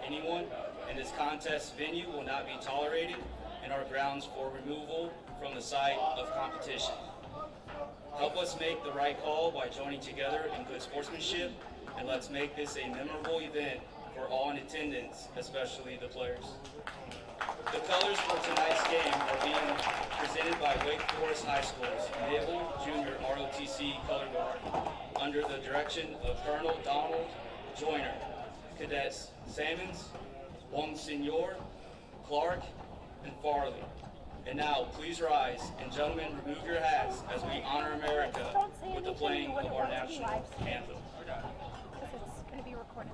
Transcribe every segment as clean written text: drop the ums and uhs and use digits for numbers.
at anyone, and this contest venue will not be tolerated and are grounds for removal from the site of competition. Help us make the right call by joining together in good sportsmanship, and let's make this a memorable event for all in attendance, especially the players. The colors for tonight's game are being presented by Wake Forest High School's Naval Junior ROTC Color Guard under the direction of Colonel Donald Joyner, Cadets Salmons, Bonsignor, Clark, and Farley. And now, please rise, and gentlemen, remove your hats as we honor America with the playing of our national anthem. Because it's going to be recorded.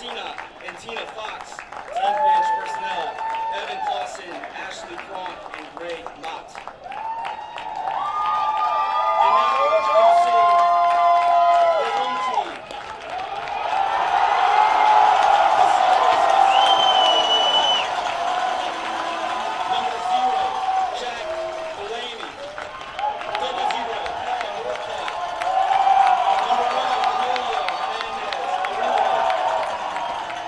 Messina and Tina Fox. Team bench personnel, Evan Clausen, Ashley Cronk, and Greg Mott. And now introducing the home team. Number 0, Jack Delaney. Double 0, Paul Northcutt. Number 1, Emilio Hernandez.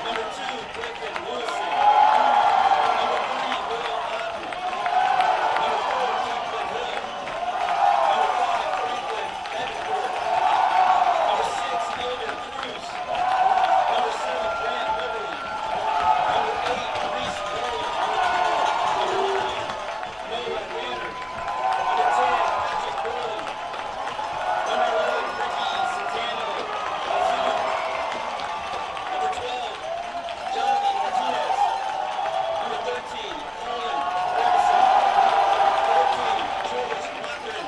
Number 2, Griffin Lewison. Number 3, Will Otten. Number 4, Cleveland Hill. Number 5, Franklin Mecklenburg. Number 6, Logan Cruz. Number 7, Grant Beverly. Number 8, Reese Rowland. Number 9, Noah Banner. Number 10, Patrick Burley. Number 11, Ricky Santano. Number 12, Javi Martinez. Number 13, Colin Ferguson. 14, George Cochran.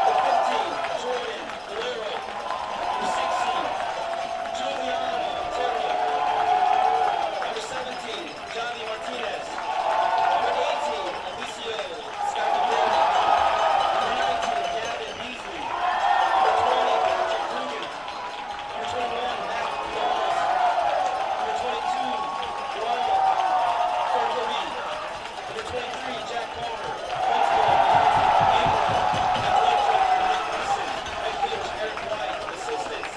Number 15, Jordan Valero. Number 16, Juliana Otero. Number 17, Javi Martinez. Number 18, Alicio Scarpelli. Number 19, Gavin Beasley. Number 20, Patrick Dugan. Number 21, Matt Laws. Number 22, Raul Corcovi. Number 23, Jack Palmer. Principal, Ingram. Athletic Director, Nick Gleason. Head coach, Eric White. Assistants,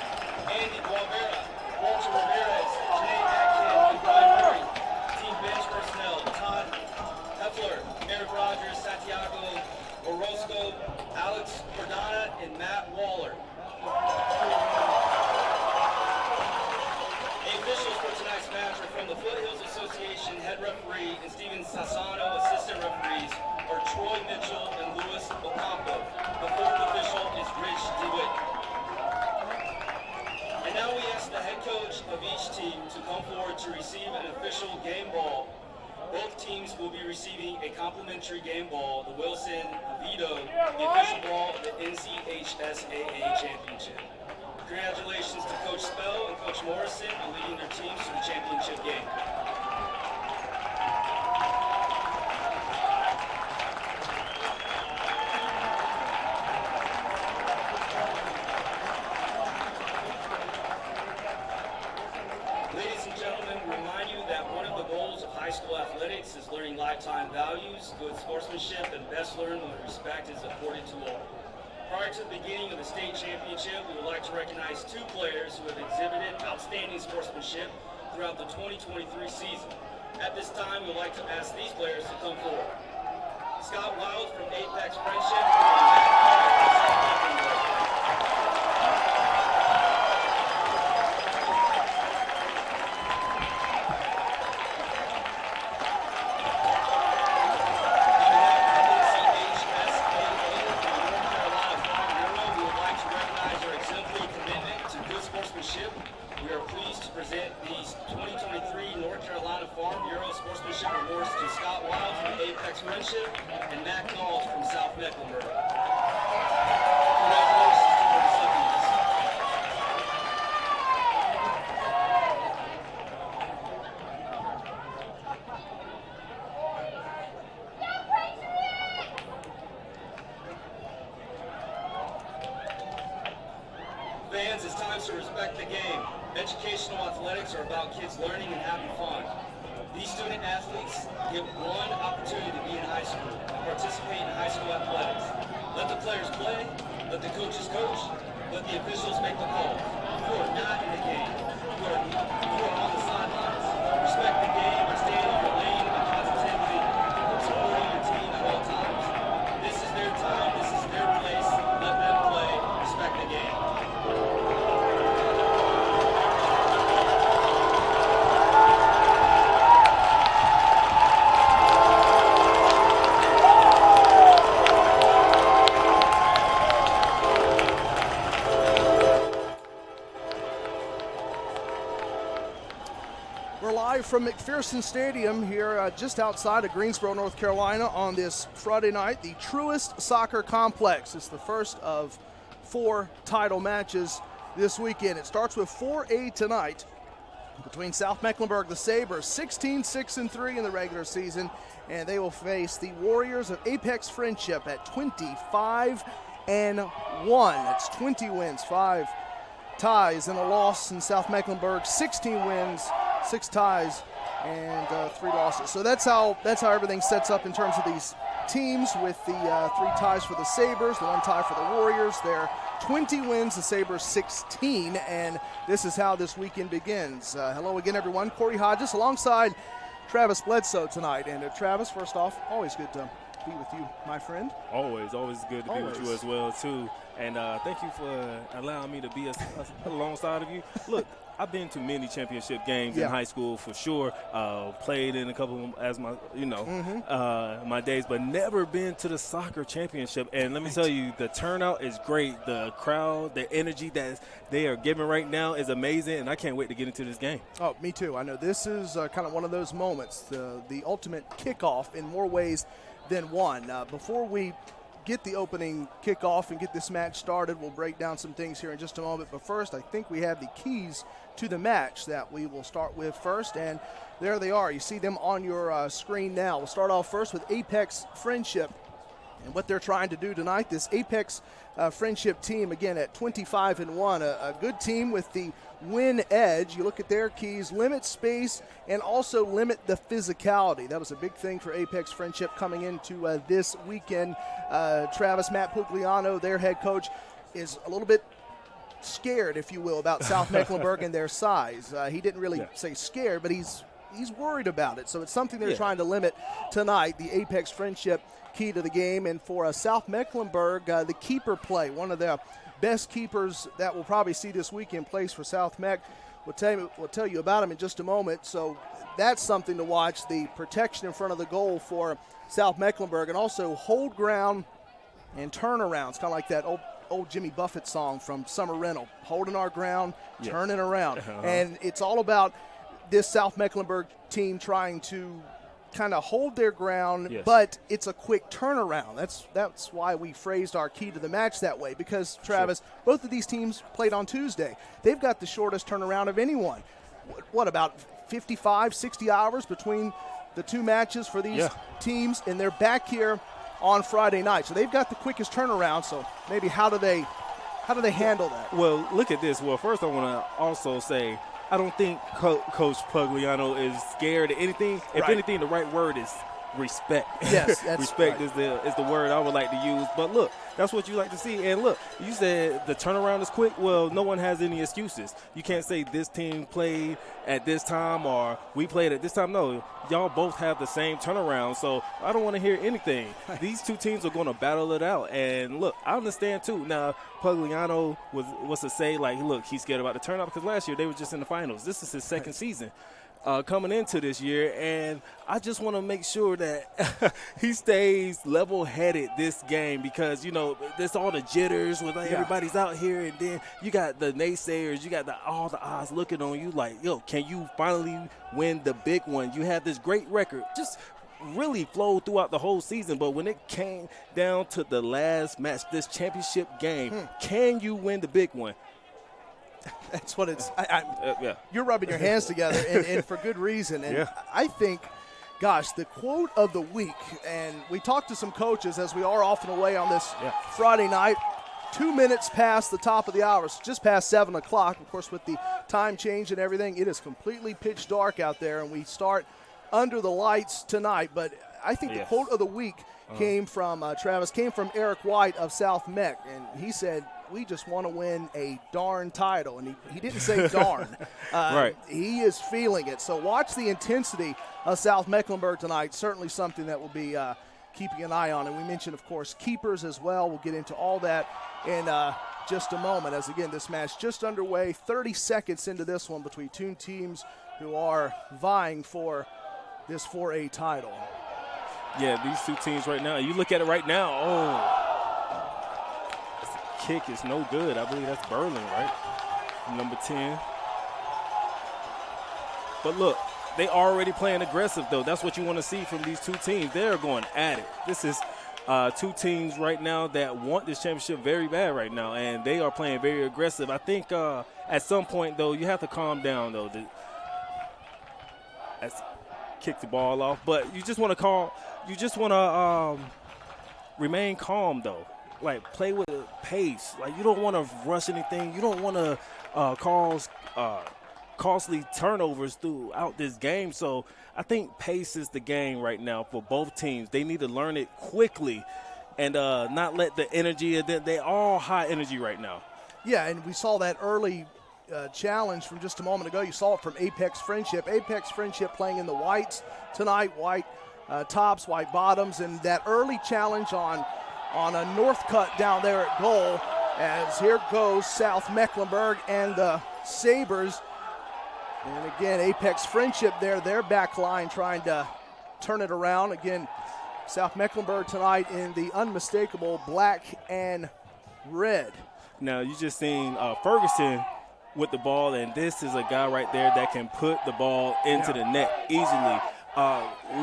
Andy Guavera, Walter Ramirez, Janae Atkin, and Brian Murray. Team bench personnel, Todd Heffler, Eric Rogers, Santiago Orozco, Alex Cordana, and Matt Waller. The officials for tonight's match are from the Foothills Association head referee and Steven Sassano, assistant referees, are Troy Mitchell and Louis Ocampo. The fourth official is Rich DeWitt. And now we ask the head coach of each team to come forward to receive an official game ball. Both teams will be receiving a complimentary game ball, the Wilson Vito, the official ball of the NCHSAA Championship. Congratulations to Coach Spell and Coach Morrison on leading their teams to the championship game. Ladies and gentlemen, we remind you that one of the goals of high school athletics is learning lifetime values, good sportsmanship, and best learned when respect is afforded to all. Prior to the beginning of the state championship, we would like to recognize 2 players who have exhibited outstanding sportsmanship throughout the 2023 season. At this time, we would like to ask these players to come forward. Scott Wild from Apex Friendship and Matt Clark from South Mecklenburg. We are pleased to present these 2023 North Carolina Farm Bureau Sportsmanship Awards to Scott Wild from Apex Friendship and Matt Knowles from South Mecklenburg. Congratulations to the recipients. Fans, it's time to respect the game. Educational athletics are about kids learning and having fun. These student athletes get one opportunity to be in high school and participate in high school athletics. Let the players play, let the coaches coach, let the officials make the calls. You are not in the game. You are on the sidelines. Respect the game by staying in your lane and positively supporting your team at all times. This is their time. This is their place. Let them play. Respect the game. We're live from McPherson Stadium here just outside of Greensboro, North Carolina on this Friday night, the Truist Soccer Complex. It's the first of 4 title matches this weekend. It starts with 4A tonight. between South Mecklenburg, the Sabres, 16-6-3 in the regular season, and they will face the Warriors of Apex Friendship at 25-1. That's 20 wins, 5 ties, and a loss in South Mecklenburg, 16 wins, 6 ties, and 3 losses. So that's how everything sets up in terms of these teams, with the 3 ties for the Sabres, the 1 tie for the Warriors. They're 20 wins, the Sabres 16, and this is how this weekend begins. Hello again, everyone. Corey Hodges alongside Travis Bledsoe tonight. And Travis, first off, always good to be with you, my friend. Always good to be with you as well, too. And thank you for allowing me to be alongside of you. Look, I've been to many championship games in high school for sure. Played in a couple of them as my, my days, but never been to the soccer championship. And let me tell you, the turnout is great. The crowd, the energy that they are giving right now is amazing, and I can't wait to get into this game. Oh, me too. I know this is kind of one of those moments, the ultimate kickoff in more ways than one. Before we get the opening kickoff and get this match started, we'll break down some things here in just a moment. But first, I think we have the keys to the match that we will start with first, and there they are. You see them on your screen now. We'll start off first with Apex Friendship and what they're trying to do tonight. This Apex Friendship team, again, at 25-1, a good team with the win edge. You look at their keys: limit space and also limit the physicality. That was a big thing for Apex Friendship coming into this weekend. Travis, Matt Pugliano, their head coach, is a little bit scared, if you will, about South Mecklenburg and their size. He didn't really say scared, but he's worried about it. So it's something they're trying to limit tonight, the Apex Friendship key to the game. And for South Mecklenburg, the keeper play, one of the best keepers that we'll probably see this weekend plays for South Meck. We'll tell you about him in just a moment. So that's something to watch, the protection in front of the goal for South Mecklenburg, and also hold ground and turnarounds, kind of like that old Jimmy Buffett song from Summer Rental, holding our ground, turning around. And it's all about this South Mecklenburg team trying to kind of hold their ground, but it's a quick turnaround. That's why we phrased our key to the match that way, because, Travis, both of these teams played on Tuesday. They've got the shortest turnaround of anyone. What, about 55, 60 hours between the 2 matches for these teams, and they're back here on Friday night. So they've got the quickest turnaround. So maybe how do they handle that? Well, look at this. Well, first I want to also say I don't think Coach Pugliano is scared of anything. If anything, the right word is respect. Yes, that's respect is the word I would like to use. But look, that's what you like to see. And look, you said the turnaround is quick. Well, no one has any excuses. You can't say this team played at this time or we played at this time. No, y'all both have the same turnaround. So I don't want to hear anything. These 2 teams are going to battle it out. And look, I understand too. Now, Pugliano was to say, like, look, he's scared about the turnout because last year they were just in the finals. This is his second season coming into this year, and I just want to make sure that he stays level-headed this game, because, there's all the jitters when everybody's out here, and then you got the naysayers, you got all the eyes looking on you like, can you finally win the big one? You have this great record. Just really flowed throughout the whole season, but when it came down to the last match, this championship game, can you win the big one? That's what it's you're rubbing your hands together, and for good reason. And I think, gosh, the quote of the week, and we talked to some coaches as we are off and away on this Friday night, 2 minutes past the top of the hour, just past 7 o'clock. Of course, with the time change and everything, it is completely pitch dark out there, and we start under the lights tonight. But I think the quote of the week came from Eric White of South Meck, and he said, "We just want to win a darn title." And he didn't say darn. He is feeling it. So watch the intensity of South Mecklenburg tonight. Certainly something that will be keeping an eye on. And we mentioned, of course, keepers as well. We'll get into all that in just a moment, as, again, this match just underway, 30 seconds into this one between 2 teams who are vying for this 4A title. Yeah, these 2 teams right now, you look at it right now, kick is no good. I believe that's Berlin, right? Number 10. But look, they already playing aggressive, though. That's what you want to see from these 2 teams. They're going at it. This is 2 teams right now that want this championship very bad right now, and they are playing very aggressive. I think at some point, though, you have to calm down, though. as kick the ball off. But you just want to remain calm though. Like play with a pace. Like you don't want to rush anything. You don't want to cause costly turnovers throughout this game. So I think pace is the game right now for both teams. They need to learn it quickly and not let the energy. They're all high energy right now. Yeah, and we saw that early challenge from just a moment ago. You saw it from Apex Friendship. Apex Friendship playing in the whites tonight, white tops, white bottoms, and that early challenge on a north cut down there at goal, as here goes South Mecklenburg and the Sabres. And again, Apex Friendship there, their back line trying to turn it around. Again, South Mecklenburg tonight in the unmistakable black and red. Now, you just seen Ferguson with the ball, and this is a guy right there that can put the ball into the net easily.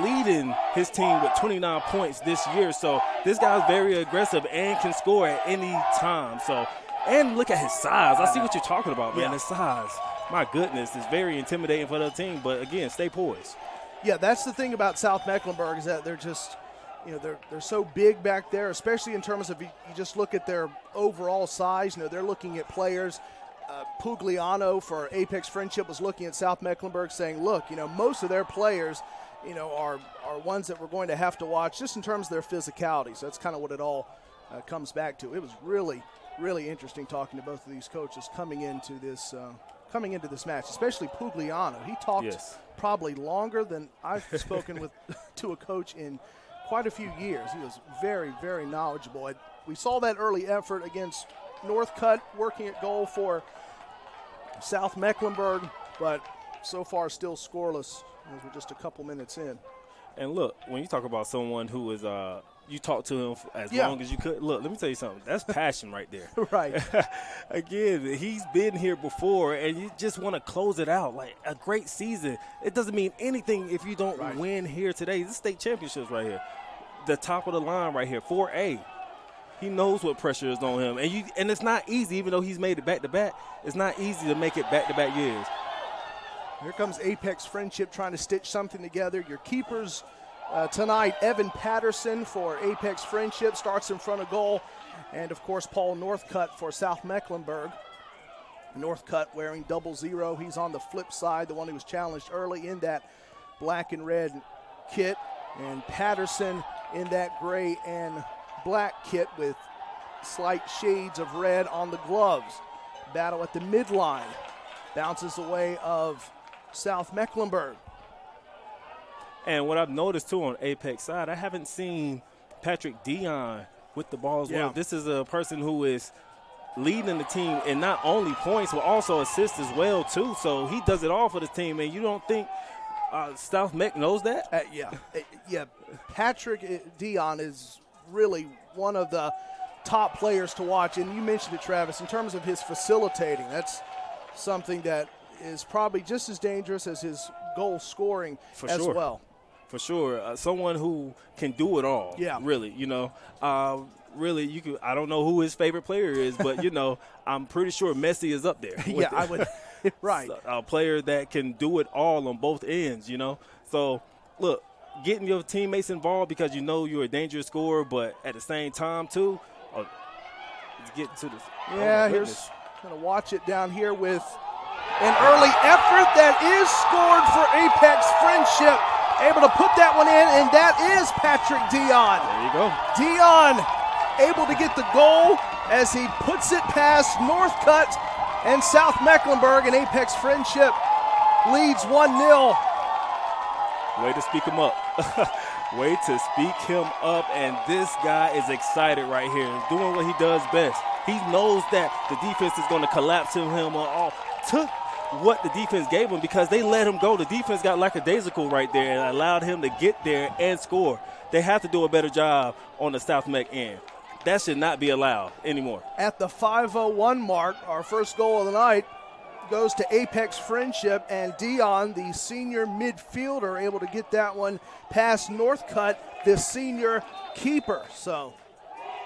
Leading his team with 29 points this year. So this guy's very aggressive and can score at any time. So, and look at his size. I see what you're talking about, man. His size. My goodness, it's very intimidating for the team. But again, stay poised. Yeah, that's the thing about South Mecklenburg is that they're just, they're so big back there, especially in terms of you just look at their overall size. They're looking at players. Pugliano for Apex Friendship was looking at South Mecklenburg saying, look, most of their players, are ones that we're going to have to watch just in terms of their physicality. So that's kind of what it all comes back to. It was really, really interesting talking to both of these coaches coming into this match, especially Pugliano. He talked probably longer than I've spoken to a coach in quite a few years. He was very, very knowledgeable. We saw that early effort against Northcutt working at goal for South Mecklenburg, but so far still scoreless as we're just a couple minutes in. And look, when you talk about someone who is you talk to him as long as you could. Look, let me tell you something. That's passion right there. Right. Again, he's been here before, and you just want to close it out. Like a great season. It doesn't mean anything if you don't win here today. This is state championships right here. The top of the line right here, 4A. He knows what pressure is on him. And it's not easy, even though he's made it back-to-back. It's not easy to make it back-to-back years. Here comes Apex Friendship trying to stitch something together. Your keepers tonight, Evan Patterson for Apex Friendship starts in front of goal. And, of course, Paul Northcutt for South Mecklenburg. Northcutt wearing 00. He's on the flip side, the one who was challenged early in that black and red kit. And Patterson in that gray and black kit with slight shades of red on the gloves. Battle at the midline. Bounces away of South Mecklenburg. And what I've noticed, too, on Apex side, I haven't seen Patrick Dion with the ball as well. This is a person who is leading the team in not only points but also assists as well, too. So he does it all for the team, and you don't think South Meck knows that? Yeah. Patrick Dion is really one of the top players to watch. And you mentioned it, Travis, in terms of his facilitating. That's something that is probably just as dangerous as his goal scoring well. For sure. Someone who can do it all. Yeah. Really, really, you could. I don't know who his favorite player is, but, I'm pretty sure Messi is up there. I would. Right. A player that can do it all on both ends, So, look, getting your teammates involved because you're a dangerous scorer, but at the same time, too, let's get to this. Yeah, here's going to watch it down here with an early effort that is scored for Apex Friendship. Able to put that one in, and that is Patrick Dion. There you go. Dion able to get the goal as he puts it past Northcutt and South Mecklenburg, and Apex Friendship leads 1-0. Way to speak him up. Way to speak him up, and this guy is excited right here. He's doing what he does best. He knows that the defense is going to collapse to him or all. Took what the defense gave him because they let him go. The defense got lackadaisical right there and allowed him to get there and score. They have to do a better job on the South Meck end. That should not be allowed anymore. At the 5:01 mark, our first goal of the night goes to Apex Friendship, and Dion, the senior midfielder, able to get that one past Northcutt, the senior keeper. So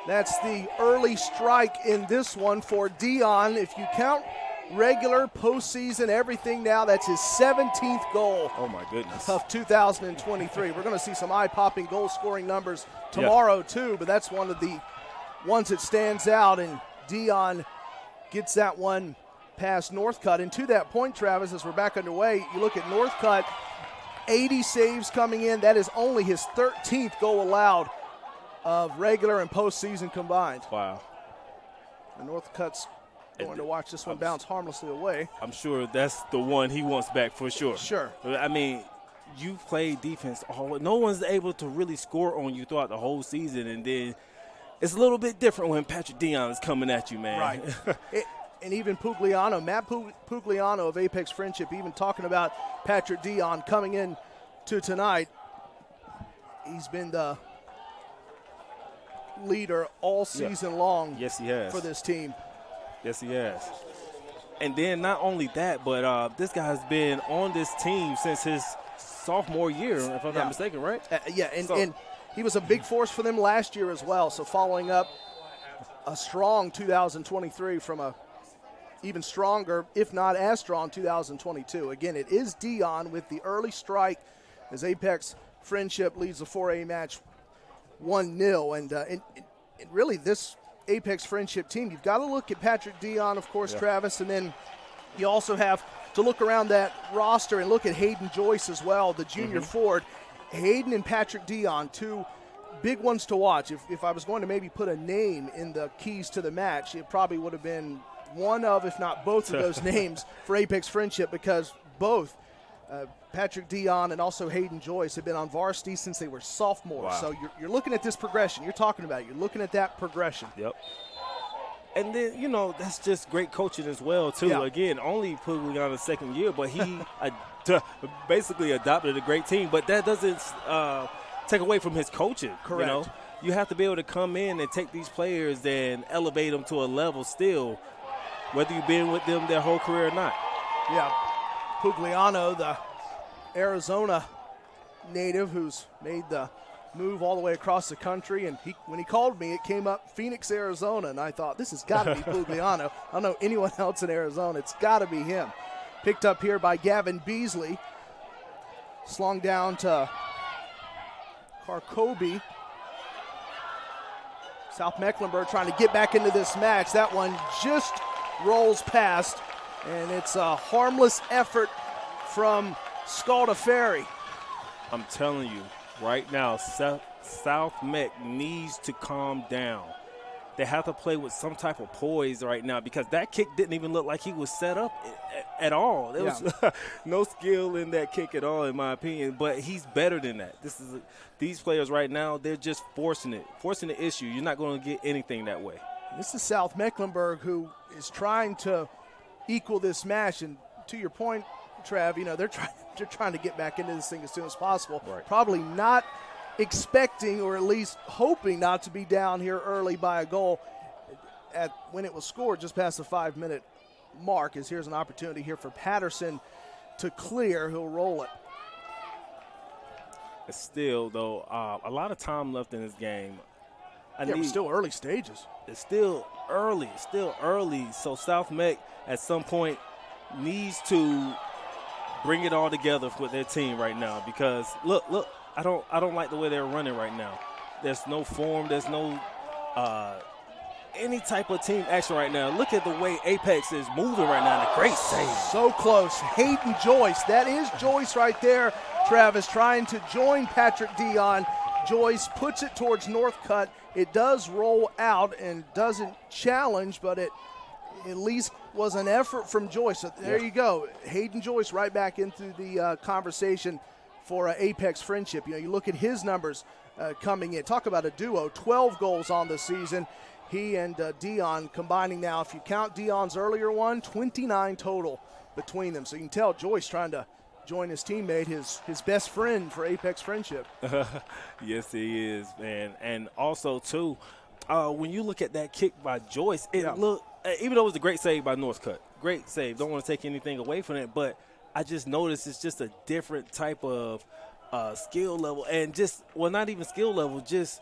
that's the early strike in this one for Dion. If you count regular, postseason, everything now. That's his 17th goal. Oh, my goodness. Of 2023. We're going to see some eye-popping goal-scoring numbers tomorrow, too, but that's one of the ones that stands out, and Dion gets that one past Northcutt. And to that point, Travis, as we're back underway, you look at Northcutt, 80 saves coming in. That is only his 13th goal allowed of regular and postseason combined. Wow. And Northcutt's going to watch this one bounce harmlessly away. I'm sure that's the one he wants back for sure. Sure. I mean, you've played defense all. No one's able to really score on you throughout the whole season, and then it's a little bit different when Patrick Dion is coming at you, man. Right. And even Pugliano, Matt Pugliano of Apex Friendship, even talking about Patrick Dion coming in to tonight. He's been the leader all season long. Yes, he has. For this team. Yes, he has. And then not only that, but this guy has been on this team since his sophomore year, if I'm not mistaken, right? And he was a big force for them last year as well. So following up a strong 2023 from a even stronger, if not as strong, 2022. Again, it is Dion with the early strike as Apex Friendship leads the 4A match 1-0. And really this Apex Friendship team, you've got to look at Patrick Dion, of course, Travis, and then you also have to look around that roster and look at Hayden Joyce as well, the junior forward. Hayden and Patrick Dion, two big ones to watch. If I was going to maybe put a name in the keys to the match, it probably would have been one of, if not both of those names for Apex Friendship, because both Patrick Dion and also Hayden Joyce have been on varsity since they were sophomores. Wow. So you're looking at this progression. You're talking about it. You're looking at that progression. Yep. And then, that's just great coaching as well, too. Yeah. Again, only Pugliano's second year, but he basically adopted a great team. But that doesn't take away from his coaching. Correct. You have to be able to come in and take these players and elevate them to a level still, whether you've been with them their whole career or not. Yeah. Pugliano, the Arizona native who's made the move all the way across the country, and when he called me, it came up Phoenix, Arizona, and I thought, this has got to be Pugliano. I don't know anyone else in Arizona. It's got to be him. Picked up here by Gavin Beasley. Slung down to Carcobi. South Mecklenburg trying to get back into this match. That one just rolls past, and it's a harmless effort from Scalda Ferry. I'm telling you, right now, South Meck needs to calm down. They have to play with some type of poise right now, because that kick didn't even look like he was set up at all. There was no skill in that kick at all, in my opinion, but he's better than that. These players right now, they're just forcing the issue. You're not going to get anything that way. This is South Mecklenburg, who is trying to equal this match, and to your point, Trav, they're trying to get back into this thing as soon as possible. Right. Probably Probably not expecting, or at least hoping not to be down here early by a goal when it was scored just past the 5-minute mark. As here's an opportunity here for Patterson to clear. He'll roll it. It's still, though, a lot of time left in this game. We're still early stages. It's still early. So South Meck at some point needs to bring it all together with their team right now, because look, I don't like the way they're running right now. There's no form, there's no any type of team action right now. Look at the way Apex is moving right now. A great save. So close. Hayden Joyce. That is Joyce right there. Travis trying to join Patrick Dion. Joyce puts it towards Northcutt. It does roll out and doesn't challenge, but it at least was an effort from Joyce. So there you go. Hayden Joyce right back into the conversation for Apex Friendship. You look at his numbers coming in. Talk about a duo. 12 goals on the season. He and Dion combining now. If you count Dion's earlier one, 29 total between them. So you can tell Joyce trying to join his teammate, his best friend for Apex Friendship. Yes, he is, man. And also, too, when you look at that kick by Joyce, looked, even though it was a great save by Northcutt, great save. Don't want to take anything away from it, but I just noticed it's just a different type of skill level, and not even skill level, just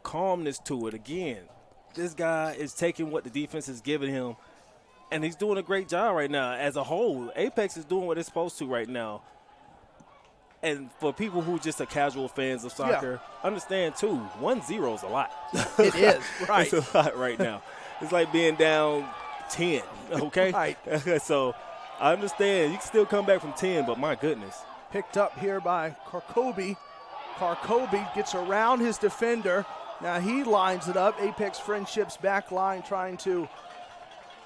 calmness to it. Again, this guy is taking what the defense is giving him And he's doing a great job right now. As a whole, Apex is doing what it's supposed to right now. And for people who just are casual fans of soccer, understand, too, 1-0 is a lot. It is, right. It's a lot right now. It's like being down 10, okay? Right. So I understand. You can still come back from 10, but my goodness. Picked up here by Karkobi. Karkobi gets around his defender. Now he lines it up. Apex Friendship's back line trying to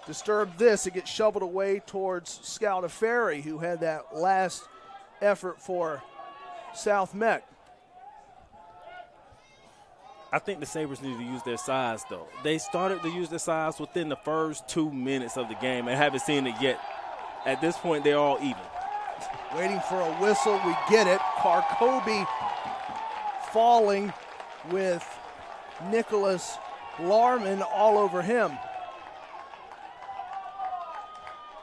disturb this. It gets shoveled away towards Scout Ferry, who had that last effort for South Meck. I think the Sabres need to use their size, though. They started to use their size within the first 2 minutes of the game and haven't seen it yet. At this point, they're all even. Waiting for a whistle. We get it. Karkobi falling with Nicholas Larman all over him.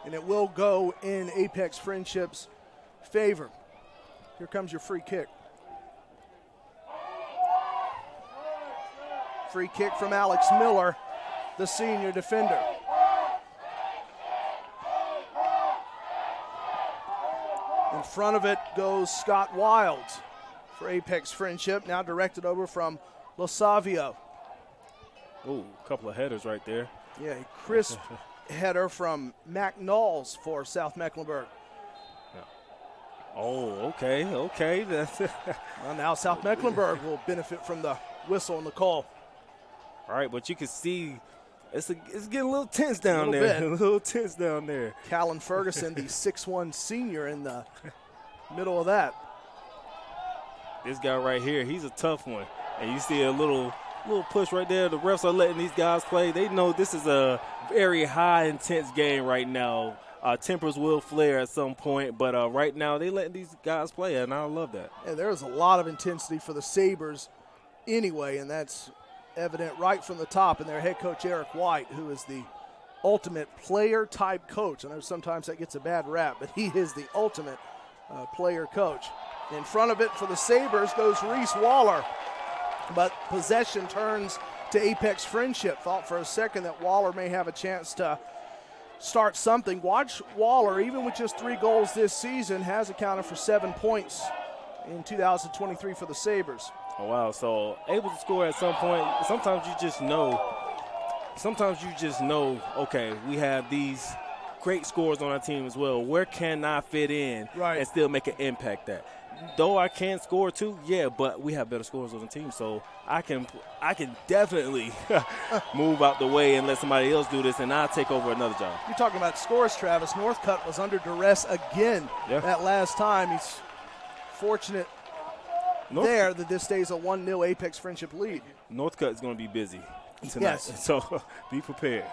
And it will go in Apex Friendship's favor. Here comes your free kick. Free kick from Alex Miller, the senior defender. In front of it goes Scott Wilds for Apex Friendship, now directed over from Losavio. Ooh, a couple of headers right there. Yeah, a crisp header from Mac Knowles for South Mecklenburg. Oh, okay. Well, now South Mecklenburg will benefit from the whistle and the call. All right, but you can see it's getting a little tense down Little there. bit. A little tense down there. Callan Ferguson, the 6'1 senior in the middle of that. This guy right here, he's a tough one. And you see a little push right there. The refs are letting these guys play. They know this is a very high, intense game right now. Tempers will flare at some point, but right now they letting these guys play, and I love that. And there's a lot of intensity for the Sabres anyway, and that's evident right from the top in their head coach Eric White, who is the ultimate player-type coach. I know sometimes that gets a bad rap, but he is the ultimate player coach. In front of it for the Sabres goes Reese Waller, but possession turns to Apex Friendship. Thought for a second that Waller may have a chance to start something. Watch Waller, even with just 3 goals this season, has accounted for 7 points in 2023 for the Sabres. Oh, wow. So able to score at some point. Sometimes you just know, okay, we have these great scores on our team as well. Where can I fit in and still make an impact at? Though I can score too, yeah, but we have better scores on the team, so I can definitely move out the way and let somebody else do this, and I'll take over another job. You're talking about scores, Travis. Northcutt was under duress again that last time. He's fortunate there that this stays a 1-0 Apex Friendship lead. Northcutt is going to be busy tonight, yes. So be prepared.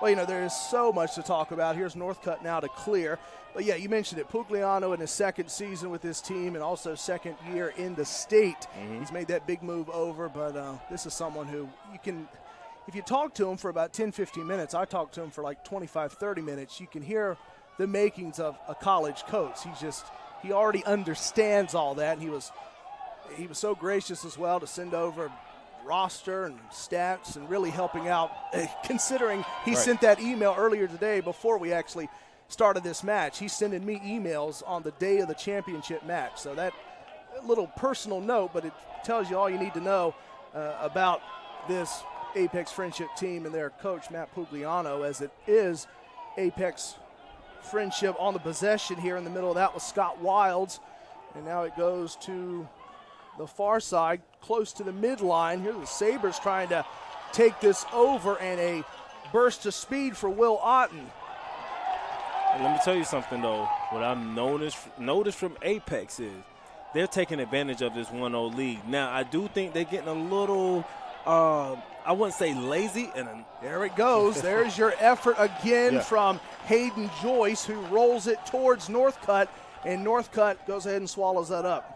Well, you know, there is so much to talk about. Here's Northcutt now to clear. But, yeah, you mentioned it. Pugliano in his second season with this team and also second year in the state. Mm-hmm. He's made that big move over, but this is someone who you can – if you talk to him for about 10, 15 minutes, I talked to him for like 25, 30 minutes, you can hear the makings of a college coach. He already understands all that. And he was so gracious as well to send over roster and stats and really helping out, considering he sent that email earlier today before we actually started this match. He's sending me emails on the day of the championship match. So that little personal note, but it tells you all you need to know about this Apex Friendship team and their coach, Matt Pugliano, as it is Apex Friendship on the possession here in the middle of that with Scott Wilds. And now it goes to the far side, close to the midline. Here the Sabres trying to take this over, and a burst of speed for Will Otten. And let me tell you something, though. What I've noticed from Apex is they're taking advantage of this 1-0 lead. Now, I do think they're getting a little, I wouldn't say lazy. There it goes. There's your effort again from Hayden Joyce, who rolls it towards Northcutt, and Northcutt goes ahead and swallows that up.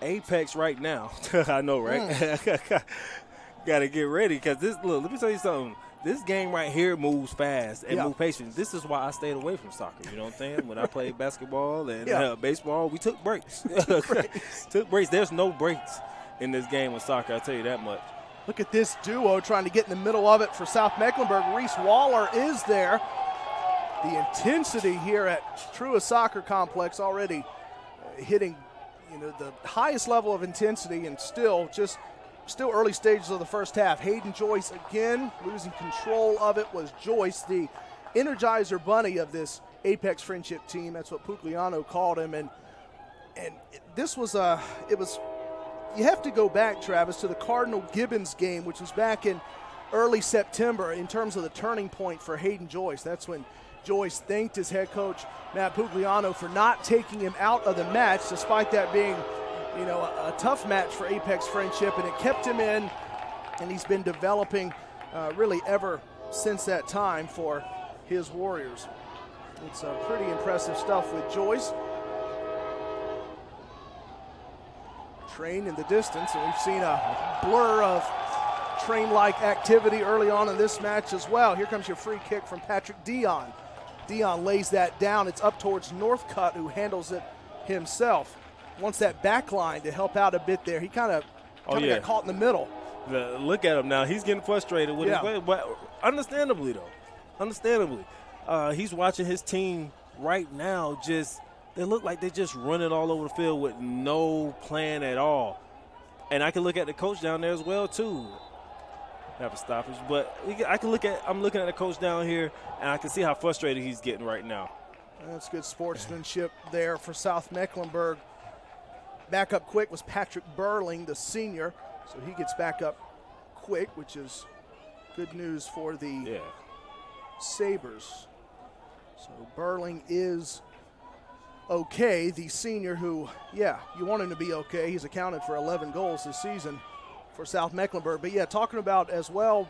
Apex right now. I know, right? Got to get ready because this. Look, let me tell you something. This game right here moves fast and moves patient. This is why I stayed away from soccer. You know what I'm saying? When I played basketball and baseball, we took breaks. Took breaks. There's no breaks in this game of soccer. I'll tell you that much. Look at this duo trying to get in the middle of it for South Mecklenburg. Reese Waller is there. The intensity here at Trua Soccer Complex already hitting, the highest level of intensity, and still early stages of the first half. Hayden Joyce again losing control of it. Was Joyce the Energizer Bunny of this Apex Friendship team? That's what Pugliano called him, and this was you have to go back, Travis, to the Cardinal Gibbons game, which was back in early September in terms of the turning point for Hayden Joyce. That's when Joyce thanked his head coach, Matt Pugliano, for not taking him out of the match, despite that being, a tough match for Apex Friendship, and it kept him in, and he's been developing really ever since that time for his Warriors. It's pretty impressive stuff with Joyce. Train in the distance, and we've seen a blur of train-like activity early on in this match as well. Here comes your free kick from Patrick Dion. Dion lays that down. It's up towards Northcutt, who handles it himself. Wants that back line to help out a bit there. He kind of got caught in the middle. Look at him now. He's getting frustrated with his way, but understandably, he's watching his team right now they look like they're just running all over the field with no plan at all. And I can look at the coach down there as well, too. Have a stoppage. But I'm looking at the coach down here, and I can see how frustrated he's getting right now. That's good sportsmanship there for South Mecklenburg. Back up quick was Patrick Burling, the senior. So he gets back up quick, which is good news for the Sabres. So Burling is okay, the senior who, you want him to be okay. He's accounted for 11 goals this season for South Mecklenburg. But, talking about as well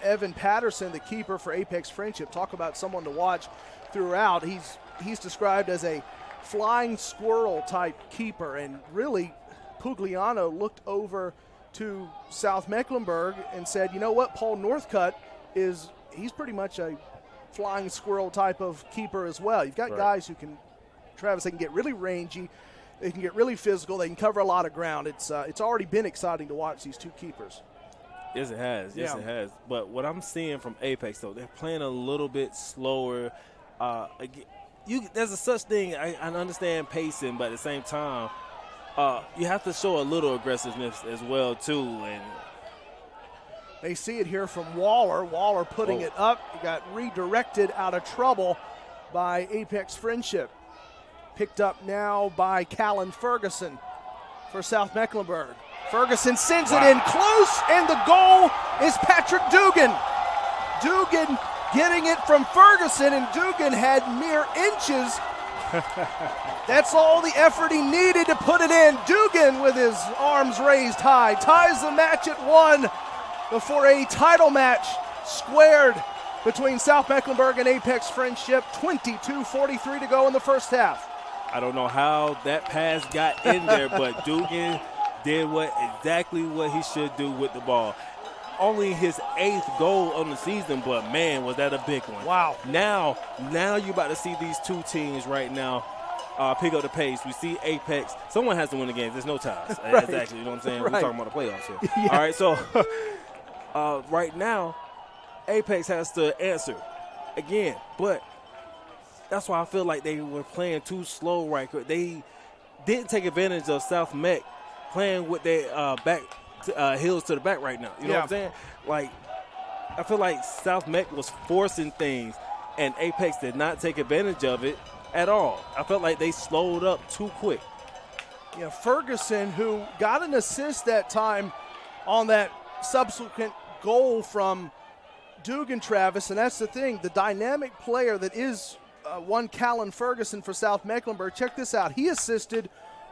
Evan Patterson, the keeper for Apex Friendship. Talk about someone to watch throughout. He's described as a flying squirrel type keeper, and really Pugliano looked over to South Mecklenburg and said, you know what, Paul Northcutt he's pretty much a flying squirrel type of keeper as well. You've got guys who can, Travis, they can get really rangy, they can get really physical, they can cover a lot of ground. It's already been exciting to watch these two keepers. Yes, it has. Yes, it has. But what I'm seeing from Apex, though, they're playing a little bit slower. There's a such thing. I understand pacing, but at the same time, you have to show a little aggressiveness as well, too. And they see it here from Waller. Waller putting it up. He got redirected out of trouble by Apex Friendship. Picked up now by Callan Ferguson for South Mecklenburg. Ferguson sends it in close, and the goal is Patrick Dugan. Dugan getting it from Ferguson, and Dugan had mere inches. That's all the effort he needed to put it in. Dugan, with his arms raised high, ties the match at 1 before a title match squared between South Mecklenburg and Apex Friendship. 22:43 to go in the first half. I don't know how that pass got in there, but Dugan did exactly what he should do with the ball. Only his 8th goal on the season, but, man, was that a big one. Wow. Now you're about to see these two teams right now pick up the pace. We see Apex. Someone has to win the game. There's no ties. Right. Exactly. You know what I'm saying? Right. We're talking about the playoffs here. Yeah. All right, so right now, Apex has to answer again. But that's why I feel like they were playing too slow right quick. They didn't take advantage of South Mech playing with their back heels to the back right now. You know what I'm saying? Like, I feel like South Mech was forcing things, and Apex did not take advantage of it at all. I felt like they slowed up too quick. Yeah, Ferguson, who got an assist that time on that subsequent goal from Dugan, Travis, and that's the thing, the dynamic player that is one Callan Ferguson for South Mecklenburg. Check this out. He assisted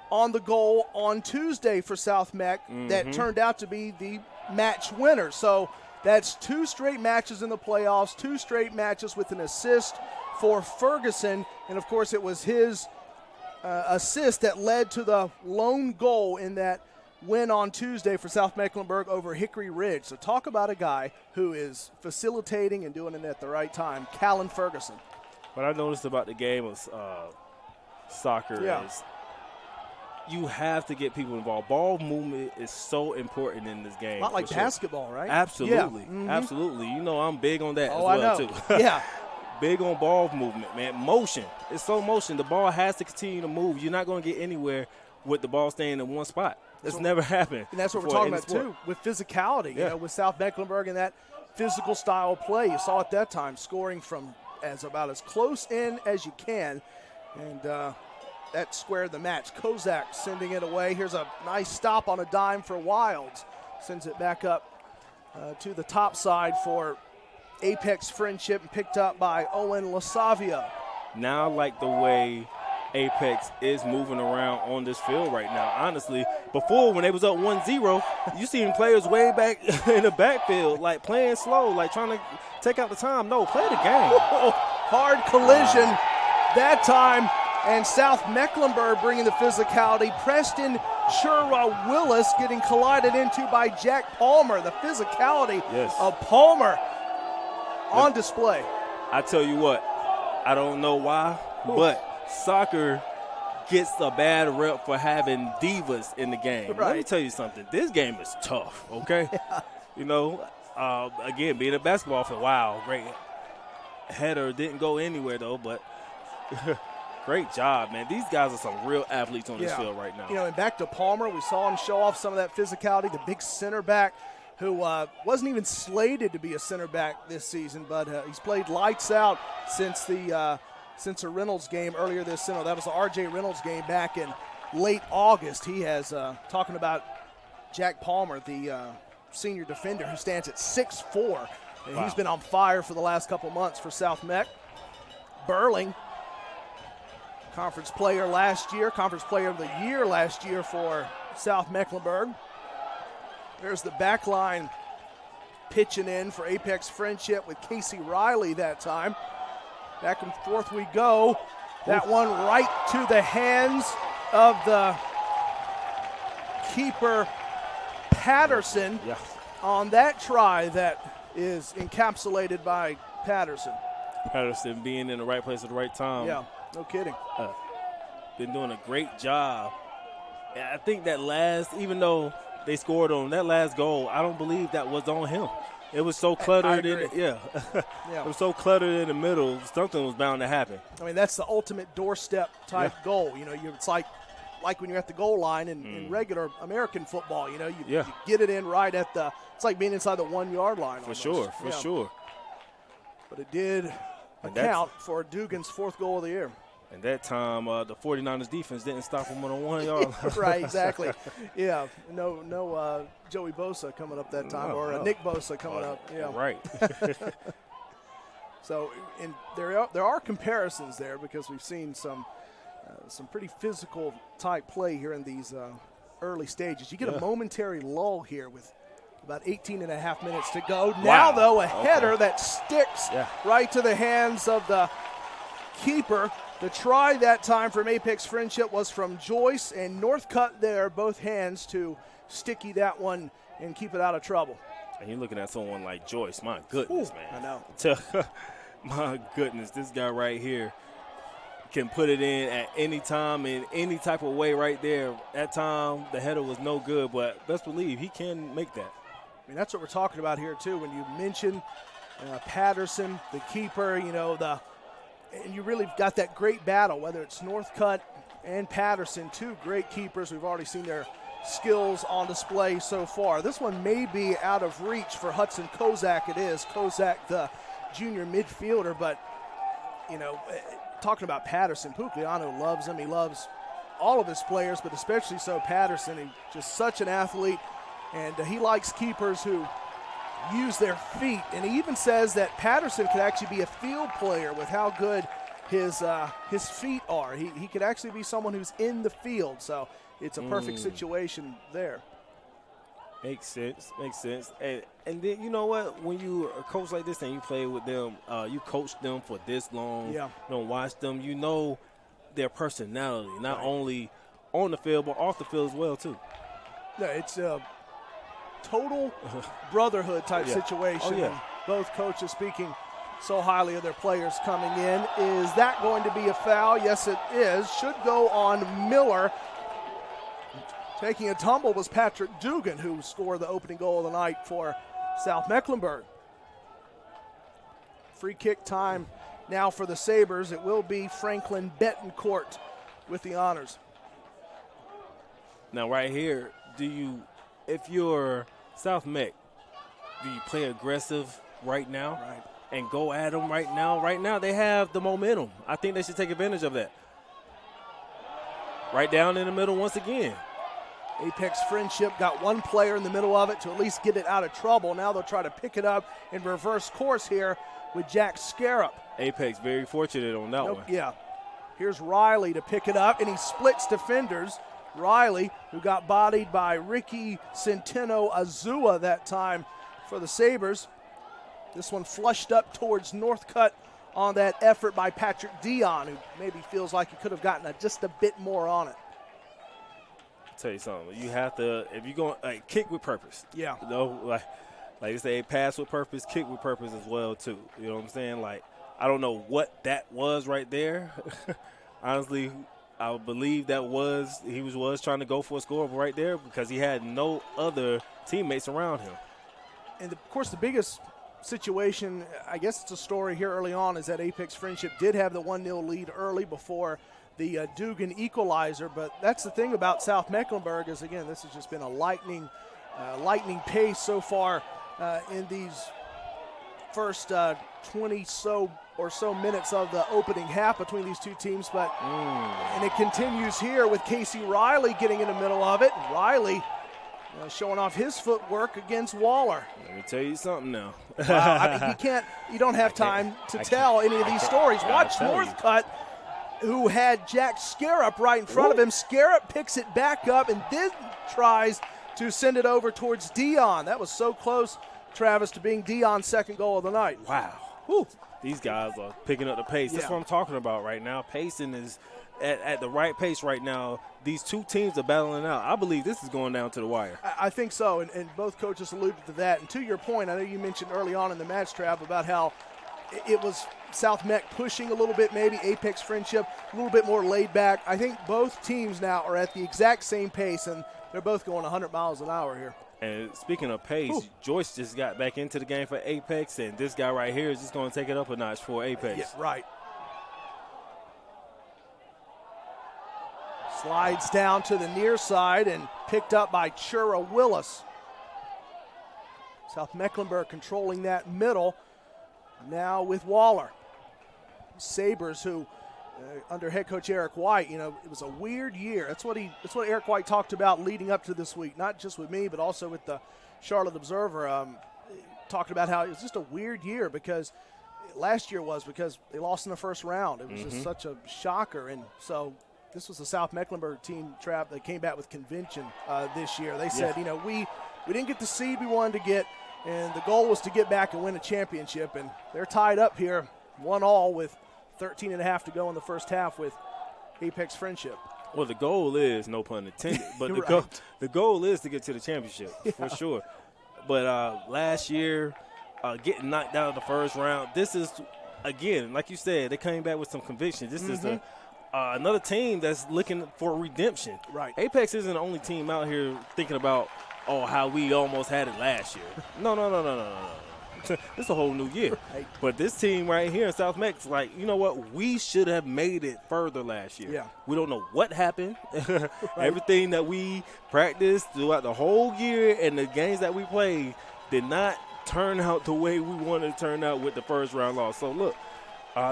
on the goal on Tuesday for South Mech that turned out to be the match winner. So that's 2 straight matches in the playoffs, 2 straight matches with an assist for Ferguson. And, of course, it was his assist that led to the lone goal in that win on Tuesday for South Mecklenburg over Hickory Ridge. So talk about a guy who is facilitating and doing it at the right time, Callan Ferguson. What I noticed about the game of soccer is you have to get people involved. Ball movement is so important in this game. A lot like sure. basketball, right? Absolutely. Yeah. Absolutely. You know, I'm big on that as I well, know. too. Yeah. Big on ball movement, man. Motion. It's so motion. The ball has to continue to move. You're not going to get anywhere with the ball staying in one spot. That's never happened. And that's what we're before talking in about, the sport. too, with physicality. Yeah. You know, with South Mecklenburg and that physical style of play. You saw at that time, scoring from about as close in as you can. And that squared the match. Kozak sending it away. Here's a nice stop on a dime for Wilds. Sends it back up to the top side for Apex Friendship and picked up by Owen Lasavia. Now I like the way Apex is moving around on this field right now. Honestly, before when they was up 1-0, you seen players way back in the backfield, like playing slow, like trying to take out the time. No, play the game. Hard collision that time, and South Mecklenburg bringing the physicality. Preston Shura Willis getting collided into by Jack Palmer. The physicality of Palmer on display. I tell you what, I don't know why, but soccer gets a bad rep for having divas in the game. Right. Let me tell you something. This game is tough, okay? You know, again, being a basketball fan, wow, great header. Didn't go anywhere, though, but great job, man. These guys are some real athletes on this field right now. You know, and back to Palmer, we saw him show off some of that physicality, the big center back who wasn't even slated to be a center back this season, but he's played lights out since the Reynolds game earlier this season. That was the R.J. Reynolds game back in late August. He has, talking about Jack Palmer, the senior defender who stands at 6'4". And wow. He's been on fire for the last couple months for South Meck. Burling, conference player of the year last year for South Mecklenburg. There's the back line pitching in for Apex Friendship with Casey Riley that time. Back and forth we go. That one right to the hands of the keeper, Patterson, on that try that is encapsulated by Patterson. Patterson being in the right place at the right time. Yeah, no kidding. Been doing a great job. And I think that even though they scored on that last goal, I don't believe that was on him. It was so cluttered It was so cluttered in the middle. Something was bound to happen. I mean, that's the ultimate doorstep type goal. You know, it's like when you're at the goal line in regular American football. You know, you get it in right at it's like being inside the 1 yard line. For sure. But it did account for Dugan's fourth goal of the year. And that time, the 49ers defense didn't stop him on a 1 yard line. Right, exactly. Yeah, no Joey Bosa coming up that time, or Nick Bosa coming up. Yeah, right. So, and there are comparisons there because we've seen some pretty physical type play here in these early stages. You get a momentary lull here with about 18 and a half minutes to go. Wow. Now, though, a header that sticks right to the hands of the keeper. The try that time from Apex Friendship was from Joyce, and Northcutt there, both hands to sticky that one and keep it out of trouble. And you're looking at someone like Joyce. My goodness, man. I know. My goodness, this guy right here can put it in at any time in any type of way right there. That time, the header was no good, but best believe he can make that. I mean, that's what we're talking about here, too. When you mention Patterson, the keeper, and you really got that great battle, whether it's Northcutt and Patterson, two great keepers. We've already seen their skills on display so far. This one may be out of reach for Hudson Kozak. It is. Kozak, the junior midfielder, but, talking about Patterson, Pugliano loves him. He loves all of his players, but especially so Patterson. He's just such an athlete, and he likes keepers who use their feet, and he even says that Patterson could actually be a field player with how good his feet are. He could actually be someone who's in the field, so it's a perfect situation there. Makes sense. And then, you know what? When you a coach like this and you play with them, you coach them for this long, watch them, you know their personality, not only on the field but off the field as well, too. Yeah, it's total brotherhood type situation. And both coaches speaking so highly of their players coming in. Is that going to be a foul? Yes, it is. Should go on Miller. Taking a tumble was Patrick Dugan, who scored the opening goal of the night for South Mecklenburg. Free kick time now for the Sabres. It will be Franklin Betancourt with the honors. Now right here, if you're South Meck, do you play aggressive right now? Right. And go at them right now? Right now they have the momentum. I think they should take advantage of that. Right down in the middle once again. Apex Friendship got one player in the middle of it to at least get it out of trouble. Now they'll try to pick it up in reverse course here with Jack Scarab. Apex very fortunate on that one. Yeah. Here's Riley to pick it up, and he splits defenders. Riley, who got bodied by Ricky Centeno Azua that time for the Sabres. This one flushed up towards Northcutt on that effort by Patrick Dion, who maybe feels like he could have gotten just a bit more on it. Tell you something. You have to, if you're going kick with purpose. Yeah. You know, like they say, pass with purpose, kick with purpose as well too. You know what I'm saying? Like, I don't know what that was right there. Honestly, I believe that he was trying to go for a score right there because he had no other teammates around him. And of course, the biggest situation, I guess it's a story here early on, is that Apex Friendship did have the 1-0 lead early before the Dugan equalizer. But that's the thing about South Mecklenburg is, again, this has just been a lightning pace so far in these first 20 or so minutes of the opening half between these two teams. But and it continues here with Casey Riley getting in the middle of it. Riley showing off his footwork against Waller. Let me tell you something now. Wow, I mean, you don't have time to tell any of these stories. Watch Northcutt, who had Jack Scarab right in front of him. Scarab picks it back up and then tries to send it over towards Dion. That was so close, Travis, to being Dion's second goal of the night. Wow. Whew. These guys are picking up the pace. That's what I'm talking about right now. Pacing is at the right pace right now. These two teams are battling out. I believe this is going down to the wire. I think so, and both coaches alluded to that. And to your point, I know you mentioned early on in the match, Trav, about how it was South Meck pushing a little bit, maybe Apex Friendship a little bit more laid back. I think both teams now are at the exact same pace, and they're both going 100 miles an hour here. And speaking of pace, Joyce just got back into the game for Apex, and this guy right here is just going to take it up a notch for Apex. Yeah, right. Slides down to the near side and picked up by Chura Willis. South Mecklenburg controlling that middle. Now with Waller. Sabres, who under head coach Eric White, it was a weird year. That's what Eric White talked about leading up to this week, not just with me, but also with the Charlotte Observer. Talked about how it was just a weird year because last year because they lost in the first round. It was just such a shocker, and so this was the South Mecklenburg team, Trav, that came back with convention this year. They said, we didn't get the seed we wanted to get, and the goal was to get back and win a championship, and they're tied up here, 1-1 with 13 and a half to go in the first half with Apex Friendship. Well, the goal is, no pun intended, but the goal is to get to the championship for sure. But last year, getting knocked out of the first round, this is, again, like you said, they came back with some conviction. This is another team that's looking for redemption. Right. Apex isn't the only team out here thinking about, how we almost had it last year. No. It's a whole new year. But this team right here in South Meck's like, you know what? We should have made it further last year. Yeah. We don't know what happened. Everything that we practiced throughout the whole year and the games that we played did not turn out the way we wanted to turn out with the first round loss. So, look,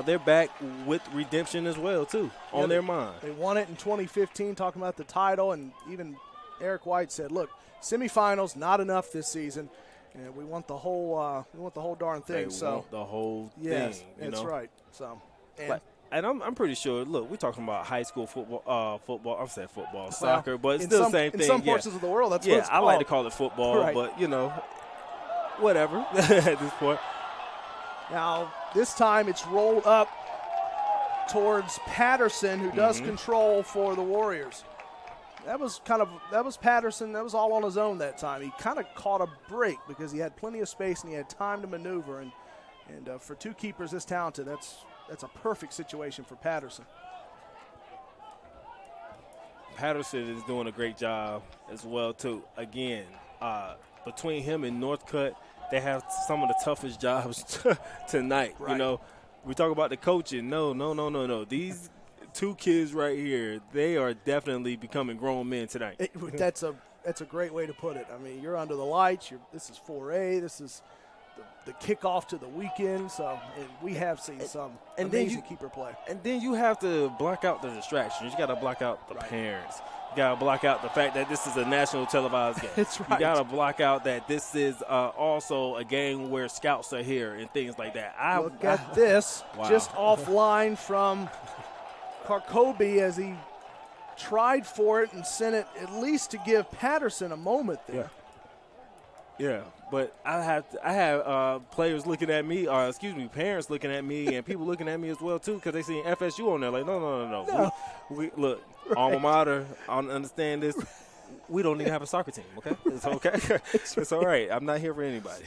they're back with redemption as well, too, on their mind. They won it in 2015, talking about the title, and even Eric White said, look, semifinals, not enough this season. And we want the whole darn thing. Want the whole yes, thing. That's right. So, and I'm pretty sure. Look, we're talking about high school football. I said football, soccer, but it's still the same thing. In some portions of the world, that's what it's called. I like to call it football, right. But whatever at this point. Now, this time it's rolled up towards Patterson, who does control for the Warriors. That was Patterson. That was all on his own that time. He kind of caught a break because he had plenty of space and he had time to maneuver. And for two keepers this talented, that's a perfect situation for Patterson. Patterson is doing a great job as well, too. Again, between him and Northcutt, they have some of the toughest jobs tonight. Right. You know, we talk about the coaching. No. These two kids right here, they are definitely becoming grown men tonight. That's a great way to put it. I mean, you're under the lights. This is 4A. This is the kickoff to the weekend. So we have seen some amazing keeper play. And then you have to block out the distractions. You got to block out the parents. You got to block out the fact that this is a national televised game. That's right. You got to block out that this is also a game where scouts are here and things like that. Look at this. Wow. Just offline from Carcobi as he tried for it and sent it at least to give Patterson a moment there. Yeah, but I have players looking at me, or parents looking at me, and people looking at me as well too, because they seen FSU on there. Like, no. We look, right. Alma mater. I understand this. We don't need to have a soccer team. Okay, it's okay. It's all right. I'm not here for anybody.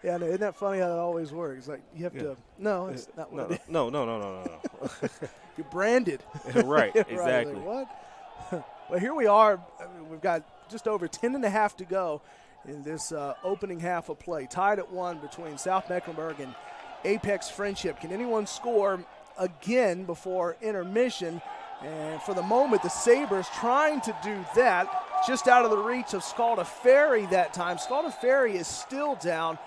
Yeah, isn't that funny how that always works? Like you have to. No, it's not. No. You're branded. Right. Exactly. Right, like, what? Well, here we are. I mean, we've got just over 10 and a half to go in this opening half of play. Tied at 1 between South Mecklenburg and Apex Friendship. Can anyone score again before intermission? And for the moment, the Sabres trying to do that, just out of the reach of Scalda Ferry that time. Scalda Ferry is still down.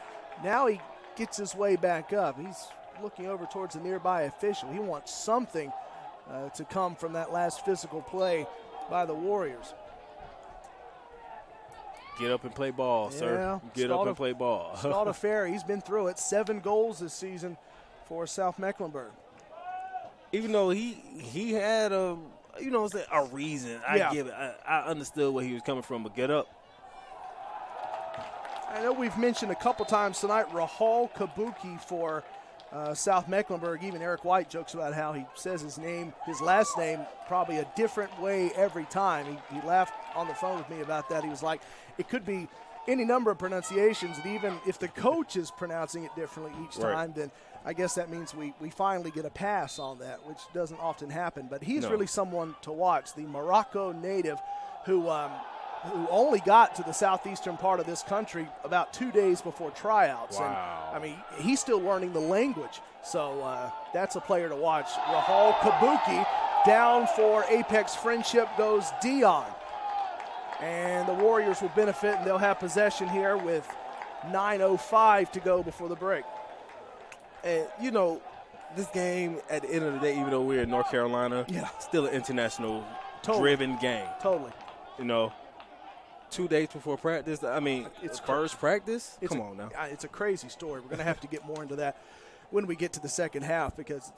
Now he gets his way back up. He's looking over towards the nearby official. He wants something to come from that last physical play by the Warriors. Get up and play ball, sir. Get up and play ball. Scalda Ferry, he's been through it. 7 goals this season for South Mecklenburg. Even though he had a reason, I understood where he was coming from, but get up. I know we've mentioned a couple times tonight Rahal Kabuki for South Mecklenburg. Even Eric White jokes about how he says his last name, probably a different way every time. He laughed on the phone with me about that. He was like, it could be any number of pronunciations, and even if the coach is pronouncing it differently each time, then I guess that means we finally get a pass on that, which doesn't often happen. But he's really someone to watch, the Morocco native who only got to the southeastern part of this country about 2 days before tryouts. Wow. And, I mean, he's still learning the language. So that's a player to watch. Rahal Kabuki down for Apex Friendship goes Dion. And the Warriors will benefit, and they'll have possession here with 9:05 to go before the break. And, this game, at the end of the day, even though we're in North Carolina, still an international-driven game. Totally. 2 days before practice. I mean, it's first practice? Come on now. It's a crazy story. We're going to have to get more into that when we get to the second half, because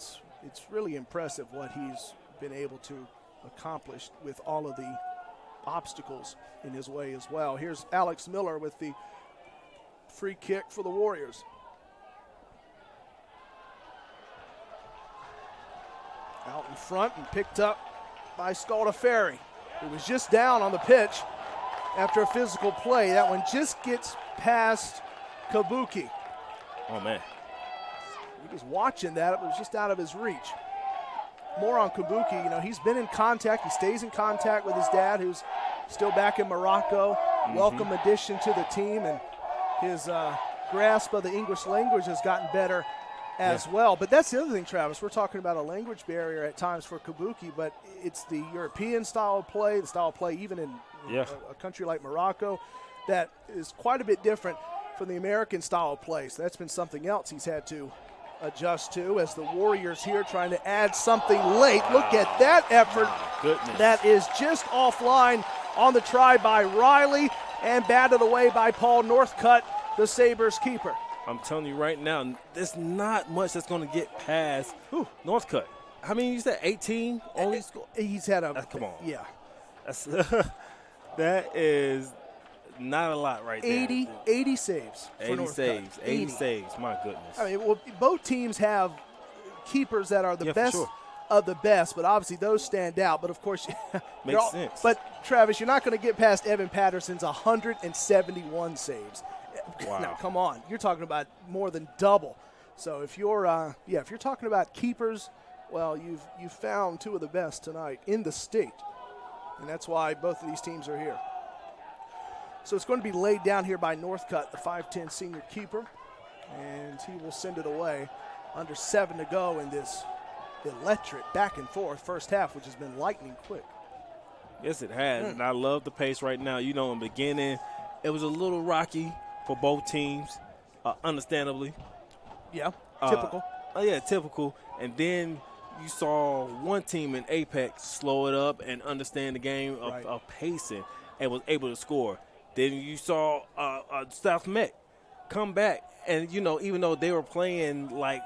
it's really impressive what he's been able to accomplish with all of the obstacles in his way as well. Here's Alex Miller with the free kick for the Warriors. Out in front and picked up by Scalda Ferry, who was just down on the pitch after a physical play. That one just gets past Kabuki. Oh, man. He was watching that. It was just out of his reach. More on Kabuki. He's been in contact. He stays in contact with his dad, who's still back in Morocco. Welcome addition to the team, and his grasp of the English language has gotten better as well. But that's the other thing, Travis. We're talking about a language barrier at times for Kabuki, but it's the European style of play, the style of play even in a country like Morocco, that is quite a bit different from the American style of play. So that's been something else he's had to adjust to, as the Warriors here trying to add something late. Look at that effort. Goodness. That is just offline on the try by Riley and batted away by Paul Northcutt, the Sabres keeper. I'm telling you right now, there's not much that's going to get past Northcutt. How many you said? 18 only scored? He's had a come on. Yeah. That is not a lot right there. 80 saves for 80 Northcutt. saves. 80 saves. My goodness. I mean, both teams have keepers that are the best of the best, but obviously those stand out. But, of course, makes sense. But, Travis, you're not going to get past Evan Patterson's 171 saves. Wow. Now, come on. You're talking about more than double. So if you're if you're talking about keepers, well, you've found two of the best tonight in the state. And that's why both of these teams are here. So it's going to be laid down here by Northcutt, the 5'10 senior keeper. And he will send it away. Under 7 to go in this electric back and forth first half, which has been lightning quick. Yes, it has, and I love the pace right now. You know, in the beginning, it was a little rocky for both teams, understandably. Yeah, typical. Typical. And then you saw one team in Apex slow it up and understand the game of pacing and was able to score. Then you saw South Meck come back. And, you know, even though they were playing, like,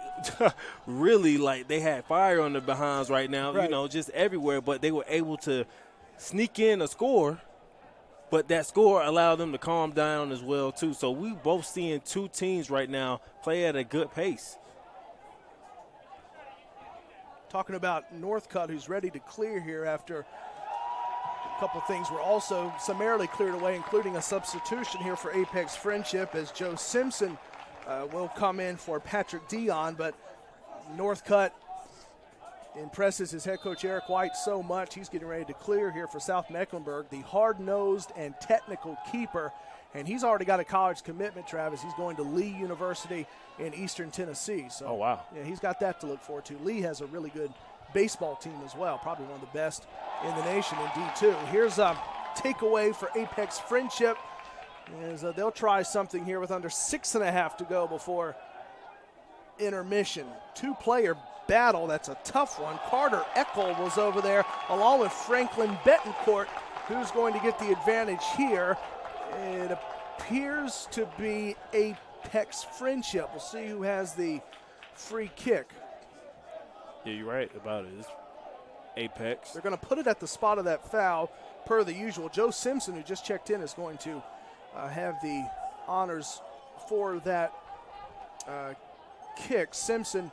really, like, they had fire on their behinds right now, you know, just everywhere. But they were able to sneak in a score, but that score allowed them to calm down as well, too. So we both seeing two teams right now play at a good pace. Talking about Northcutt, who's ready to clear here after a couple things were also summarily cleared away, including a substitution here for Apex Friendship as Joe Simpson will come in for Patrick Dion. But Northcutt impresses his head coach Eric White so much, he's getting ready to clear here for South Mecklenburg, the hard-nosed and technical keeper. And he's already got a college commitment, Travis. He's going to Lee University in Eastern Tennessee. So, oh, wow. Yeah, he's got that to look forward to. Lee has a really good baseball team as well, probably one of the best in the nation in D2. Here's a takeaway for Apex Friendship. As they'll try something here with under 6.5 to go before intermission. Two-player battle, that's a tough one. Carter Eckel was over there along with Franklin Betancourt, who's going to get the advantage here. It appears to be Apex Friendship. We'll see who has the free kick. Yeah, you're right about it. It's Apex. They're going to put it at the spot of that foul per the usual. Joe Simpson, who just checked in, is going to have the honors for that kick. Simpson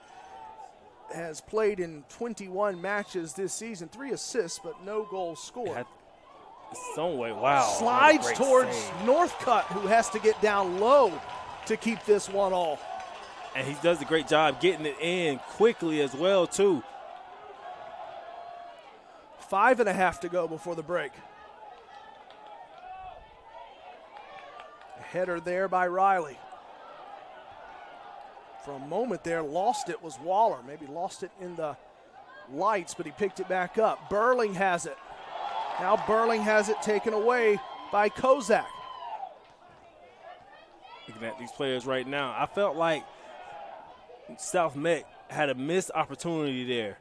has played in 21 matches this season, 3 assists, but no goals scored. Some way, wow. Slides towards Northcutt, who has to get down low to keep this one all. And he does a great job getting it in quickly as well, too. 5.5 to go before the break. Header there by Riley. For a moment there, lost it was Waller. Maybe lost it in the lights, but he picked it back up. Burling has it. Now Burling has it taken away by Kozak. Looking at these players right now, I felt like South Meck had a missed opportunity there.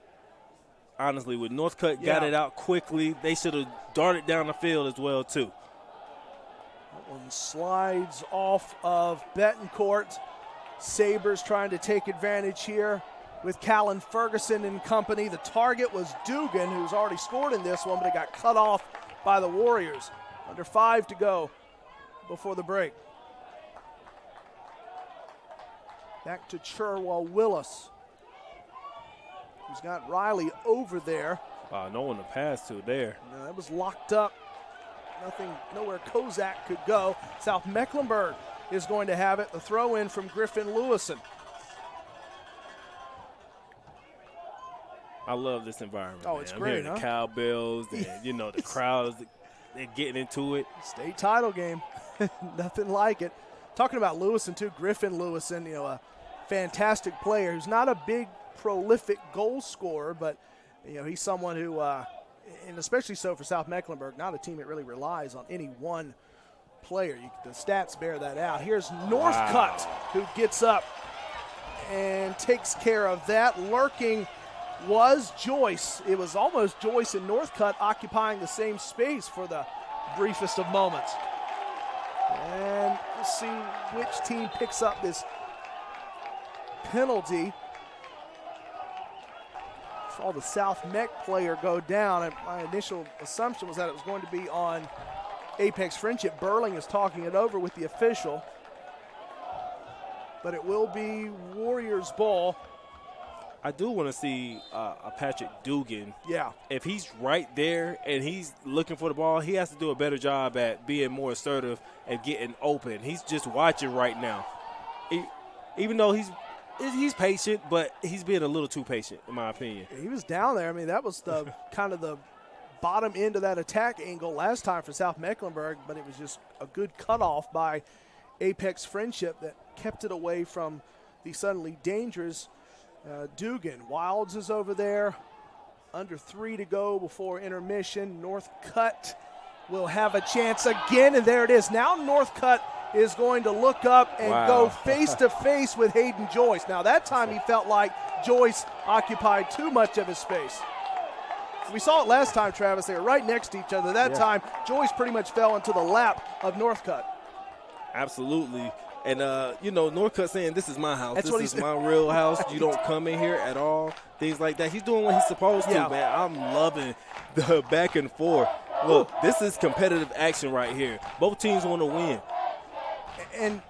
Honestly, with Northcutt got it out quickly, they should have darted down the field as well, too. That one slides off of Betancourt. Sabres trying to take advantage here with Callan Ferguson and company. The target was Dugan, who's already scored in this one, but it got cut off by the Warriors. Under 5 to go before the break. Back to Cherwell Willis, who's got Riley over there. Wow, no one to pass to there. No, that was locked up. Nowhere Kozak could go. South Mecklenburg is going to have it. The throw in from Griffin Lewison. I love this environment. Oh, it's I'm great, hearing the cowbells and, you know, the crowds, they're getting into it. State title game. Nothing like it. Talking about Lewison, too, Griffin Lewison, you know, a fantastic player who's not a big, prolific goal scorer, but, you know, he's someone who, and especially so for South Mecklenburg, not a team that really relies on any one player. The stats bear that out. Here's Northcutt, who gets up and takes care of that. Lurking was Joyce. It was almost Joyce and Northcutt occupying the same space for the briefest of moments. And we'll see which team picks up this penalty. Saw the South Meck player go down, and my initial assumption was that it was going to be on Apex Friendship. Burling is talking it over with the official, but it will be Warriors ball. I do want to see a Patrick Dugan. Yeah. If he's right there and he's looking for the ball, he has to do a better job at being more assertive and getting open. He's just watching right now. Even though he's patient, but he's being a little too patient, in my opinion. He was down there. I mean, that was the kind of the bottom end of that attack angle last time for South Mecklenburg, but it was just a good cutoff by Apex Friendship that kept it away from the suddenly dangerous Dugan. Wilds is over there. Under 3 to go before intermission. Northcutt will have a chance again, and there it is. Now Northcutt is going to look up and go face-to-face with Hayden Joyce. Now that time he felt like Joyce occupied too much of his space. We saw it last time, Travis. They were right next to each other. That time, Joyce pretty much fell into the lap of Northcutt. Absolutely. And, Northcutt saying, this is my house. That's this is my real house. You don't come in here at all. Things like that. He's doing what he's supposed to, man. I'm loving the back and forth. Look, this is competitive action right here. Both teams want to win. And,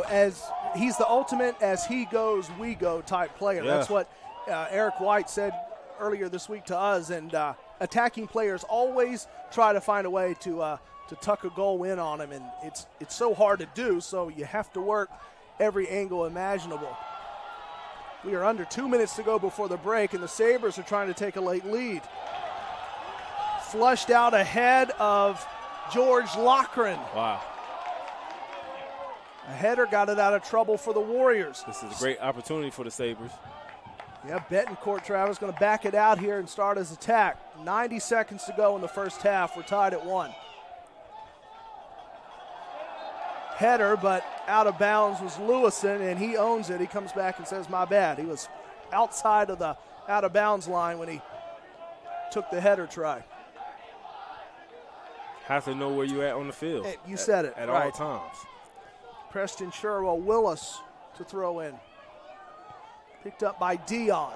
as he's the ultimate as he goes, we go type player. Yeah. That's what Eric White said earlier this week to us. And attacking players always try to find a way to tuck a goal in on him. And it's so hard to do, so you have to work every angle imaginable. We are under 2 minutes to go before the break, and the Sabres are trying to take a late lead. Flushed out ahead of George Loughran. Wow. A header got it out of trouble for the Warriors. This is a great opportunity for the Sabres. Yeah, Betancourt, Travis, going to back it out here and start his attack. 90 seconds to go in the first half. We're tied at 1. Header, but out of bounds was Lewison, and he owns it. He comes back and says, my bad. He was outside of the out-of-bounds line when he took the header try. Have to know where you're at on the field. You said it. At right. all times. Preston Sherwell Willis to throw in. Picked up by Dion.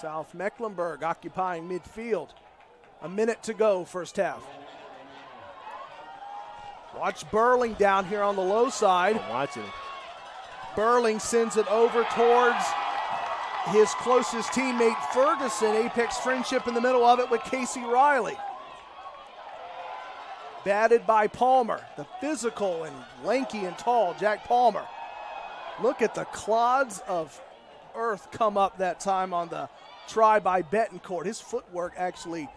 South Mecklenburg occupying midfield. A minute to go, first half. Watch Burling down here on the low side. I'm watching. Burling sends it over towards his closest teammate, Ferguson. Apex Friendship in the middle of it with Casey Riley. Batted by Palmer, the physical and lanky and tall Jack Palmer. Look at the clods of earth come up that time on the try by Betancourt. His footwork actually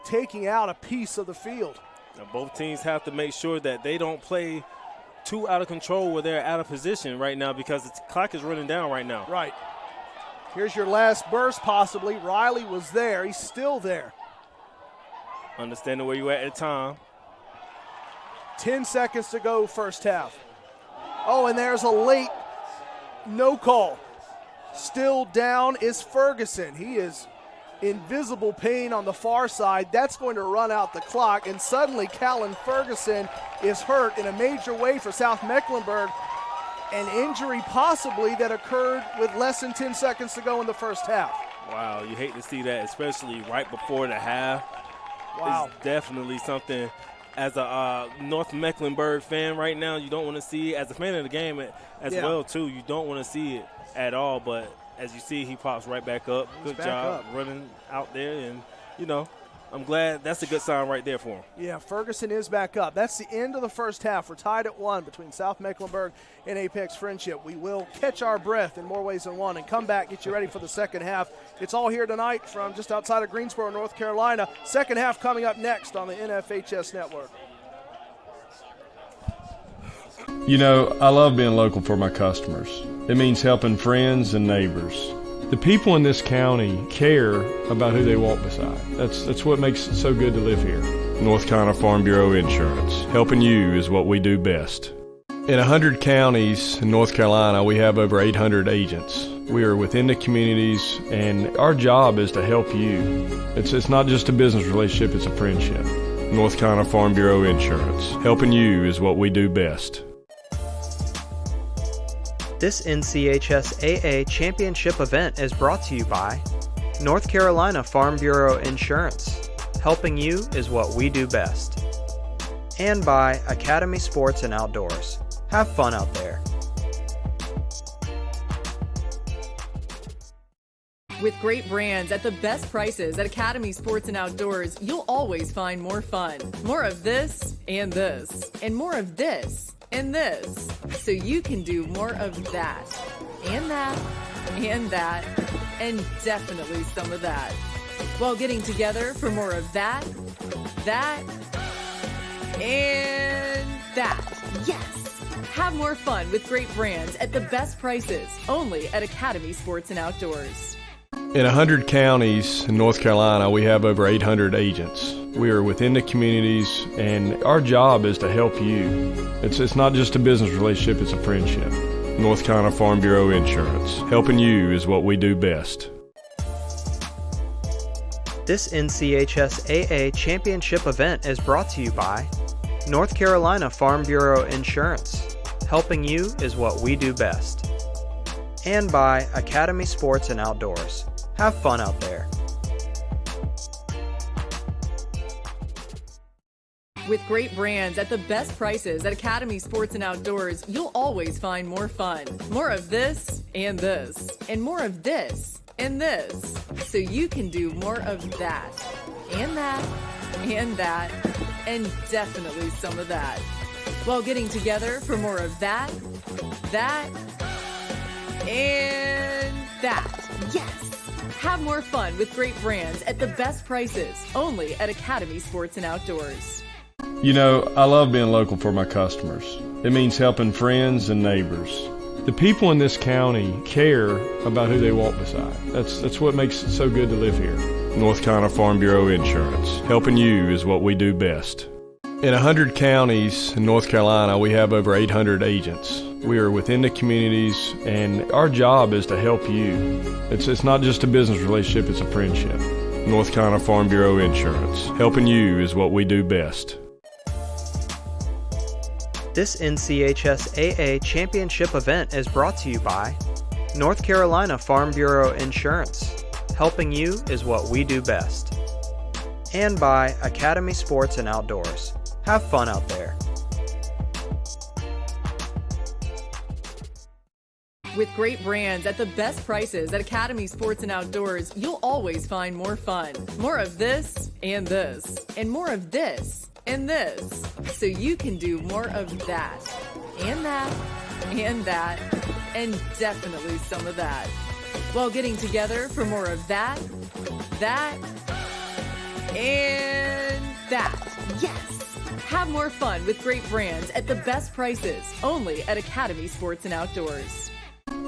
taking out a piece of the field. Now both teams have to make sure that they don't play too out of control where they're out of position right now because the clock is running down right now. Right. Here's your last burst possibly. Riley was there. He's still there. Understanding where you're at the time. 10 seconds to go first half. Oh, and there's a late no call. Still down is Ferguson. He is in visible pain on the far side. That's going to run out the clock, and suddenly Callan Ferguson is hurt in a major way for South Mecklenburg. An injury possibly that occurred with less than 10 seconds to go in the first half. Wow, you hate to see that, especially right before the half. Wow. It's definitely something as a North Mecklenburg fan right now you don't want to see. As a fan of the game as well, too, you don't want to see it at all. But as you see, he pops right back up. Good job running out there. And, I'm glad that's a good sign right there for him. Yeah, Ferguson is back up. That's the end of the first half. We're tied at 1 between South Mecklenburg and Apex Friendship. We will catch our breath in more ways than one and come back, get you ready for the second half. It's all here tonight from just outside of Greensboro, North Carolina. Second half coming up next on the NFHS Network. I love being local for my customers. It means helping friends and neighbors. The people in this county care about who they walk beside. That's what makes it so good to live here. North Carolina Farm Bureau Insurance. Helping you is what we do best. In 100 counties in North Carolina, we have over 800 agents. We are within the communities, and our job is to help you. It's not just a business relationship, it's a friendship. North Carolina Farm Bureau Insurance. Helping you is what we do best. This NCHS AA Championship event is brought to you by North Carolina Farm Bureau Insurance. Helping you is what we do best. And by Academy Sports and Outdoors. Have fun out there. With great brands at the best prices at Academy Sports and Outdoors, you'll always find more fun. More of this, and more of this, and this. So you can do more of that, and that, and that, and definitely some of that. while getting together for more of that, and that. Yes! Have more fun with great brands at the best prices, only at Academy Sports and Outdoors. In 100 counties in North Carolina, we have over 800 agents. We are within the communities, and our job is to help you. It's not just a business relationship, it's a friendship. North Carolina Farm Bureau Insurance. Helping you is what we do best. This NCHS-AA Championship event is brought to you by North Carolina Farm Bureau Insurance. Helping you is what we do best. And by Academy Sports and Outdoors. Have fun out there. With great brands at the best prices at Academy Sports and Outdoors, you'll always find more fun. More of this, and more of this, and this. So you can do more of that, and that, and definitely some of that. While getting together for more of that, and that. Yes! Have more fun with great brands at the best prices, only at Academy Sports and Outdoors. You know, I love being local for my customers. It means helping friends and neighbors. The people in this county care about who they walk beside. That's what makes it so good to live here. North Carolina Farm Bureau Insurance. Helping you is what we do best. In 100 counties in North Carolina, we have over 800 agents. We are within the communities, and our job is to help you. It's not just a business relationship, it's a friendship. North Carolina Farm Bureau Insurance. Helping you is what we do best. This NCHS-AA Championship event is brought to you by North Carolina Farm Bureau Insurance. Helping you is what we do best. And by Academy Sports and Outdoors. Have fun out there. With great brands at the best prices at Academy Sports and Outdoors, you'll always find more fun. More of this, and more of this, and this. So you can do more of that, and that, and definitely some of that. While getting together for more of that, and that. Yes! Have more fun with great brands at the best prices, only at Academy Sports and Outdoors.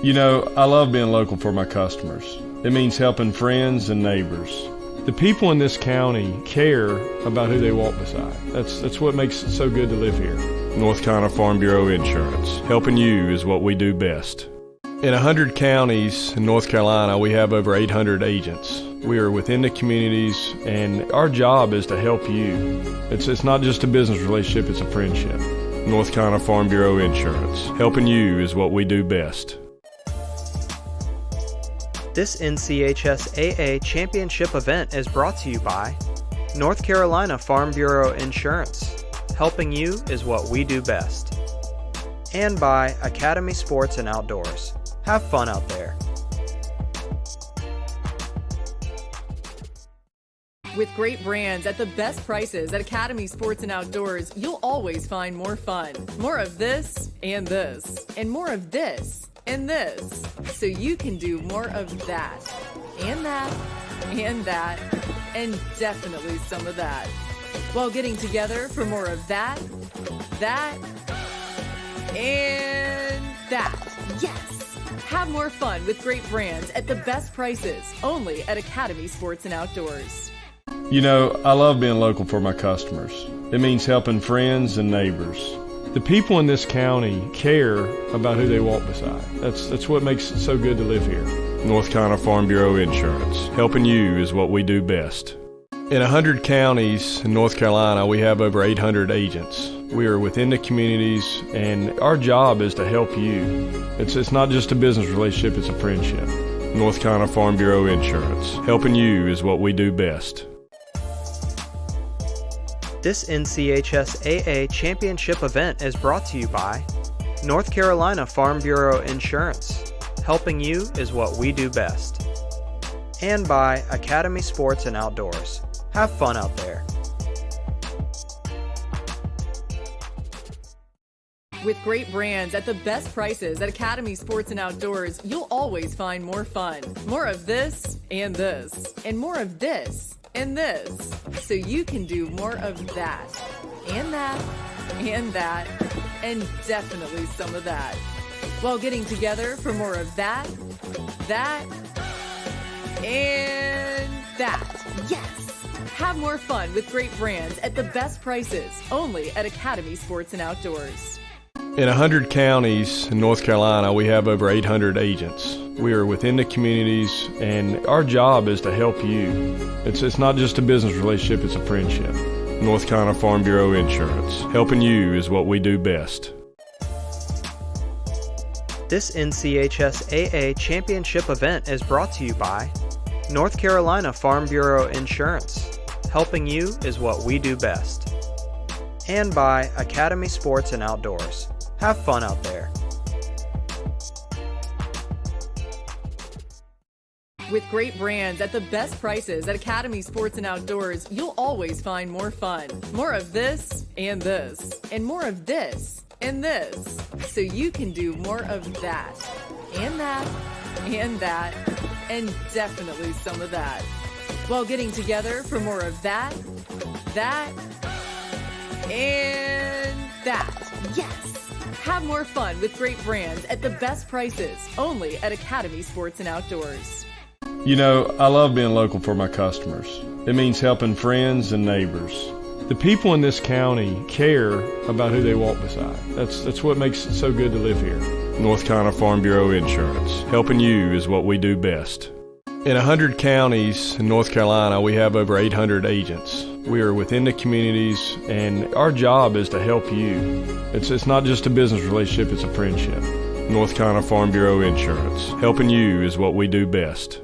You know, I love being local for my customers. It means helping friends and neighbors. The people in this county care about who they walk beside. That's what makes it so good to live here. North Carolina Farm Bureau Insurance. Helping you is what we do best. In 100 counties in North Carolina, we have over 800 agents. We are within the communities, and our job is to help you. It's not just a business relationship, it's a friendship. North Carolina Farm Bureau Insurance. Helping you is what we do best. This NCHS-AA Championship event is brought to you by North Carolina Farm Bureau Insurance. Helping you is what we do best. And by Academy Sports and Outdoors. Have fun out there. With great brands at the best prices at Academy Sports and Outdoors, you'll always find more fun. More of this, and more of this, and this. So you can do more of that, and that, and definitely some of that. While getting together for more of that, and that. Yes! Have more fun with great brands at the best prices, only at Academy Sports and Outdoors. You know, I love being local for my customers. It means helping friends and neighbors. The people in this county care about who they walk beside. That's what makes it so good to live here. North Carolina Farm Bureau Insurance. Helping you is what we do best. In 100 counties in North Carolina, we have over 800 agents. We are within the communities, and our job is to help you. It's not just a business relationship, it's a friendship. North Carolina Farm Bureau Insurance. Helping you is what we do best. This NCHS-AA Championship event is brought to you by North Carolina Farm Bureau Insurance. Helping you is what we do best. And by Academy Sports and Outdoors. Have fun out there. With great brands at the best prices at Academy Sports and Outdoors, you'll always find more fun. More of this and this, and more of this and this. So you can do more of that, and that, and that, and definitely some of that. While getting together for more of that, and that. Yes! Have more fun with great brands at the best prices, only at Academy Sports and Outdoors. In 100 counties in North Carolina, we have over 800 agents. We are within the communities, and our job is to help you. It's not just a business relationship, it's a friendship. North Carolina Farm Bureau Insurance. Helping you is what we do best. This NCHSAA Championship event is brought to you by North Carolina Farm Bureau Insurance. Helping you is what we do best. And by Academy Sports and Outdoors. Have fun out there. With great brands at the best prices at Academy Sports and Outdoors, you'll always find more fun. More of this and this, and more of this and this. So you can do more of that, and that, and that, and definitely some of that. While getting together for more of that, and that. Yes! Have more fun with great brands at the best prices, only at Academy Sports and Outdoors. You know, I love being local for my customers. It means helping friends and neighbors. The people in this county care about who they walk beside. That's what makes it so good to live here. North Carolina Farm Bureau Insurance. Helping you is what we do best. In 100 counties in North Carolina, we have over 800 agents. We are within the communities, and our job is to help you. It's not just a business relationship, it's a friendship. North Carolina Farm Bureau Insurance. Helping you is what we do best.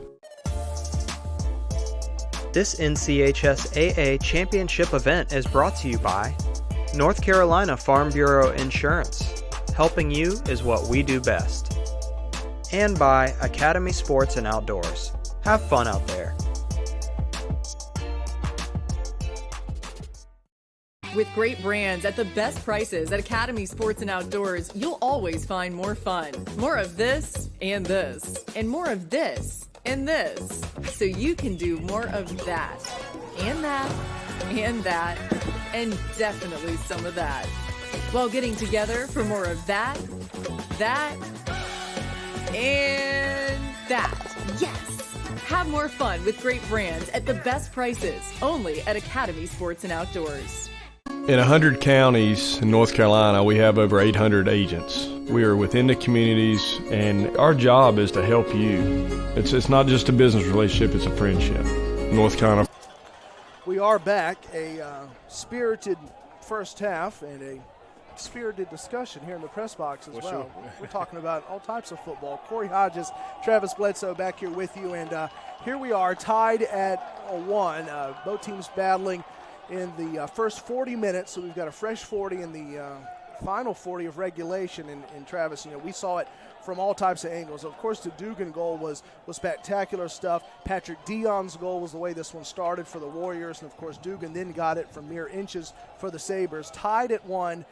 This NCHSAA Championship event is brought to you by North Carolina Farm Bureau Insurance. Helping you is what we do best. And by Academy Sports and Outdoors. Have fun out there. With great brands at the best prices at Academy Sports and Outdoors, you'll always find more fun. More of this and this, and more of this and this. So you can do more of that, and that, and that, and definitely some of that. While getting together for more of that, and that. Yes! Have more fun with great brands at the best prices, only at Academy Sports and Outdoors. In 100 counties in North Carolina, we have over 800 agents. We are within the communities, and our job is to help you. It's not just a business relationship, it's a friendship. North Carolina. We are back. A spirited first half and a spirited discussion here in the press box as well. Sure. We're talking about all types of football. Corey Hodges, Travis Bledsoe back here with you, and here we are tied at 1. Both teams battling in the first 40 minutes, so we've got a fresh 40 in the final 40 of regulation. And Travis, you know, we saw it from all types of angles. Of course, the Dugan goal was spectacular stuff. Patrick Dion's goal was the way this one started for the Warriors, and of course Dugan then got it from mere inches for the Sabres. Tied at 1.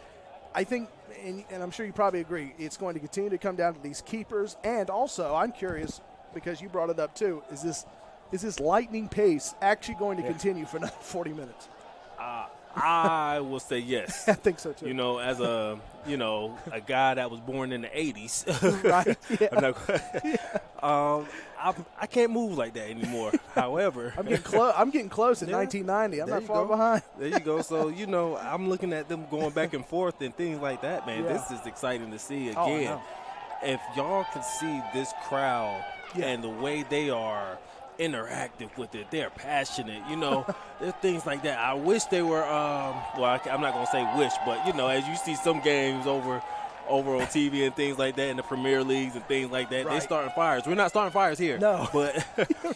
I think, and I'm sure you probably agree, it's going to continue to come down to these keepers. And also, I'm curious, because you brought it up too, is this lightning pace actually going to continue for another 40 minutes? I will say yes. I think so too. You know, as a guy that was born in the 80s, right? Yeah. I can't move like that anymore. However, I'm getting close at 1990. I'm not far behind. There you go. So, you know, I'm looking at them going back and forth and things like that, man. Yeah. This is exciting to see again. If y'all can see this crowd and the way they are interactive with it, they're passionate, you know. There's things like that. I wish they were I'm not gonna say wish, but you know, as you see some games over on TV and things like that in the Premier Leagues and things like that, they starting fires. We're not starting fires here. No. But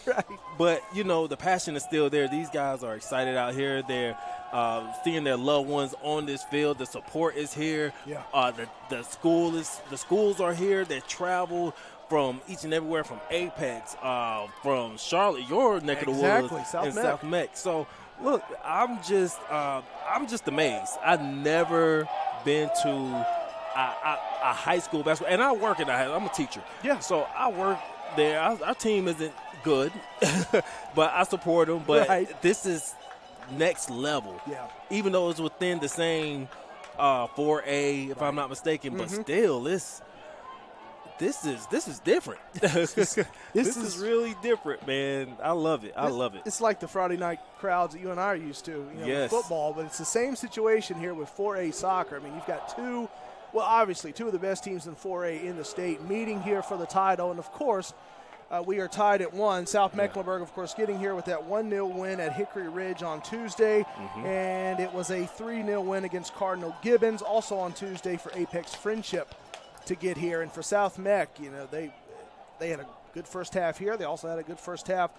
right. But you know, the passion is still there. These guys are excited out here. They're seeing their loved ones on this field. The support is here. Yeah. The schools are here. They travel from each and everywhere, from Apex, from Charlotte, your neck of the woods, South Meck. So, look, I'm just amazed. I've never been to a high school basketball, and I work at I'm a teacher. Yeah. So I work there. Our team isn't good, but I support them. But this is next level. Yeah. Even though it's within the same 4A, if I'm not mistaken, but still, this is different. this is really different, man. I love it. I love it. It's like the Friday night crowds that you and I are used to, with football, but it's the same situation here with 4A soccer. I mean, you've got obviously two of the best teams in 4A in the state meeting here for the title, and of course, we are tied at 1. South Mecklenburg, of course, getting here with that 1-0 win at Hickory Ridge on Tuesday, and it was a 3-0 win against Cardinal Gibbons, also on Tuesday for Apex Friendship to get here. And for South Meck, they had a good first half here. They also had a good first half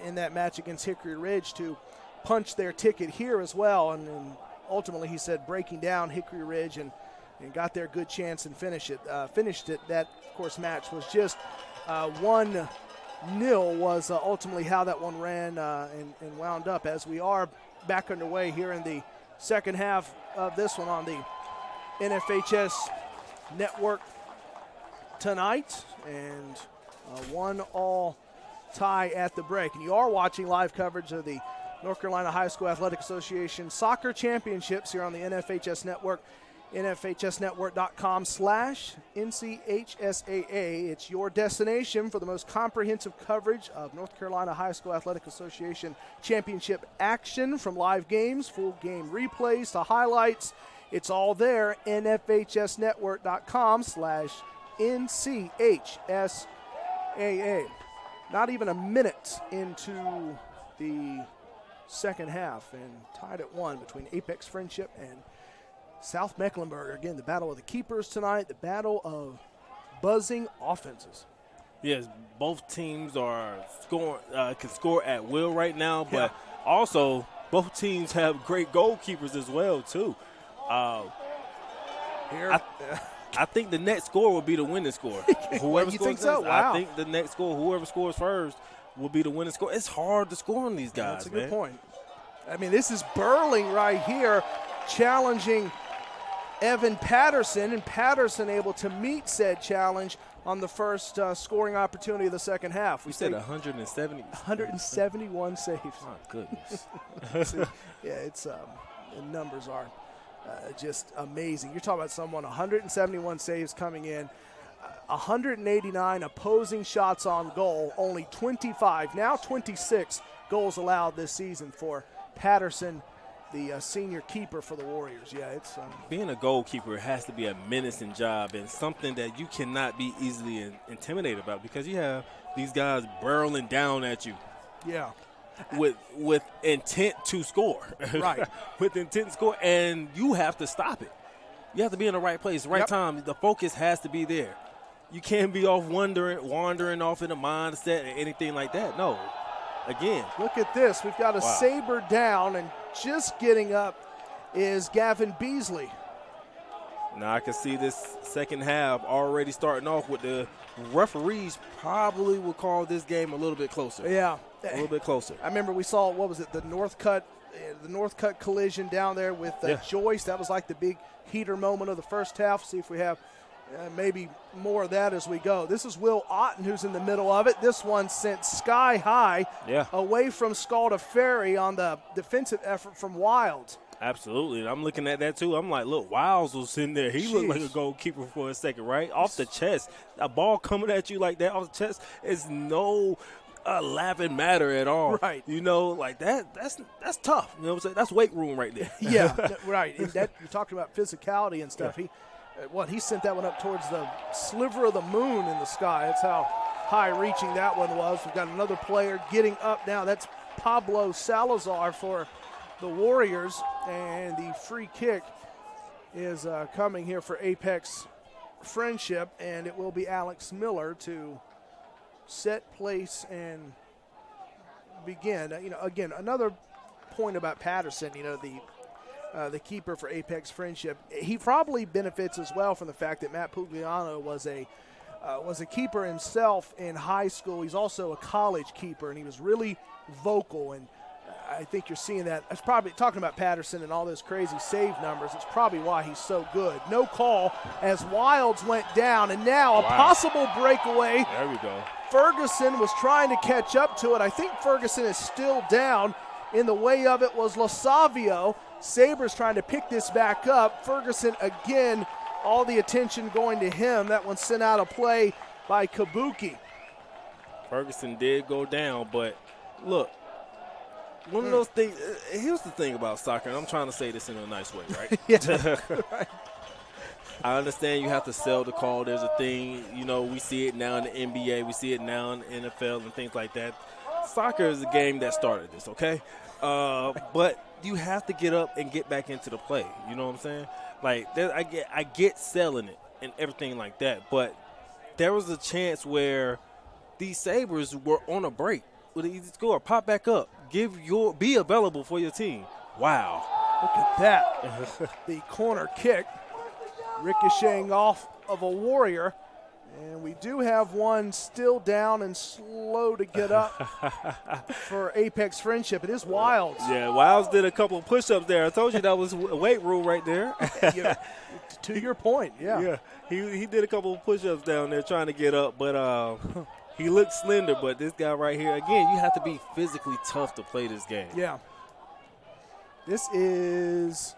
in that match against Hickory Ridge to punch their ticket here as well. And ultimately, he said, breaking down Hickory Ridge and got their good chance and finished it. That, of course, match was just 1-0 was ultimately how that one ran and wound up, as we are back underway here in the second half of this one on the NFHS Network tonight, and a 1-1 tie at the break. And you are watching live coverage of the North Carolina High School Athletic Association Soccer Championships here on the NFHS Network. NFHSnetwork.com/NCHSAA. It's your destination for the most comprehensive coverage of North Carolina High School Athletic Association Championship action, from live games, full game replays to highlights. It's all there. NFHSnetwork.com/NCHSAA. Not even a minute into the second half, and tied at 1 between Apex Friendship and South Mecklenburg. Again, the battle of the keepers tonight, the battle of buzzing offenses. Yes, both teams are scoring, can score at will right now, but also both teams have great goalkeepers as well, too. I think the next score will be the winning score. Whoever you scores think so? next, Wow. I think the next score, whoever scores first, will be the winning score. It's hard to score on these guys, That's a good point. I mean, this is Burling right here challenging Evan Patterson, and Patterson able to meet said challenge on the first scoring opportunity of the second half. We said 170. 171 saves. My goodness. It's the numbers are just amazing. You're talking about someone 171 saves coming in, 189 opposing shots on goal, only 25, now 26 goals allowed this season for Patterson, the senior keeper for the Warriors. It's being a goalkeeper has to be a menacing job and something that you cannot be easily intimidated about, because you have these guys barreling down at you. Yeah. With intent to score. Right. With intent to score, and you have to stop it. You have to be in the right place, the right time. The focus has to be there. You can't be off wandering off in a mindset or anything like that. No. Again. Look at this. We've got a saber down, and just getting up is Gavin Beasley. Now I can see this second half already starting off with the referees probably will call this game a little bit closer. Yeah. A little bit closer. I remember we saw, the North Cut collision down there with Joyce. That was like the big heater moment of the first half. See if we have maybe more of that as we go. This is Will Otten who's in the middle of it. This one sent sky high away from Scalda Ferry on the defensive effort from Wild. Absolutely. I'm looking at that too. I'm like, look, Wiles was in there. He looked like a goalkeeper for a second, right? Off the chest. A ball coming at you like that off the chest is no laughing matter at all. Right. Like that's tough. You know what I'm saying? That's weight room right there. Yeah, right. And that, you're talking about physicality and stuff. He sent that one up towards the sliver of the moon in the sky. That's how high-reaching that one was. We've got another player getting up now. That's Pablo Salazar for the Warriors, and the free kick is coming here for Apex Friendship, and it will be Alex Miller to set, place, and begin. Again, another point about Patterson, the keeper for Apex Friendship, he probably benefits as well from the fact that Matt Pugliano was a keeper himself in high school. He's also a college keeper, and he was really vocal. And I think you're seeing that. It's probably talking about Patterson and all those crazy save numbers. It's probably why he's so good. No call as Wilds went down, and now a possible breakaway. There we go. Ferguson was trying to catch up to it. I think Ferguson is still down. In the way of it was Losavio. Sabres trying to pick this back up. Ferguson again, all the attention going to him. That one sent out a play by Kabuki. Ferguson did go down, but look, one of those things, here's the thing about soccer, and I'm trying to say this in a nice way, right? Yeah. Right. I understand you have to sell the call. There's a thing, we see it now in the NBA. We see it now in the NFL and things like that. Soccer is a game that started this, okay? But you have to get up and get back into the play. You know what I'm saying? Like, I get selling it and everything like that, but there was a chance where these Sabres were on a break with an easy score. Pop back up. Be available for your team. Wow. Look at that. The corner kick ricocheting off of a Warrior. And we do have one still down and slow to get up for Apex Friendship. It is Wilds. Yeah, Wilds did a couple of push-ups there. I told you that was a weight room right there. To your point, yeah. Yeah, he did a couple of push-ups down there trying to get up, but he looked slender. But this guy right here, again, you have to be physically tough to play this game. Yeah. This is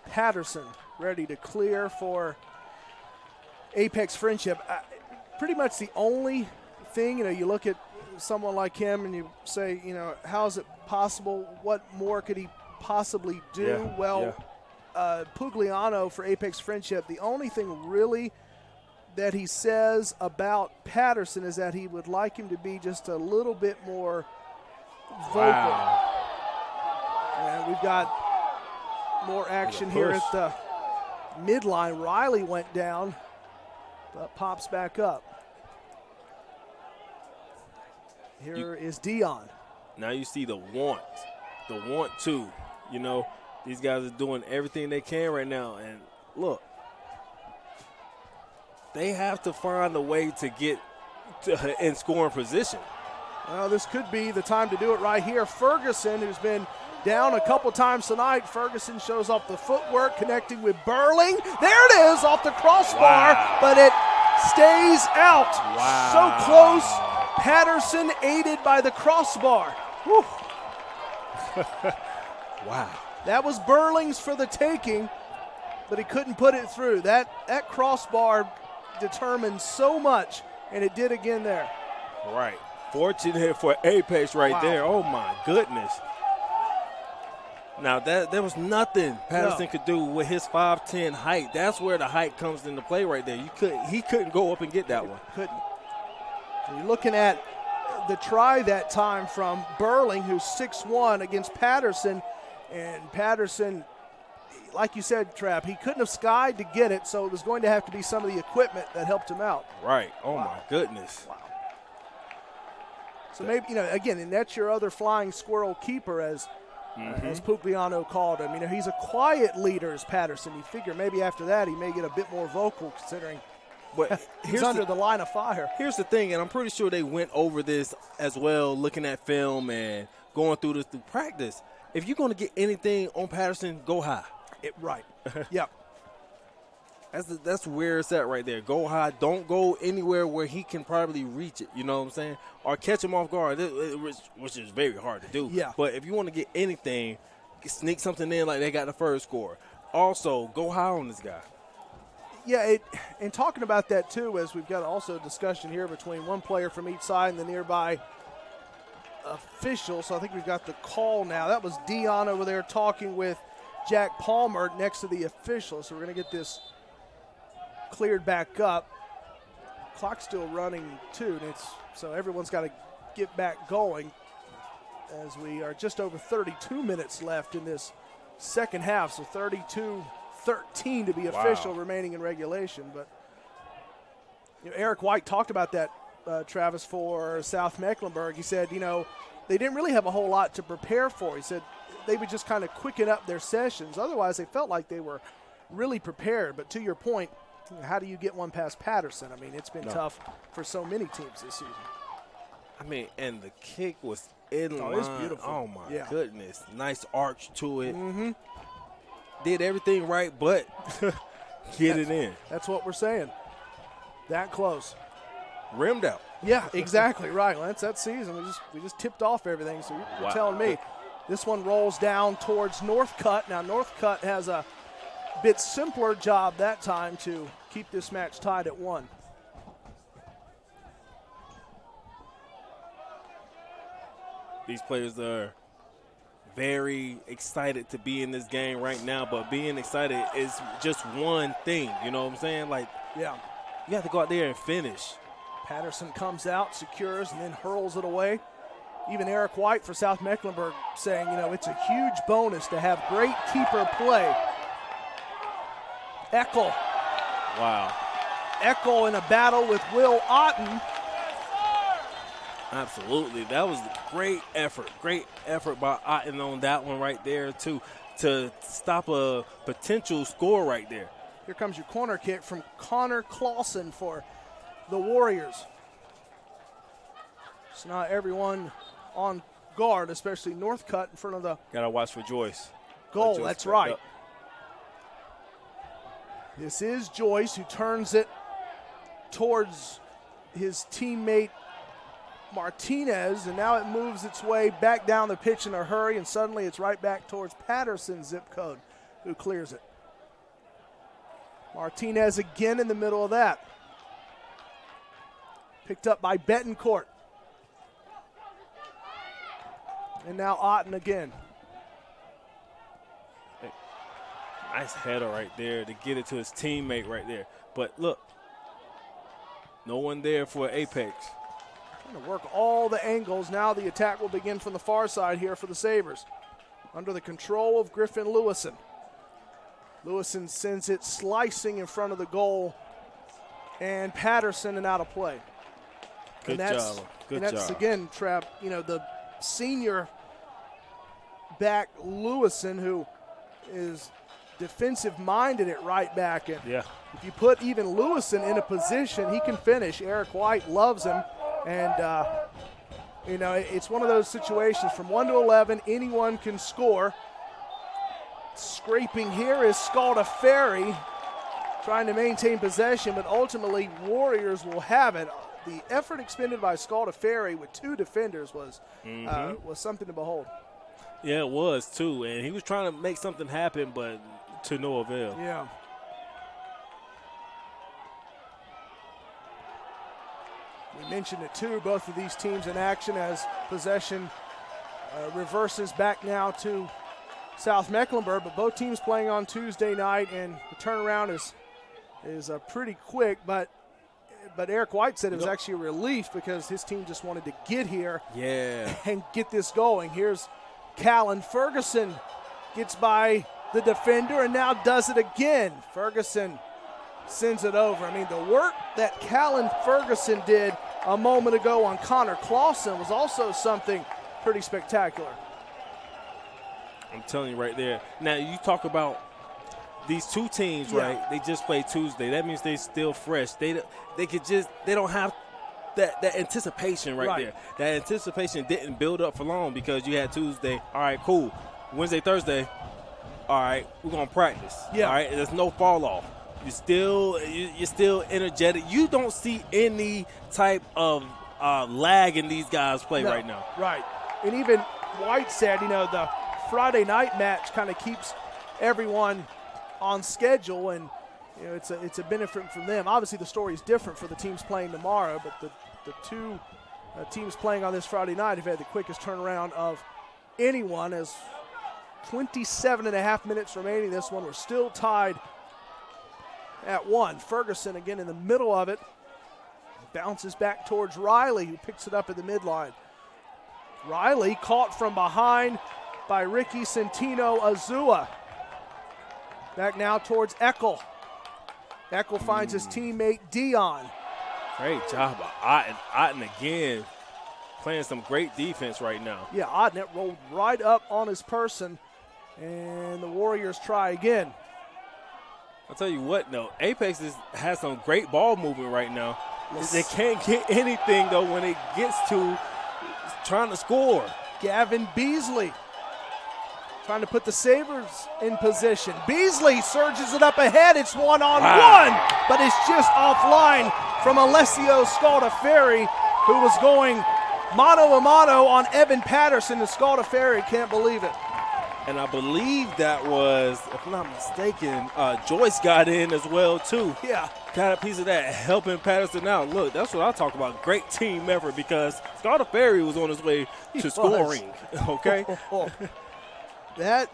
Patterson ready to clear for Apex Friendship. Pretty much the only thing, you look at someone like him and you say, how is it possible? What more could he possibly do? Pugliano for Apex Friendship, the only thing really that he says about Patterson is that he would like him to be just a little bit more vocal. Wow. And we've got more action here at the midline. Riley went down, but pops back up. Here is Dion. Now you see the want to. These guys are doing everything they can right now. And look, they have to find a way to get in scoring position. Well, this could be the time to do it right here. Ferguson, who's been down a couple times tonight. Ferguson shows off the footwork, connecting with Burling. There it is, off the crossbar, but it stays out. Wow. So close. Patterson aided by the crossbar. Wow. That was Burling's for the taking, but he couldn't put it through. That crossbar determined so much, and it did again there. Right. Fortunate for Apex right there. Oh, my goodness. Now, there was nothing Patterson could do with his 5'10" height. That's where the height comes into play right there. He couldn't go up and get that one. Couldn't. So you're looking at the try that time from Burling, who's 6'1", against Patterson. And Patterson, like you said, Trav, he couldn't have skied to get it, so it was going to have to be some of the equipment that helped him out. Right. Oh, my goodness. Wow. So maybe, again, and that's your other flying squirrel keeper, as Pugliano called him. He's a quiet leader, as Patterson. You figure maybe after that he may get a bit more vocal, considering but he's under the line of fire. Here's the thing, and I'm pretty sure they went over this as well, looking at film and going through this through practice. If you're going to get anything on Patterson, go high. Right. Yeah. That's where it's at right there. Go high. Don't go anywhere where he can probably reach it. You know what I'm saying? Or catch him off guard, which is very hard to do. Yeah. But if you want to get anything, sneak something in like they got the first score. Also, go high on this guy. Yeah, and talking about that too, as we've got also a discussion here between one player from each side and the nearby official. So I think we've got the call now. That was Dion over there talking with Jack Palmer next to the official. So we're going to get this cleared back up. Clock's still running too, and so everyone's got to get back going as we are just over 32 minutes left in this second half. So 32-13 to be official remaining in regulation. But Eric White talked about that, Travis, for South Mecklenburg. He said, they didn't really have a whole lot to prepare for. He said they would just kind of quicken up their sessions. Otherwise, they felt like they were really prepared. But to your point, how do you get one past Patterson? It's been tough for so many teams this season. And the kick was in line. It's beautiful. Oh, my Yeah. goodness. Nice arch to it. Did everything right, but get it in. That's what we're saying. That close. Rimmed out. Yeah, exactly right. Well, that's that season. We just tipped off everything. So you're Wow. telling me this one rolls down towards Northcutt. Now Northcutt has a bit simpler job that time to keep this match tied at 1. These players are very excited to be in this game right now, but being excited is just one thing. You know what I'm saying? Like, Yeah. you have to go out there and finish. Patterson comes out, secures, and then hurls it away. Even Eric White for South Mecklenburg saying, it's a huge bonus to have great keeper play. Eckel. Wow. Eckel in a battle with Will Otten. Absolutely. That was a great effort. Great effort by Otten on that one right there, too, to stop a potential score right there. Here comes your corner kick from Connor Clausen for the Warriors. So now everyone on guard, especially Northcutt in front of the Got to watch for Joyce. goal. Joyce That's picked right. up. This is Joyce who turns it towards his teammate Martinez, and now it moves its way back down the pitch in a hurry, and suddenly it's right back towards Patterson's zip code, who clears it. Martinez again in the middle of that. Picked up by Betancourt. And now Otten again. Nice header right there to get it to his teammate right there. But look, no one there for Apex. Trying to work all the angles. Now the attack will begin from the far side here for the Sabres. Under the control of Griffin Lewison. Lewison sends it slicing in front of the goal. And Patterson and out of play. Good That's job. again, Trav, the senior back Lewison, who is defensive-minded at right back. And Yeah. if you put even Lewison in a position, he can finish. Eric White loves him. And, it's one of those situations from 1 to 11, anyone can score. Scraping here is Scalda Ferry trying to maintain possession, but ultimately Warriors will have it. The effort expended by Scalda Ferry with 2 defenders was something to behold. Yeah, it was too. And he was trying to make something happen, but to no avail. Yeah. We mentioned it too, both of these teams in action as possession reverses back now to South Mecklenburg, but both teams playing on Tuesday night, and the turnaround is pretty quick, but Eric White said it was actually a relief because his team just wanted to get here and get this going. Here's Callan Ferguson, gets by the defender and now does it again. Ferguson sends it over. I mean, the work that Callan Ferguson did a moment ago on Connor Clausen was also something pretty spectacular. I'm telling you right there. Now, you talk about these two teams, right? They just played Tuesday. That means they're still fresh. They don't have that anticipation right there. That anticipation didn't build up for long because you had Tuesday. All right, cool. Wednesday, Thursday. All right, we're gonna practice. Yeah. All right, there's no fall off. You're still energetic. You don't see any type of lag in these guys' play right now. Right. And even White said, the Friday night match kind of keeps everyone on schedule, and it's a benefit for them. Obviously, the story is different for the teams playing tomorrow, but the two teams playing on this Friday night have had the quickest turnaround of anyone, as 27 and a half minutes remaining. This one, we're still tied at 1. Ferguson again in the middle of it. Bounces back towards Riley, who picks it up at the midline. Riley caught from behind by Ricky Centino Azua. Back now towards Eckel. Eckel finds his teammate Dion. Great job by Otten. Otten again playing some great defense right now. Yeah, Otten rolled right up on his person, and the Warriors try again. I'll tell you what, though, Apex has some great ball movement right now. They can't get anything, though, when it gets to trying to score. Gavin Beasley trying to put the Sabres in position. Beasley surges it up ahead. It's one-on-one, but it's just offline from Alessio Scaldaferri, who was going mano-a-mano on Evan Patterson, and Scaldaferri can't believe it. And I believe that was, if I'm not mistaken, Joyce got in as well, too. Yeah. Got a piece of that, helping Patterson out. Look, that's what I talk about, great team effort, because Scaldaferri was on his way to scoring, okay? That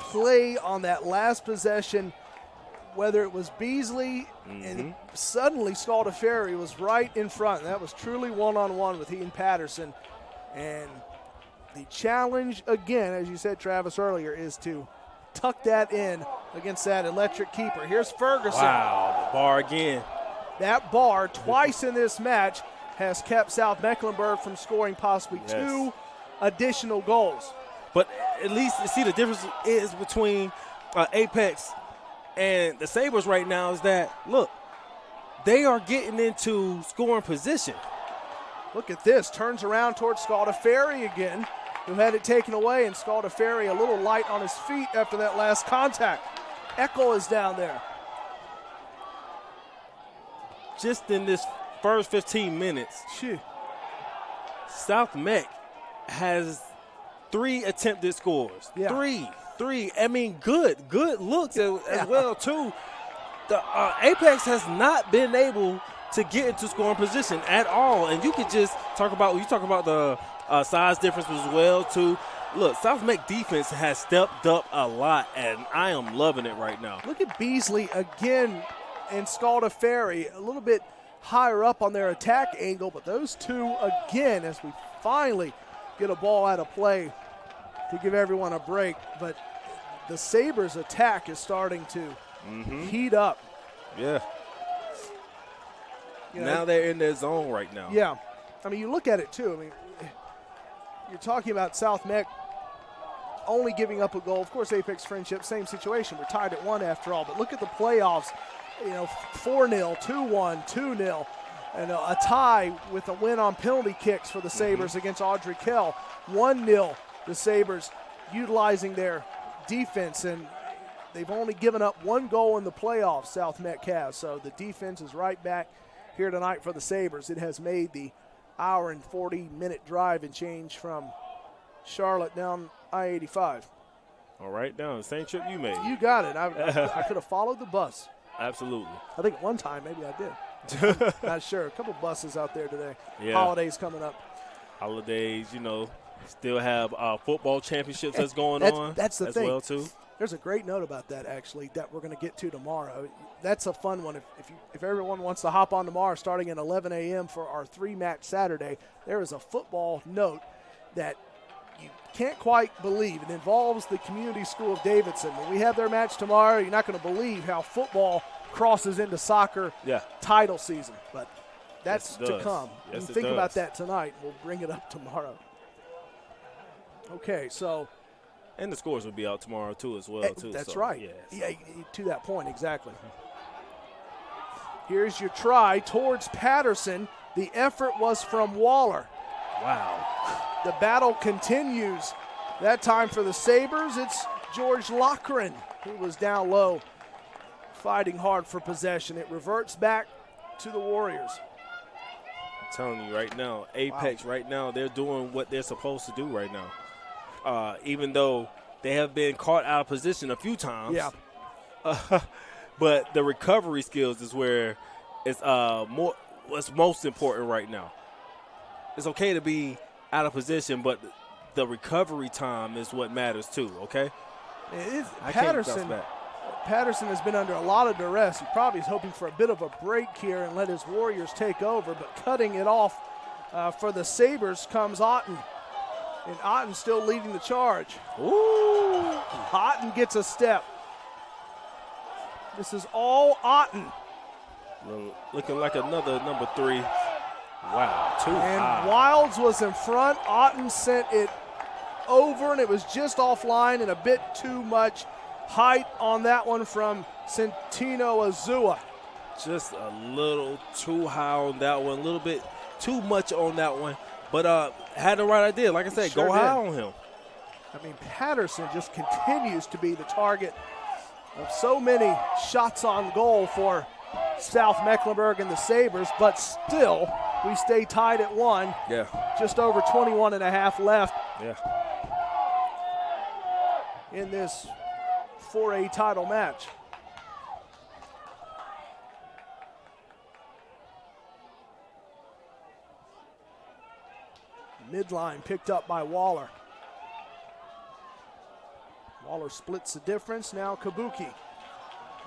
play on that last possession, whether it was Beasley, and suddenly Scaldaferri was right in front. That was truly one-on-one with he and Patterson. And the challenge, again, as you said, Travis, earlier, is to tuck that in against that electric keeper. Here's Ferguson. Wow, the bar again. That bar, twice in this match, has kept South Mecklenburg from scoring possibly 2 additional goals. But at least, see, the difference is between Apex and the Sabres right now is that, look, they are getting into scoring position. Look at this. Turns around towards Scaldaferri again, who had it taken away, and Scaldaferri a little light on his feet after that last contact. Eckel is down there. Just in this first 15 minutes, South Meck has 3 attempted scores. Yeah. Three. I mean, good looks as well, too. The Apex has not been able to get into scoring position at all. And you could just talk about the size difference as well, too. Look, South Meck defense has stepped up a lot, and I am loving it right now. Look at Beasley again and Scaldaferri a little bit higher up on their attack angle, but those two again as we finally get a ball out of play to give everyone a break. But the Sabres attack is starting to heat up. Yeah. Now they're in their zone right now. Yeah. I mean, you look at it, too. I mean, you're talking about South Meck only giving up a goal. Of course, Apex Friendship, same situation. We're tied at 1 after all. But look at the playoffs. 4-0, 2-1, 2-0. And a tie with a win on penalty kicks for the Sabres against Audrey Kell. 1-0, the Sabres utilizing their defense. And they've only given up 1 goal in the playoffs, South Meck has. So the defense is right back here tonight for the Sabres. It has made the hour and 40-minute drive and change from Charlotte down I-85. All right, down the same trip you made. You got it. I could have followed the bus. Absolutely. I think at one time maybe I did. Not sure. A couple buses out there today. Yeah. Holidays coming up. Holidays, still have football championships that's going on. That's the as thing. well, too. There's a great note about that, actually, that we're going to get to tomorrow. That's a fun one. If everyone wants to hop on tomorrow starting at 11 a.m. for our 3-match Saturday, there is a football note that you can't quite believe. It involves the Community School of Davidson. When we have their match tomorrow, you're not going to believe how football crosses into soccer title season. But that's to come. Yes, you think about that tonight. We'll bring it up tomorrow. Okay, so. And the scores will be out tomorrow, too, as well, too. That's so, right. Yes. Yeah, to that point, exactly. Here's your try towards Patterson. The effort was from Waller. Wow. The battle continues. That time for the Sabres, it's George Lochran who was down low, fighting hard for possession. It reverts back to the Warriors. I'm telling you right now, Apex right now, they're doing what they're supposed to do right now. Even though they have been caught out of position a few times. Yeah. But the recovery skills is where it's what's most important right now. It's okay to be out of position, but the recovery time is what matters too, okay? Patterson has been under a lot of duress. He probably is hoping for a bit of a break here and let his Warriors take over, but cutting it off for the Sabres comes Otten. And Otten still leading the charge. Ooh. Otten gets a step. This is all Otten. Looking like another number 3. Wow, too and high. Wilds was in front. Otten sent it over, and it was just offline and a bit too much height on that one from Centino Azua. Just a little too high on that one, a little bit too much on that one. but had the right idea. Like I said, Sure go did. high on him. I mean, Patterson just continues to be the target of so many shots on goal for South Mecklenburg and the Sabres, but still we stay tied at 1. Yeah. Just over 21 and a half left Yeah. in this 4A title match. Midline picked up by Waller. Waller splits the difference. Now Kabuki,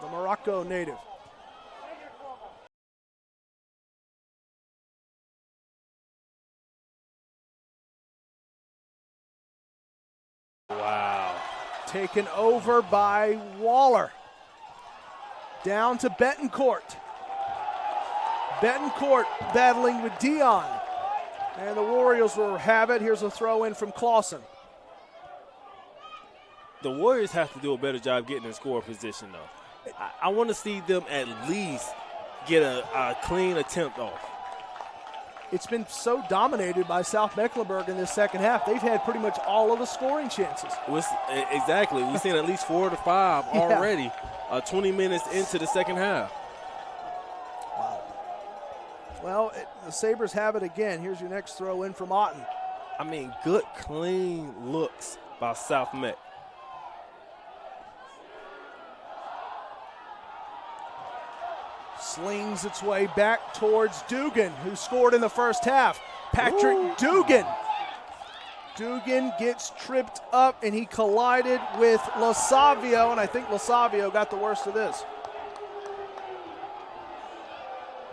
the Morocco native. Wow. Taken over by Waller. Down to Betancourt. Betancourt battling with Dion. And the Warriors will have it. Here's a throw in from Clausen. The Warriors have to do a better job getting in score position, though. I want to see them at least get a clean attempt off. It's been so dominated by South Mecklenburg in this second half. They've had pretty much all of the scoring chances. Exactly. We've seen at least 4 to 5 already, 20 minutes into the second half. Wow. Well, the Sabres have it again. Here's your next throw in from Otten. I mean, good, clean looks by South Meck. Slings its way back towards Dugan, who scored in the first half. Patrick Dugan. Dugan gets tripped up, and he collided with Lasavio, and I think Lasavio got the worst of this.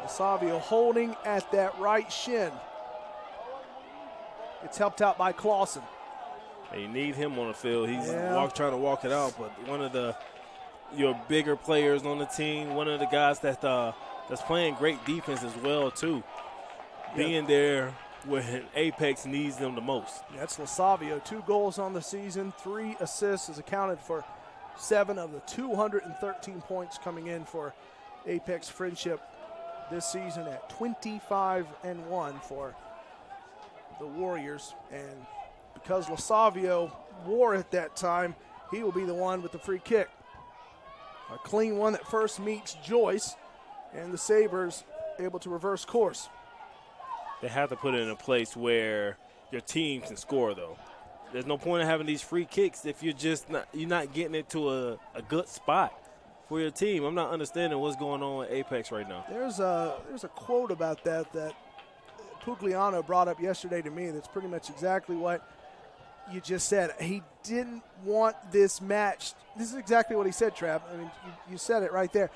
Lasavio holding at that right shin. It's helped out by Clausen. They need him on the field. He's Yeah. trying to walk it out, but one of your bigger players on the team, one of the guys that's playing great defense as well too, being there when Apex needs them the most. That's Lasavio. 2 goals on the season, 3 assists, has accounted for 7 of the 213 points coming in for Apex Friendship this season at 25-1 for the Warriors. And because Lasavio wore at that time, he will be the one with the free kick. A clean one that first meets Joyce, and the Sabres able to reverse course. They have to put it in a place where your team can score, though. There's no point in having these free kicks if you're not getting it to a good spot for your team. I'm not understanding what's going on with Apex right now. There's a quote about that Pugliano brought up yesterday to me that's pretty much exactly what you just said. He didn't want this match. This is exactly what he said, Trav. I mean, you said it right there.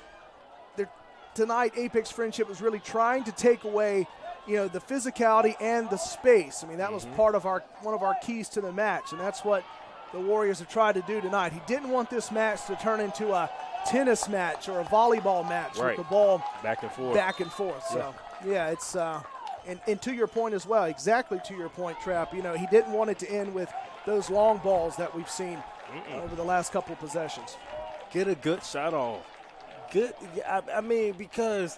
Tonight, Apex Friendship was really trying to take away, the physicality and the space. I mean, that was part of one of our keys to the match, and that's what the Warriors have tried to do tonight. He didn't want this match to turn into a tennis match or a volleyball match with the ball back and forth. So, yeah, it's and to your point as well, exactly to your point, Trap, he didn't want it to end with those long balls that we've seen over the last couple of possessions. Get a good shot off. Good. I mean, because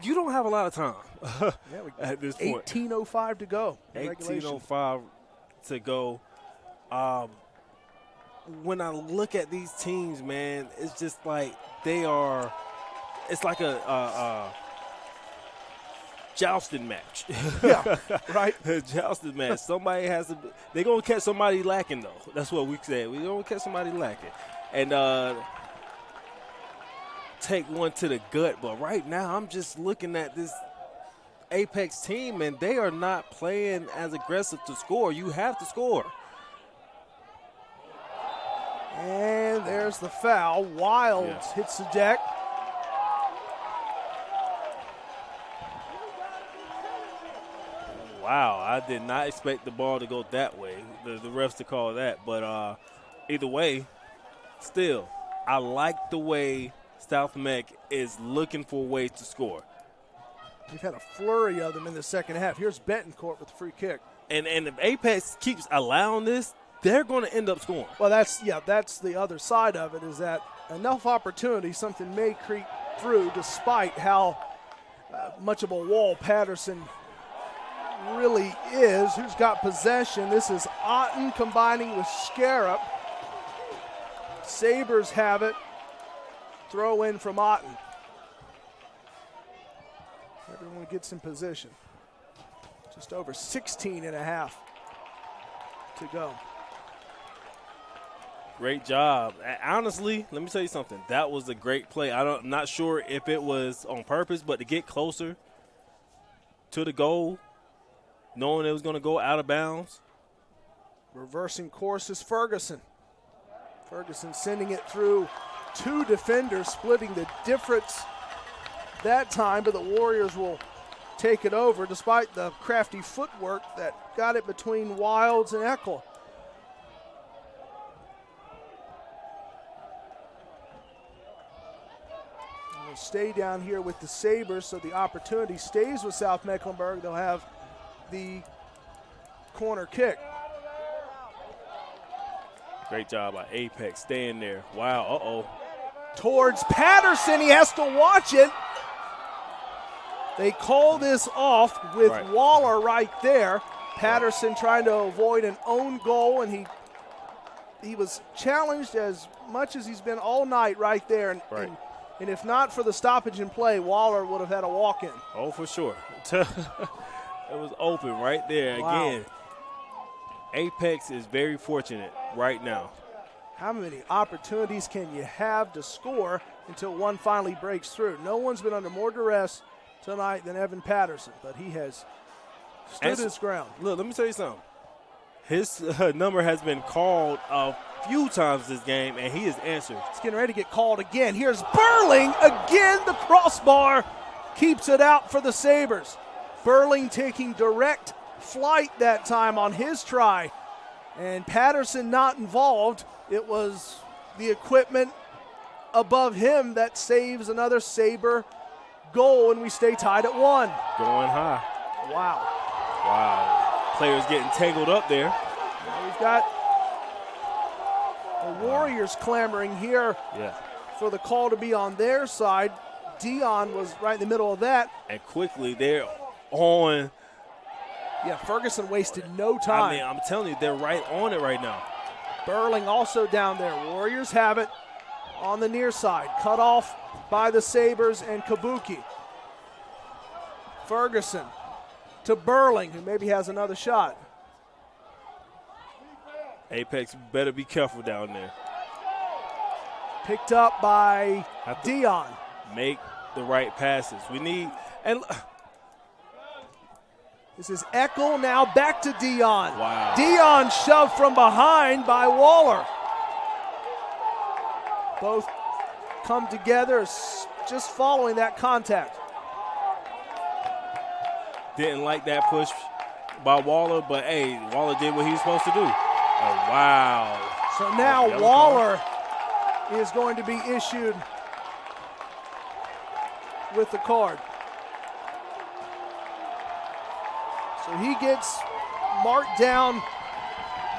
you don't have a lot of time at this point. 18:05 to go. 18:05 to go. When I look at these teams, man, it's just like it's like a jousting match. Yeah, right. A jousting match. Somebody has to. They're gonna catch somebody lacking, though. That's what we said. We're gonna catch somebody lacking, and take one to the gut. But right now, I'm just looking at this Apex team, and they are not playing as aggressive to score. You have to score. And there's the foul. Wilds hits the deck. Wow, I did not expect the ball to go that way, the refs to call that. But either way, still, I like the way South Meck is looking for ways to score. We've had a flurry of them in the second half. Here's Betancourt with the free kick. And if Apex keeps allowing this, they're going to end up scoring. Well, that's the other side of it, is that enough opportunity, something may creep through despite how much of a wall Patterson really is. Who's got possession? This is Otten combining with Scarab. Sabres have it. Throw in from Otten. Everyone gets in position. Just over 16 and a half to go. Great job. Honestly, let me tell you something. That was a great play. I'm not sure if it was on purpose, but to get closer to the goal, knowing it was going to go out of bounds. Reversing course is Ferguson. Ferguson sending it through two defenders, splitting the difference that time, but the Warriors will take it over despite the crafty footwork that got it between Wilds and Eckel. We'll stay down here with the Sabres, so the opportunity stays with South Mecklenburg. They'll have the corner kick. Great job by Apex staying there. Wow, uh-oh. Towards Patterson, he has to watch it. They call this off with Waller right there. Patterson trying to avoid an own goal, and he was challenged as much as he's been all night right there. And if not for the stoppage in play, Waller would have had a walk-in. Oh, for sure. It was open right there. Wow. Again, Apex is very fortunate right now. How many opportunities can you have to score until one finally breaks through? No one's been under more duress tonight than Evan Patterson, but he has stood his ground. Look, let me tell you something. His number has been called a few times this game, and he has answered. It's getting ready to get called again. Here's Burling again. The crossbar keeps it out for the Sabres. Burling taking direct flight that time on his try, and Patterson not involved. It was the equipment above him that saves another Sabre goal, and we stay tied at 1. Going high. Wow. Wow. Players getting tangled up there. Now we've got the Warriors clamoring here for the call to be on their side. Dion was right in the middle of that. And quickly they're on. Yeah, Ferguson wasted no time. I mean, I'm telling you, they're right on it right now. Burling also down there. Warriors have it on the near side. Cut off by the Sabres and Kabuki. Ferguson to Burling, who maybe has another shot. Apex better be careful down there. Picked up by Dion. Make the right passes. We need, and this is Eckel now back to Dion. Wow. Dion shoved from behind by Waller. Both come together just following that contact. Didn't like that push by Waller, but hey, Waller did what he was supposed to do. Oh, wow. So now Waller is going to be issued with the card. So he gets marked down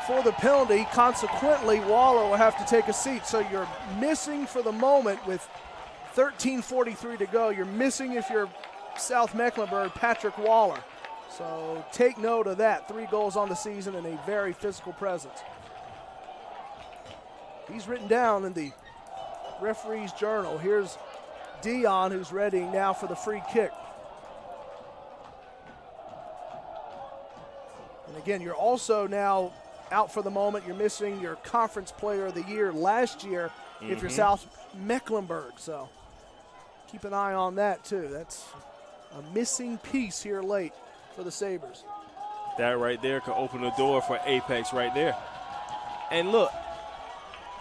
for the penalty. Consequently, Waller will have to take a seat. So you're missing for the moment with 13:43 to go. You're missing if you're South Mecklenburg, Patrick Waller. So take note of that. 3 goals on the season and a very physical presence. He's written down in the referee's journal. Here's Dion, who's ready now for the free kick. And again, you're also now out for the moment. You're missing your conference player of the year last year if you're South Mecklenburg. So keep an eye on that too. That's a missing piece here late for the Sabres. That right there could open the door for Apex right there. And look,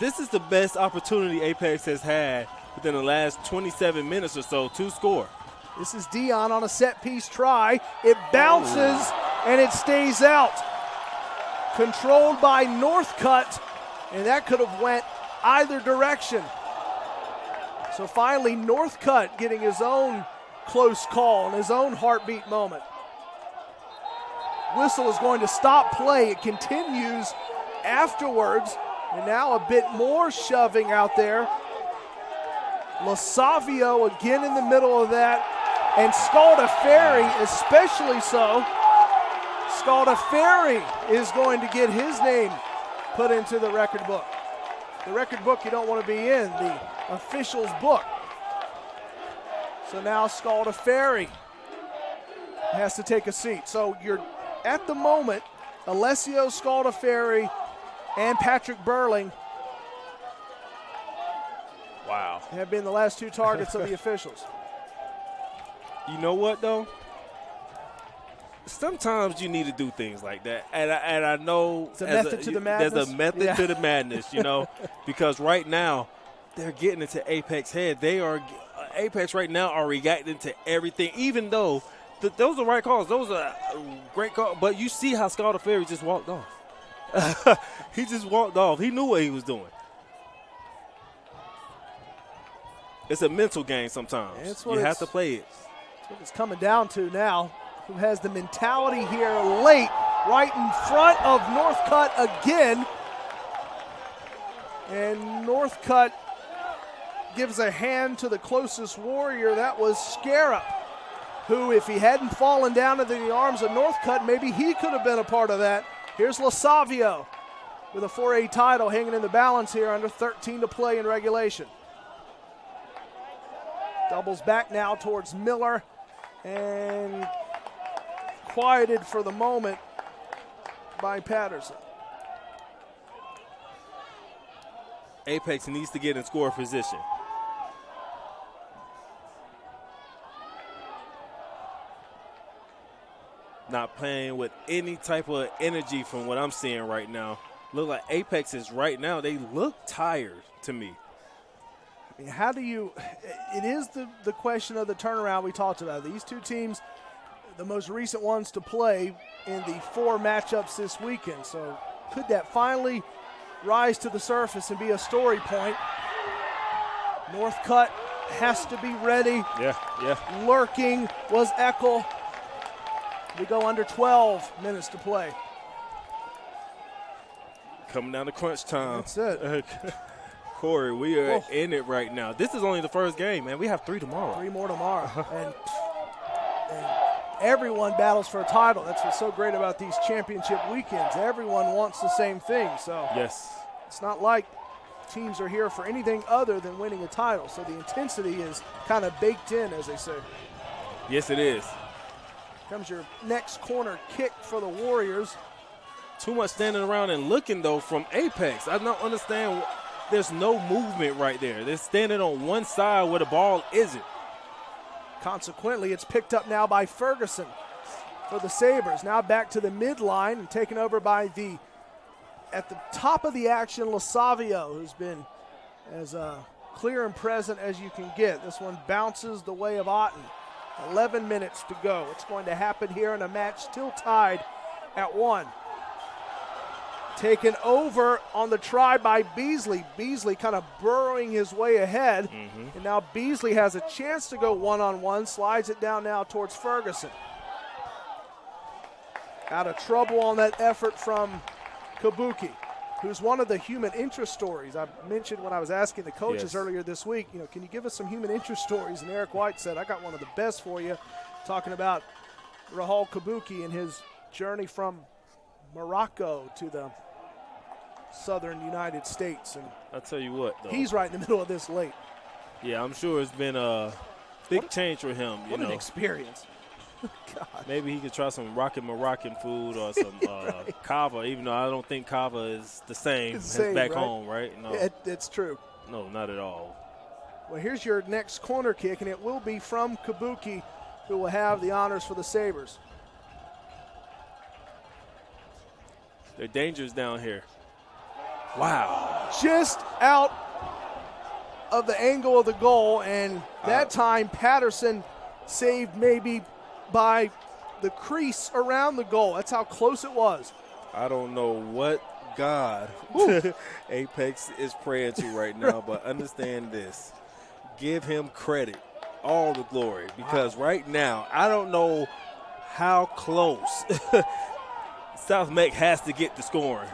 this is the best opportunity Apex has had within the last 27 minutes or so to score. This is Dion on a set-piece try. It bounces and it stays out. Controlled by Northcutt, and that could have went either direction. So finally, Northcutt getting his own close call and his own heartbeat moment. Whistle is going to stop play. It continues afterwards, and now a bit more shoving out there. Lasavio again in the middle of that, and Scaldaferri especially so. Scalda Ferry is going to get his name put into the record book. The record book you don't want to be in, the officials book. So now Scalda Ferry has to take a seat. So you're at the moment, Alessio Scalda Ferry and Patrick Burling have been the last two targets of the officials. You know what, though? Sometimes you need to do things like that. And I know it's a method to the madness. There's a method to the madness, you know, because right now they're getting into Apex head. Apex right now are reacting to everything, even though those are right calls. Those are great calls. But you see how Scalda Ferry just walked off. He just walked off. He knew what he was doing. It's a mental game sometimes. You have to play it. That's what it's coming down to now. Who has the mentality here late, right in front of Northcutt again. And Northcutt gives a hand to the closest warrior. That was Scarab, who, if he hadn't fallen down into the arms of Northcutt, maybe he could have been a part of that. Here's Lasavio with a 4A title hanging in the balance here, under 13 to play in regulation. Doubles back now towards Miller, and quieted for the moment by Patterson. Apex needs to get in score position. Not playing with any type of energy from what I'm seeing right now. Look like Apex is right now, they look tired to me. I mean, how do you – it is the question of the turnaround we talked about. These two teams, the most recent ones to play in the 4 matchups this weekend. So could that finally rise to the surface and be a story point? Northcutt has to be ready. Yeah. Lurking was Eckel. We go under 12 minutes to play. Coming down to crunch time. That's it. Corey, we are in it right now. This is only the first game, man. We have 3 tomorrow. 3 more tomorrow. and everyone battles for a title. That's what's so great about these championship weekends. Everyone wants the same thing. So yes, it's not like teams are here for anything other than winning a title. So the intensity is kind of baked in, as they say. Yes, it is. Comes your next corner kick for the Warriors. Too much standing around and looking, though, from Apex. I don't understand. There's no movement right there. They're standing on one side where the ball isn't. Consequently, it's picked up now by Ferguson for the Sabres. Now back to the midline and taken over by at the top of the action, Lasavio, who's been as clear and present as you can get. This one bounces the way of Otten. 11 minutes to go. What's going to happen here in a match still tied at 1? Taken over on the try by Beasley. Beasley kind of burrowing his way ahead. And now Beasley has a chance to go one-on-one. Slides it down now towards Ferguson. Out of trouble on that effort from Kabuki, who's one of the human interest stories. I mentioned when I was asking the coaches earlier this week, can you give us some human interest stories? And Eric White said, I got one of the best for you, talking about Rahul Kabuki and his journey from Morocco to the southern United States. And I'll tell you what, though. He's right in the middle of this late. Yeah, I'm sure it's been a big change for him. What an experience. God. Maybe he could try some Moroccan food or some kava, even though I don't think kava is the same as back home, right? No, it's true. No, not at all. Well, here's your next corner kick, and it will be from Kabuki, who will have the honors for the Sabres. They're dangerous down here. Wow. Just out of the angle of the goal, and that time Patterson saved maybe by the crease around the goal. That's how close it was. I don't know what God Apex is praying to right now, but understand this. Give him credit, all the glory, because right now I don't know how close South Meck has to get the scoring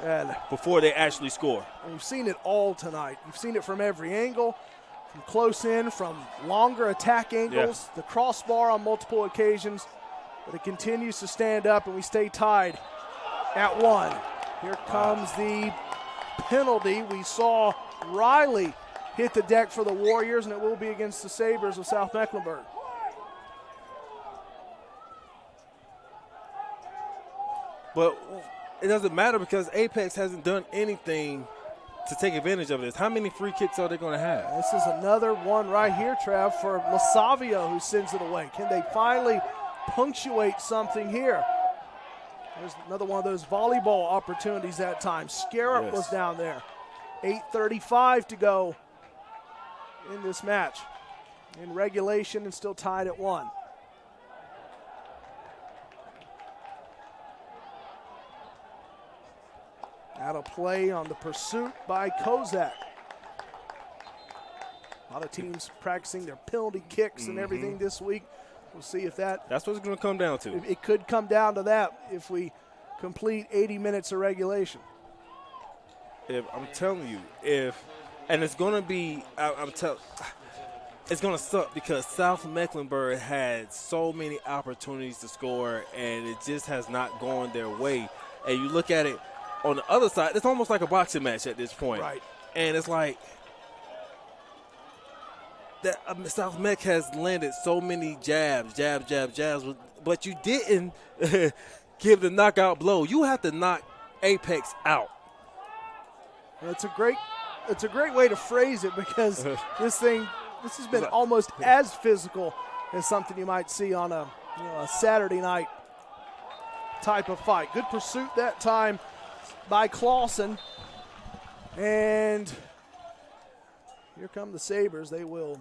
before they actually score. And you've seen it all tonight. You've seen it from every angle, from close in, from longer attack angles, the crossbar on multiple occasions. But it continues to stand up, and we stay tied at 1. Here comes the penalty. We saw Riley hit the deck for the Warriors, and it will be against the Sabres of South Mecklenburg. But it doesn't matter because Apex hasn't done anything to take advantage of this. How many free kicks are they going to have? This is another one right here, Trav, for Lasavio, who sends it away. Can they finally punctuate something here? There's another one of those volleyball opportunities that time. Scarab was down there. 8:35 to go in this match. In regulation and still tied at 1. Out of play on the pursuit by Kozak. A lot of teams practicing their penalty kicks and everything this week. We'll see if that's what it's going to come down to. It could come down to that if we complete 80 minutes of regulation. I'm telling you, and it's going to be, it's going to suck because South Mecklenburg had so many opportunities to score, and it just has not gone their way. And you look at it on the other side, it's almost like a boxing match at this point. Right. And it's like that South Meck has landed so many jabs, but you didn't give the knockout blow. You have to knock Apex out. It's a great way to phrase it because this has been almost as physical as something you might see on a Saturday night type of fight. Good pursuit that time by Clausen. And here come the Sabres. They will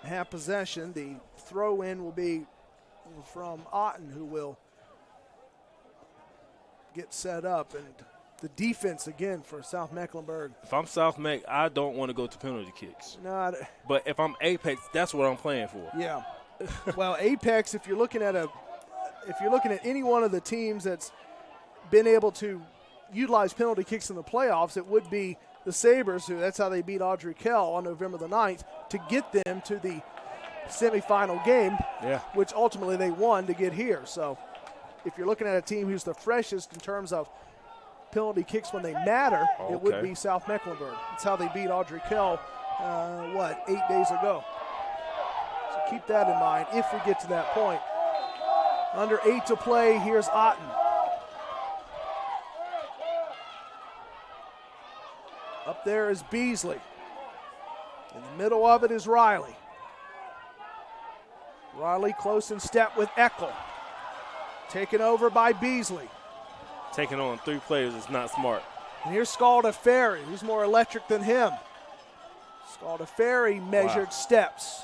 have possession. The throw-in will be from Otten, who will get set up. And the defense, again, for South Mecklenburg. If I'm South Meck, I don't want to go to penalty kicks. No, but if I'm Apex, that's what I'm playing for. Yeah. Well, Apex, if you're looking at any one of the teams that's been able to utilize penalty kicks in the playoffs, it would be the Sabres, that's how they beat Audrey Kell on November the 9th to get them to the semifinal game, which ultimately they won to get here. So if you're looking at a team who's the freshest in terms of penalty kicks when they matter, it would be South Mecklenburg. That's how they beat Audrey Kell, 8 days ago. So keep that in mind if we get to that point. Under 8 to play, here's Otten. Up there is Beasley. In the middle of it is Riley. Riley close in step with Eckel. Taken over by Beasley. Taking on 3 players is not smart. And here's Scaldaferri, who's more electric than him. Scaldaferri measured steps.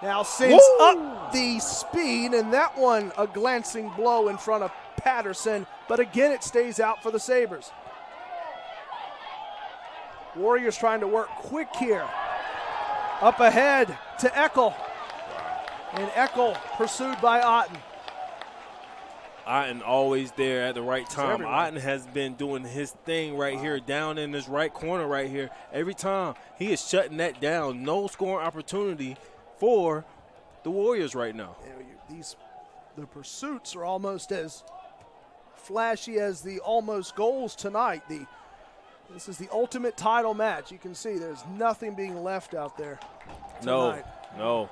Now sends up the speed, and that one a glancing blow in front of Patterson. But again, it stays out for the Sabres. Warriors trying to work quick here. Up ahead to Eckel. And Eckel pursued by Otten. Otten always there at the right time. Otten has been doing his thing right here, down in this right corner right here. Every time he is shutting that down. No scoring opportunity for the Warriors right now. The pursuits are almost as flashy as the almost goals tonight. This is the ultimate title match. You can see there's nothing being left out there tonight. No.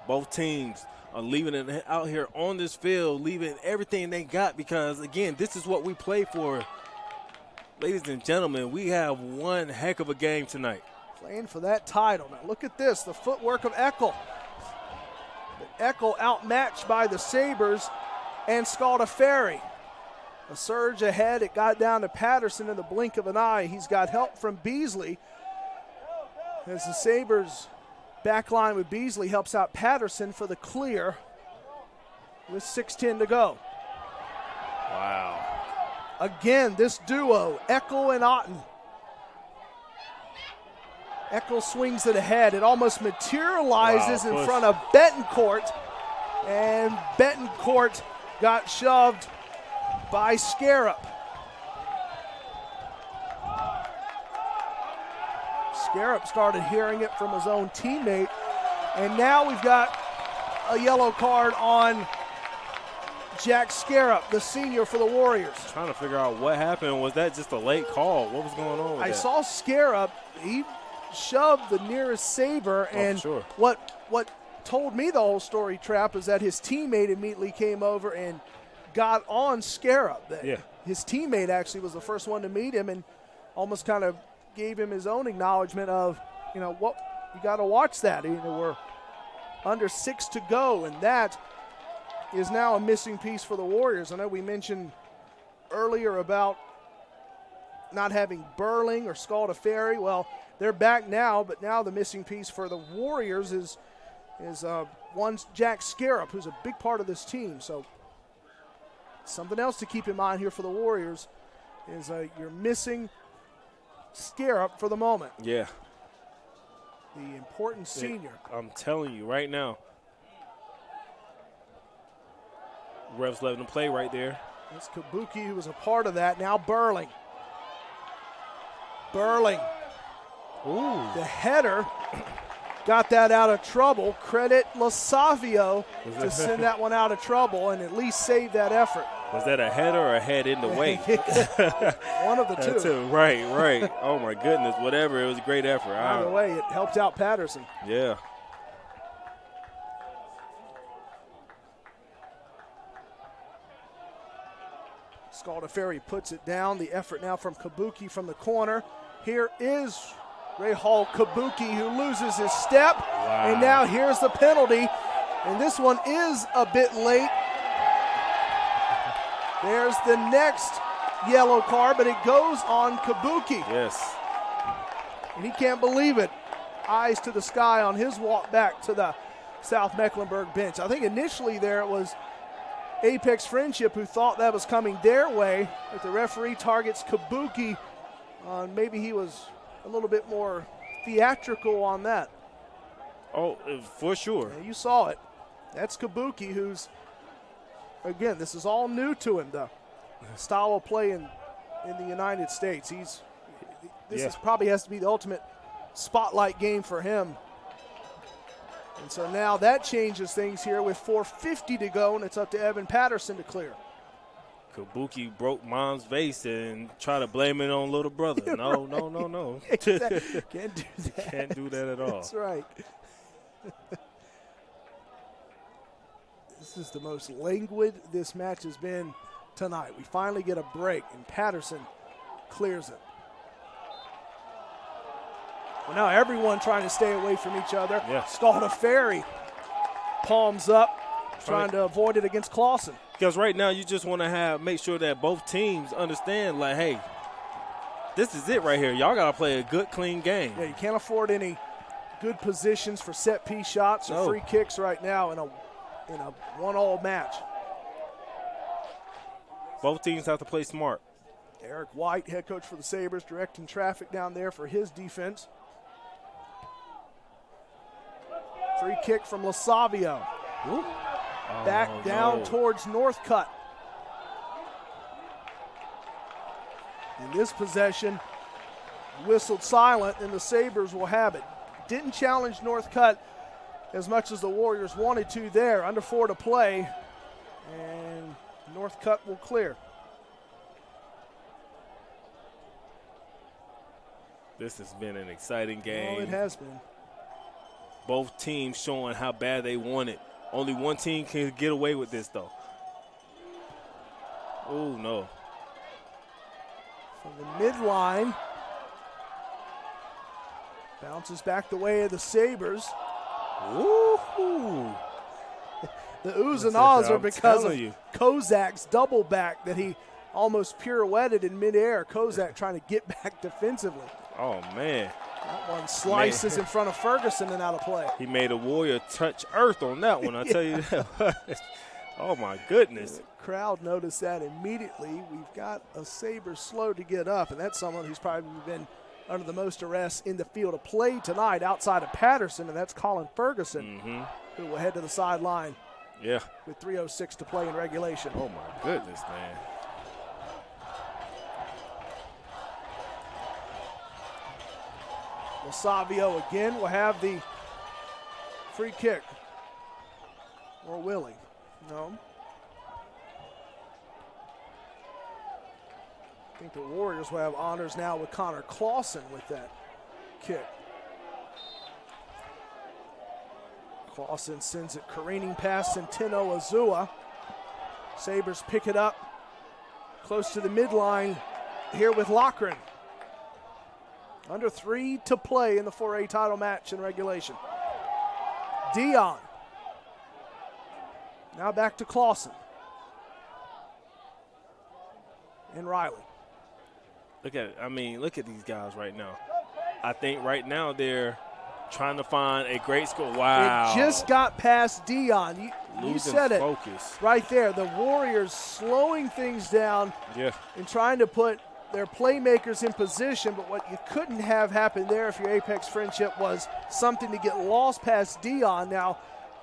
Both teams are leaving it out here on this field, leaving everything they got because, again, this is what we play for. Ladies and gentlemen, we have one heck of a game tonight. Playing for that title. Now look at this, the footwork of Eckel. But Eckel outmatched by the Sabres and Scaldaferri. A surge ahead, it got down to Patterson in the blink of an eye. He's got help from Beasley. As the Sabres back line with Beasley helps out Patterson for the clear with 6:10 to go. Wow. Again, this duo, Eckel and Otten. Eckel swings it ahead. It almost materializes in front of Betancourt. And Betancourt got shoved by Scarab. Scarab started hearing it from his own teammate. And now we've got a yellow card on Jack Scarab, the senior for the Warriors. Trying to figure out what happened. Was that just a late call? What was going on with that? I saw Scarab. He shoved the nearest Saber, and sure. what told me the whole story, Trap, is that his teammate immediately came over and got on Scarab. Yeah. His teammate actually was the first one to meet him and almost kind of gave him his own acknowledgement of, what you got to watch that. We're under 6 to go, and that is now a missing piece for the Warriors. I know we mentioned earlier about not having Burling or Scalda Ferry. Well, they're back now, but now the missing piece for the Warriors is one Jack Scarab, who's a big part of this team. So something else to keep in mind here for the Warriors is you're missing Scarab for the moment. Yeah. The important senior. I'm telling you right now. Refs letting him play right there. That's Kabuki, who was a part of that. Now Burling. Burling. Ooh. The header got that out of trouble. Credit Lasavio to send that one out of trouble and at least save that effort. Was that a header or a head in the way? One of the two. Right. Oh, my goodness. Whatever. It was a great effort. Either way, it helped out Patterson. Yeah. Scalda Ferry puts it down. The effort now from Kabuki from the corner. Here is Ray Hall Kabuki, who loses his step. Wow. And now here's the penalty. And this one is a bit late. There's the next yellow card, but it goes on Kabuki. Yes. And he can't believe it. Eyes to the sky on his walk back to the South Mecklenburg bench. I think initially there it was Apex Friendship who thought that was coming their way, but the referee targets Kabuki. Maybe he was a little bit more theatrical on that. Oh, for sure. Yeah, you saw it. That's Kabuki, who's, again, this is all new to him, the style of play in the United States. This probably has to be the ultimate spotlight game for him. And so now that changes things here with 4:50 to go, and it's up to Evan Patterson to clear. Kabuki broke mom's vase and try to blame it on little brother. No. Can't do that. Can't do that at all. That's right. This is the most languid this match has been tonight. We finally get a break, and Patterson clears it. Well, now everyone trying to stay away from each other. Yeah. Scalda Ferry palms up, trying to avoid it against Clausen. Because right now you just want to make sure that both teams understand, like, hey, this is it right here. Y'all got to play a good, clean game. Yeah, you can't afford any good positions for set-piece shots or free kicks right now in a one-all match. Both teams have to play smart. Eric White, head coach for the Sabres, directing traffic down there for his defense. Free kick from Lasavio. Back down towards Northcutt. In this possession, whistled silent, and the Sabres will have it. Didn't challenge Northcutt as much as the Warriors wanted to there. Under 4 to play, and Northcutt will clear. This has been an exciting game. Oh, it has been. Both teams showing how bad they want it. Only one team can get away with this, though. Oh, no. From the midline. Bounces back the way of the Sabres. Woo-hoo. The oohs and ahs are because of you. Kozak's double back that he almost pirouetted in midair. Kozak trying to get back defensively. Oh, man. That one slices in front of Ferguson and out of play. He made a Warrior touch earth on that one, I tell you that. Oh, my goodness. The crowd noticed that immediately. We've got a Sabre slow to get up, and that's someone who's probably been under the most arrest in the field of play tonight outside of Patterson, and that's Colin Ferguson, who will head to the sideline with 3:06 to play in regulation. Oh, my goodness, man. Lasavio again will have the free kick. Or will he? No. think the Warriors will have honors now with Connor Clausen with that kick. Clausen sends it careening past Centeno Azua. Sabres pick it up close to the midline here with Loughran. Under 3 to play in the 4A title match in regulation. Dion. Now back to Clausen. And Riley. Look at it. I mean, look at these guys right now. I think right now they're trying to find a great score. Wow. It just got past Dion. You said it focus right there. The Warriors slowing things down and trying to put their playmakers in position, but what you couldn't have happen there if your Apex friendship was something to get lost past Dion. Now,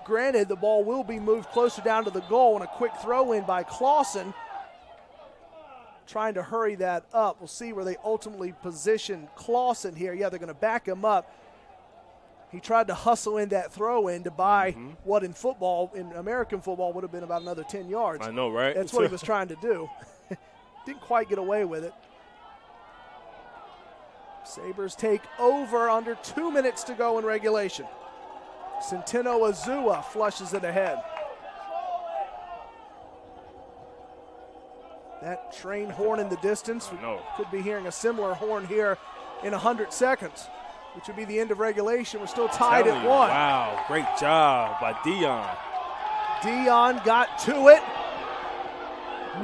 granted, the ball will be moved closer down to the goal and a quick throw in by Clausen, trying to hurry that up. We'll see where they ultimately position Clausen here. Yeah, they're going to back him up. He tried to hustle in that throw in to buy what in football, in American football, would have been about another 10 yards. I know, right? That's what he was trying to do. Didn't quite get away with it. Sabres take over, under 2 minutes to go in regulation. Centeno Azua flushes it ahead. That train horn in the distance. We could be hearing a similar horn here in 100 seconds, which would be the end of regulation. We're still tied at 1. Wow, great job by Dion. Dion got to it.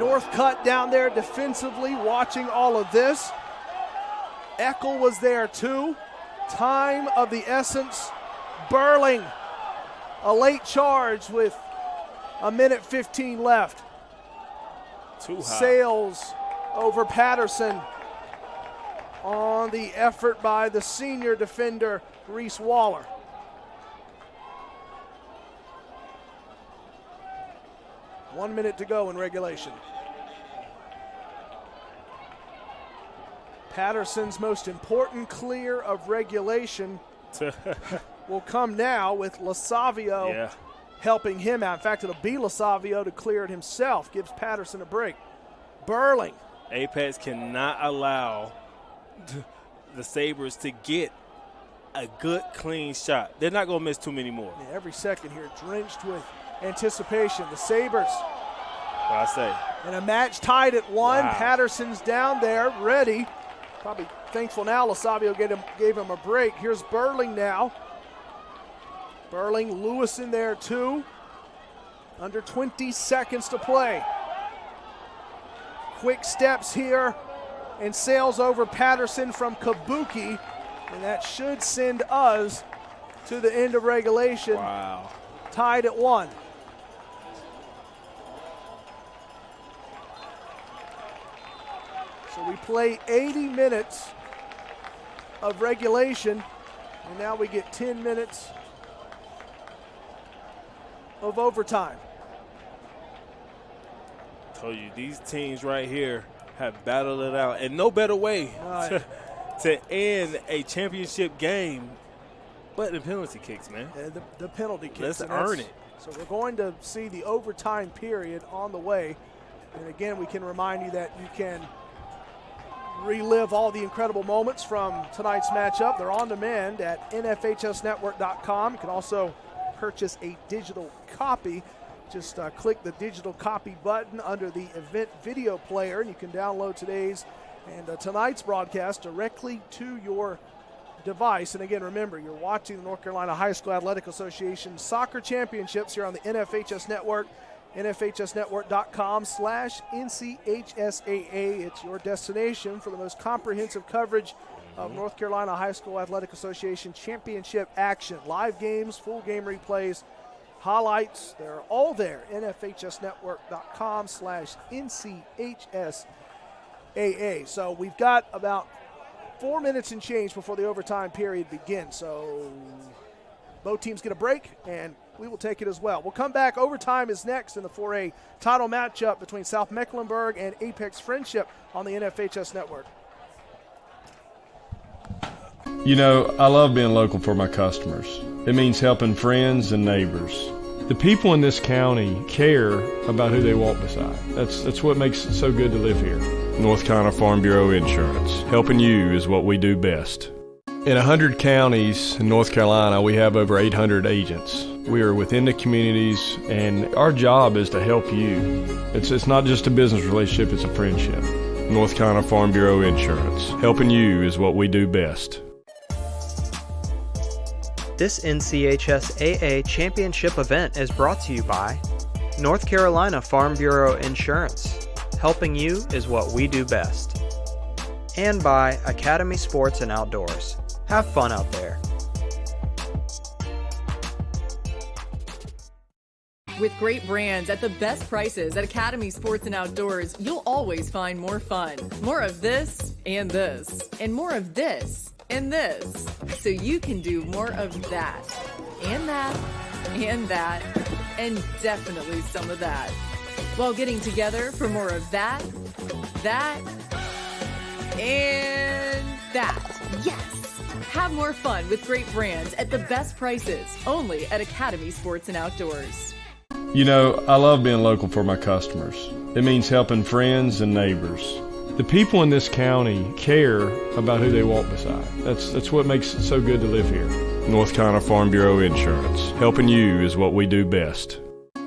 Northcutt down there defensively watching all of this. Eckel was there too. Time of the essence. Burling, a late charge with a minute 15 left. Too high. Sales over Patterson on the effort by the senior defender, Reese Waller. One minute to go in regulation. Patterson's most important clear of regulation will come now with Lasavio helping him out. In fact, it'll be Lasavio to clear it himself. Gives Patterson a break. Burling. Apex cannot allow the Sabres to get a good, clean shot. They're not going to miss too many more. Yeah, every second here drenched with anticipation. The Sabres. What I say. And a match tied at 1. Wow. Patterson's down there, ready. Probably thankful now Lasavio gave him a break. Here's Burling now. Burling, Lewis in there too. Under 20 seconds to play. Quick steps here and sails over Patterson from Kabuki. And that should send us to the end of regulation. Wow. Tied at 1. So we play 80 minutes of regulation, and now we get 10 minutes of overtime. I told you, these teams right here have battled it out, and no better way to end a championship game but the penalty kicks, man. The penalty kicks. Let's earn it. So we're going to see the overtime period on the way. And again, we can remind you that you can relive all the incredible moments from tonight's matchup. They're on demand at nfhsnetwork.com. You can also purchase a digital copy. Just click the digital copy button under the event video player, and you can download today's and tonight's broadcast directly to your device. And again, remember, you're watching the North Carolina High School Athletic Association Soccer Championships here on the NFHS Network. NFHSnetwork.com/NCHSAA. It's your destination for the most comprehensive coverage of North Carolina High School Athletic Association Championship action. Live games, full game replays, highlights, they're all there. NFHSnetwork.com/NCHSAA. So we've got about 4 minutes and change before the overtime period begins. So both teams get a break, and we will take it as well. We'll come back. Overtime is next in the 4A title matchup between South Mecklenburg and Apex Friendship on the NFHS Network. You know, I love being local for my customers. It means helping friends and neighbors. The people in this county care about who they walk beside. That's what makes it so good to live here. North Carolina Farm Bureau Insurance. Helping you is what we do best. In 100 counties in North Carolina, we have over 800 agents. We are within the communities, and our job is to help you. It's not just a business relationship, it's a friendship. North Carolina Farm Bureau Insurance. Helping you is what we do best. This NCHS-AA Championship event is brought to you by North Carolina Farm Bureau Insurance. Helping you is what we do best. And by Academy Sports and Outdoors. Have fun out there. With great brands at the best prices at Academy Sports and Outdoors, you'll always find more fun. More of this and this, and more of this and this. So you can do more of that, and that, and that, and definitely some of that. While getting together for more of that, and that. Yes! Have more fun with great brands at the best prices, only at Academy Sports and Outdoors. You know, I love being local for my customers. It means helping friends and neighbors. The people in this county care about who they walk beside. That's what makes it so good to live here. North Carolina Farm Bureau Insurance. Helping you is what we do best.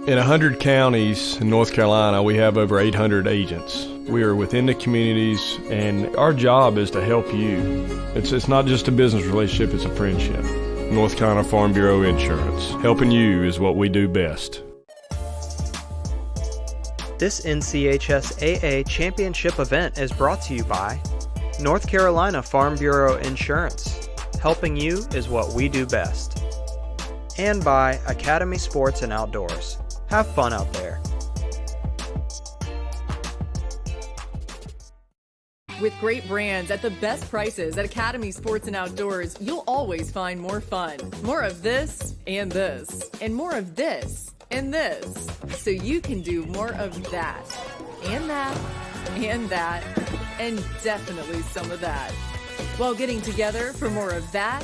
In 100 counties in North Carolina, we have over 800 agents. We are within the communities, and our job is to help you. It's not just a business relationship, it's a friendship. North Carolina Farm Bureau Insurance. Helping you is what we do best. This NCHS-AA Championship event is brought to you by North Carolina Farm Bureau Insurance. Helping you is what we do best. And by Academy Sports and Outdoors. Have fun out there. With great brands at the best prices at Academy Sports and Outdoors, you'll always find more fun. More of this and this, and more of this and this. So you can do more of that, and that, and that, and definitely some of that. While getting together for more of that,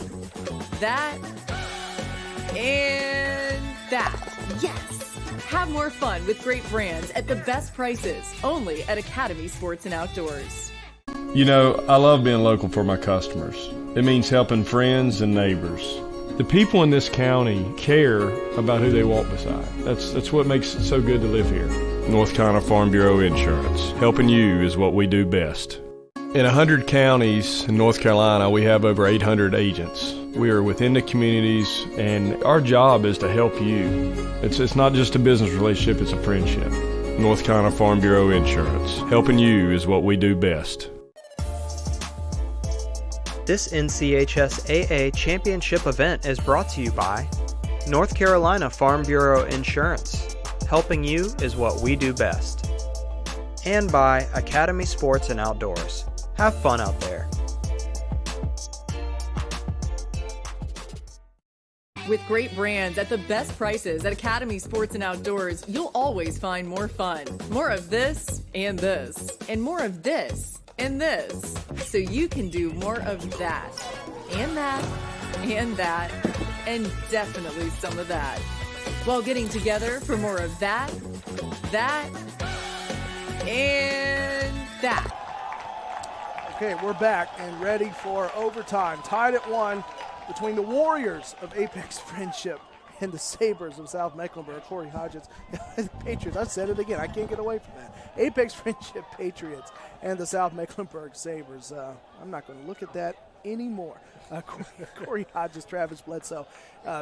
and that. Yes! Have more fun with great brands at the best prices, only at Academy Sports and Outdoors. You know, I love being local for my customers. It means helping friends and neighbors. The people in this county care about who they walk beside. That's what makes it so good to live here. North Carolina Farm Bureau Insurance. Helping you is what we do best. In 100 counties in North Carolina, we have over 800 agents. We are within the communities, and our job is to help you. It's not just a business relationship, it's a friendship. North Carolina Farm Bureau Insurance. Helping you is what we do best. This NCHS-AA Championship event is brought to you by North Carolina Farm Bureau Insurance. Helping you is what we do best. And by Academy Sports and Outdoors. Have fun out there. With great brands at the best prices at Academy Sports and Outdoors, you'll always find more fun. More of this and this, and more of this and this. So you can do more of that, and that, and that, and definitely some of that. While getting together for more of that, and that. Okay, we're back and ready for overtime. Tied at 1 between the Warriors of Apex Friendship and the Sabres of South Mecklenburg. Corey Hodges, the Patriots, I said it again, I can't get away from that. Apex Friendship Patriots and the South Mecklenburg Sabres. I'm not going to look at that anymore. Corey Hodges, Travis Bledsoe,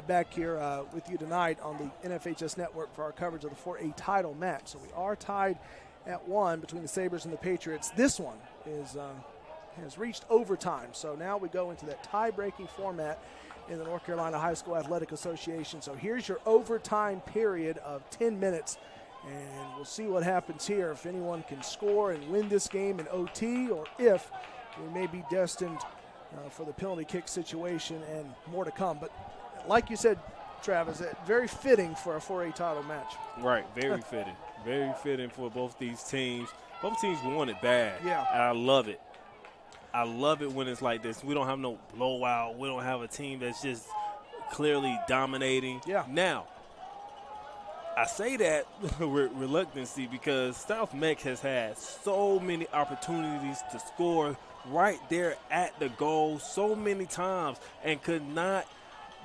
back here with you tonight on the NFHS Network for our coverage of the 4A title match. So we are tied at 1 between the Sabres and the Patriots. This one has reached overtime. So now we go into that tie-breaking format in the North Carolina High School Athletic Association. So here's your overtime period of 10 minutes, and we'll see what happens here, if anyone can score and win this game in OT, or if we may be destined for the penalty kick situation and more to come. But like you said, Travis, very fitting for a 4A title match. Right, very fitting. Very fitting for both these teams. Both teams want it bad. Yeah. And I love it. I love it when it's like this. We don't have no blowout. We don't have a team that's just clearly dominating. Yeah. Now, I say that with reluctancy because South Meck has had so many opportunities to score right there at the goal so many times and could not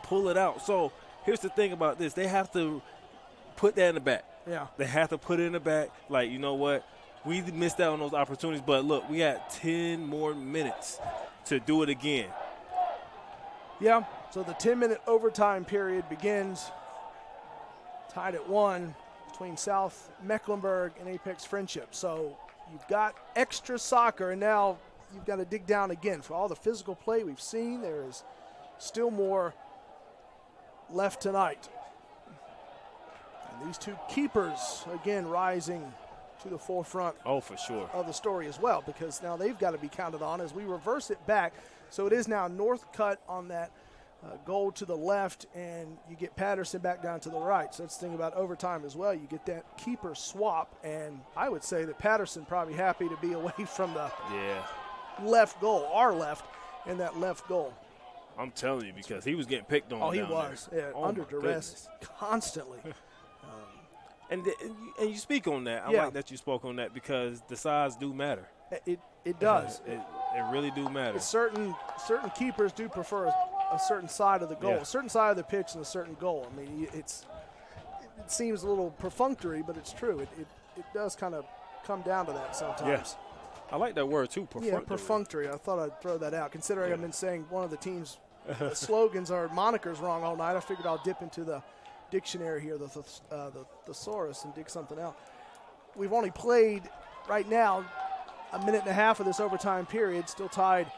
pull it out. So here's the thing about this. They have to put that in the back. Yeah. They have to put it in the back. Like, you know what? We missed out on those opportunities. But, look, we had 10 more minutes to do it again. Yeah, so the 10-minute overtime period begins. Tied at 1 between South Mecklenburg and Apex Friendship. So you've got extra soccer, and now you've got to dig down again. For all the physical play we've seen, there is still more left tonight. And these two keepers, again, rising to the forefront for sure of the story as well, because now they've got to be counted on as we reverse it back. So it is now Northcutt on that goal to the left, and you get Patterson back down to the right. So that's the thing about overtime as well. You get that keeper swap, and I would say that Patterson probably happy to be away from the left goal, our left, and that left goal. I'm telling you, because he was getting picked on. Oh, he was. Yeah, under duress constantly. And you speak on that. I like that you spoke on that because the size do matter. It does. It really do matter. Certain keepers do prefer a certain side of the goal, a certain side of the pitch and a certain goal. I mean, it seems a little perfunctory, but it's true. It does kind of come down to that sometimes. Yeah. I like that word, too, perfunctory. Yeah, perfunctory. I thought I'd throw that out. Considering I've been saying one of the team's slogans or monikers wrong all night, I figured I'll dip into the dictionary here, the thesaurus, and dig something out. We've only played right now a minute and a half of this overtime period, still tied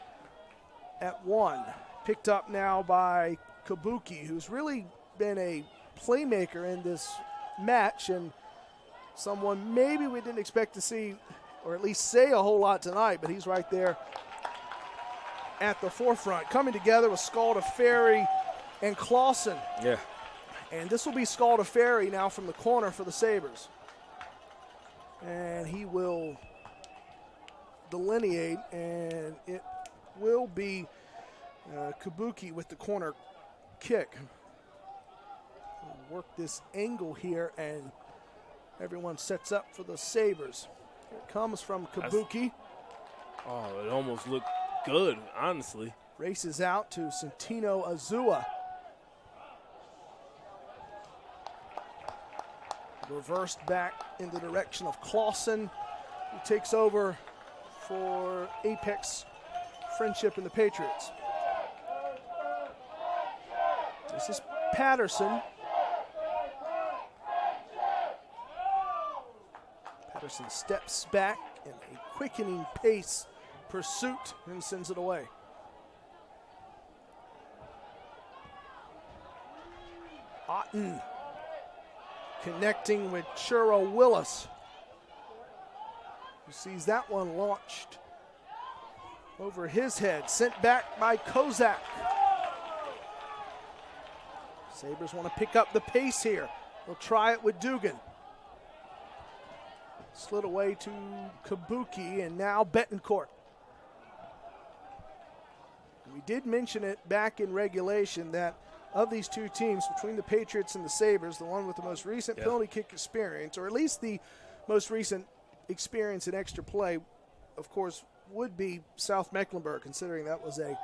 at 1. Picked up now by Kabuki, who's really been a playmaker in this match and someone maybe we didn't expect to see or at least say a whole lot tonight, but he's right there at the forefront. Coming together with Scalda Ferry and Clausen. Yeah. And this will be Scalda Ferry now from the corner for the Sabres. And he will delineate, and it will be Kabuki with the corner kick. We'll work this angle here, and everyone sets up for the Sabres. Here it comes from Kabuki. It almost looked good, honestly. Races out to Santino Azua. Reversed back in the direction of Clausen, who takes over for Apex Friendship and the Patriots. This is Patterson. Patterson steps back in a quickening pace pursuit and sends it away. Otten connecting with Churro Willis, who sees that one launched over his head, sent back by Kozak. Sabres want to pick up the pace here. They'll try it with Dugan. Slid away to Kabuki, and now Betancourt. We did mention it back in regulation that of these two teams, between the Patriots and the Sabres, the one with the most recent penalty kick experience, or at least the most recent experience in extra play, of course, would be South Mecklenburg, considering that was a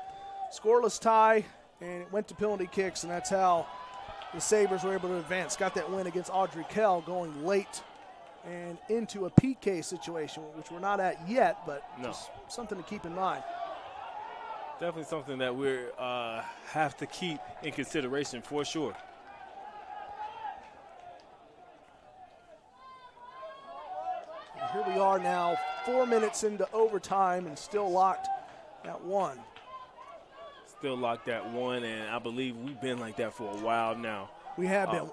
scoreless tie, and it went to penalty kicks, and that's how the Sabres were able to advance. Got that win against Audrey Kell going late and into a PK situation, which we're not at yet, but just something to keep in mind. Definitely something that we have to keep in consideration for sure. And here we are now, 4 minutes into overtime and still locked at 1. Still locked at 1, and I believe we've been like that for a while now. We have been.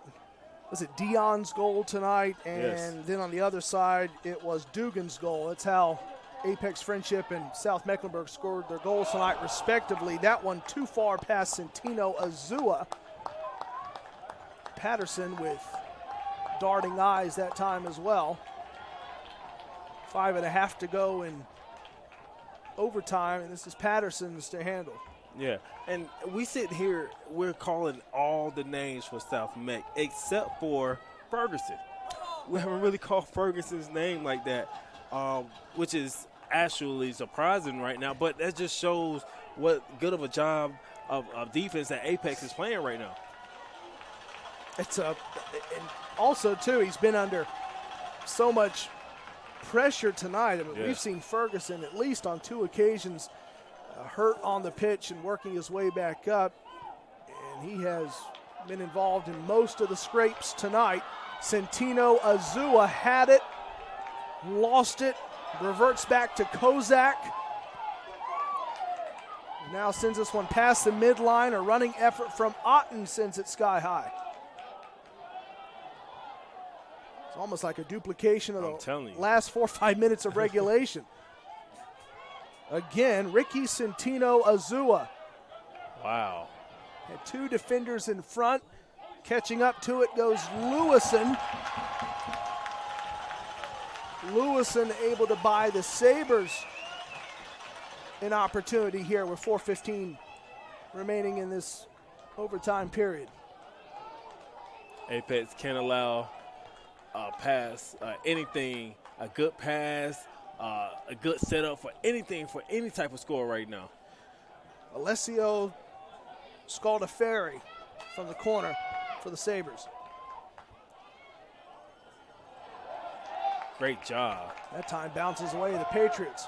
Was it Dion's goal tonight? And then on the other side, it was Dugan's goal. That's how Apex Friendship and South Mecklenburg scored their goals tonight, respectively. That one too far past Santino Azua. Patterson with darting eyes that time as well. 5.5 to go in overtime, and this is Patterson's to handle. Yeah, and we sit here, we're calling all the names for South Meck except for Ferguson. We haven't really called Ferguson's name like that, which is actually surprising right now. But that just shows what good of a job of defense that Apex is playing right now. And also, too, he's been under so much pressure tonight. I mean, We've seen Ferguson at least on 2 occasions hurt on the pitch and working his way back up. And he has been involved in most of the scrapes tonight. Centino Azua had it, lost it, reverts back to Kozak. Now sends this one past the midline. A running effort from Otten sends it sky high. It's almost like a duplication of the last 4 or 5 minutes of regulation. Again, Ricky Centino Azua. Wow. Had 2 defenders in front. Catching up to it goes Lewison. Lewison able to buy the Sabres an opportunity here with 4:15 remaining in this overtime period. Apex can't allow a pass, anything, a good pass, a good setup for anything, for any type of score right now. Alessio Scaldaferri from the corner for the Sabres. Great job. That time bounces away the Patriots.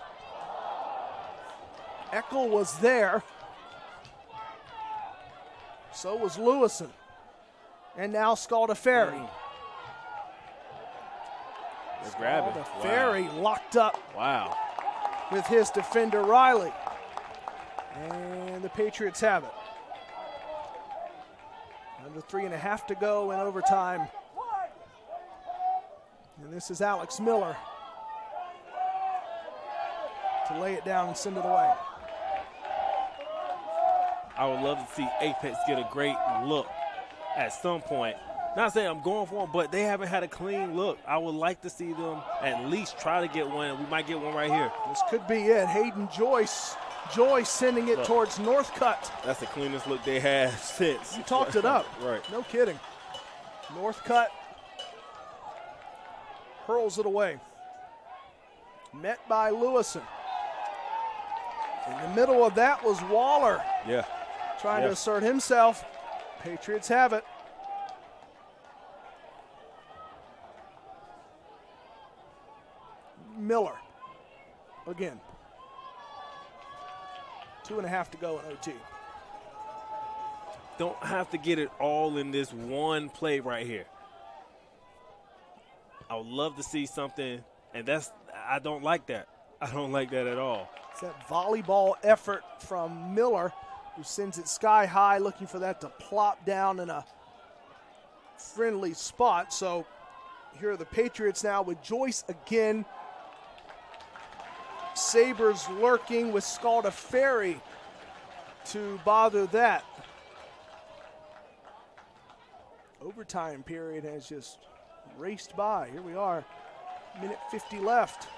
Eckel was there. So was Lewison. And now Scaldaferri. Let's grab it. Scaldaferri locked up. Wow. With his defender Riley. And the Patriots have it. Under 3.5 to go in overtime. And this is Alex Miller to lay it down and send it away. I would love to see Apex get a great look at some point. Not saying I'm going for them, but they haven't had a clean look. I would like to see them at least try to get one, and we might get one right here. This could be it. Hayden Joyce sending it towards Northcutt. That's the cleanest look they had since. He talked it up. Right. No kidding. Northcutt hurls it away. Met by Lewison. In the middle of that was Waller. Yeah. Trying to assert himself. Patriots have it. Miller. Again. 2.5 to go in OT. Don't have to get it all in this one play right here. I would love to see something, and I don't like that. I don't like that at all. It's that volleyball effort from Miller, who sends it sky high, looking for that to plop down in a friendly spot. So here are the Patriots now with Joyce again. Sabres lurking with Scaldaferri to bother that. Overtime period has just raced by. Here we are, minute 50 left.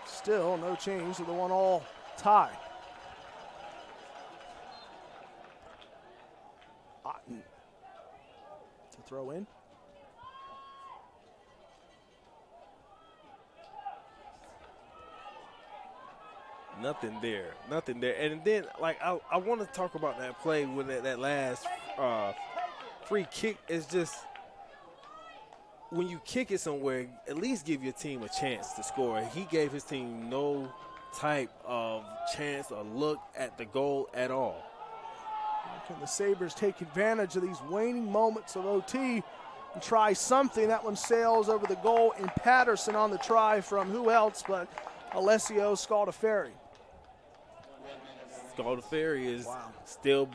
Still no change to the 1-1 tie. Otten to throw in. Nothing there. And then, I want to talk about that play with that last free kick. Is just when you kick it somewhere, at least give your team a chance to score. He gave his team no type of chance or look at the goal at all. Can the Sabres take advantage of these waning moments of OT and try something? That one sails over the goal, and Patterson on the try from who else but Alessio Scaldaferri. Scaldaferri is still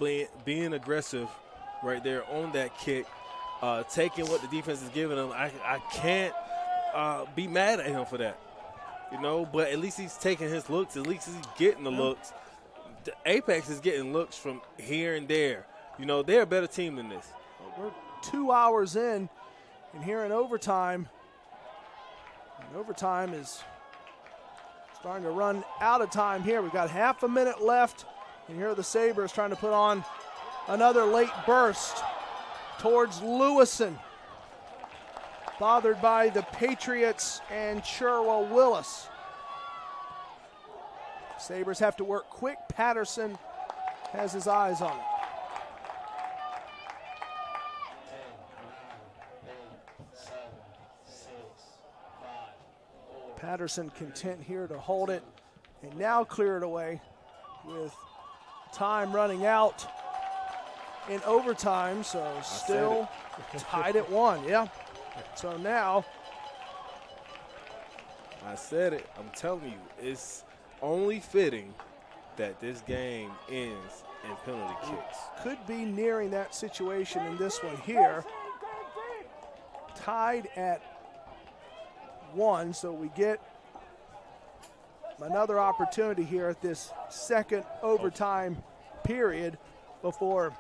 being aggressive right there on that kick, taking what the defense is giving him. I can't be mad at him for that, but at least he's taking his looks. At least he's getting the looks. The Apex is getting looks from here and there. They're a better team than this. We're 2 hours in, and here in overtime, is starting to run out of time here. We've got half a minute left, and here are the Sabres trying to put on another late burst towards Lewison. bothered by the Patriots and Sherwell Willis. Sabres have to work quick. Patterson has his eyes on it. 10, 9, 8, 7, 6, 5, 4. Patterson content here to hold it and now clear it away with time running out in overtime, so still tied at 1. Yeah. So now I said it. I'm telling you, it's only fitting that this game ends in penalty kicks. could be nearing that situation in this one here. Tied at 1, so we get another opportunity here at this second overtime period before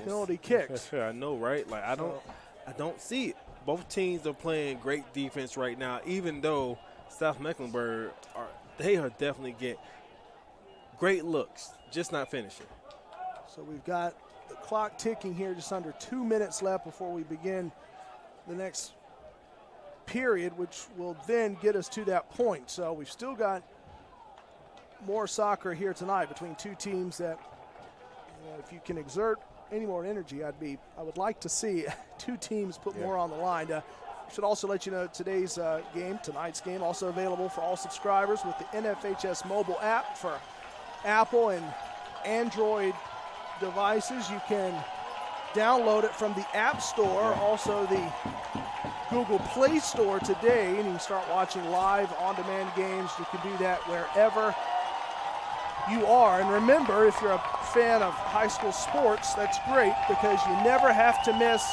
penalty kicks. I know, right? Like I don't see it. Both teams are playing great defense right now, even though South Mecklenburg they are definitely getting great looks, just not finishing. So we've got the clock ticking here, just under 2 minutes left before we begin the next period, which will then get us to that point. So we've still got more soccer here tonight between two teams that, if you can exert any more energy, I would like to see two teams put more on the line. Should also let you know tonight's game, also available for all subscribers with the NFHS mobile app for Apple and Android devices. You can download it from the App Store, also the Google Play Store today, and you can start watching live on-demand games. You can do that wherever you are. And remember, if you're a fan of high school sports, that's great because you never have to miss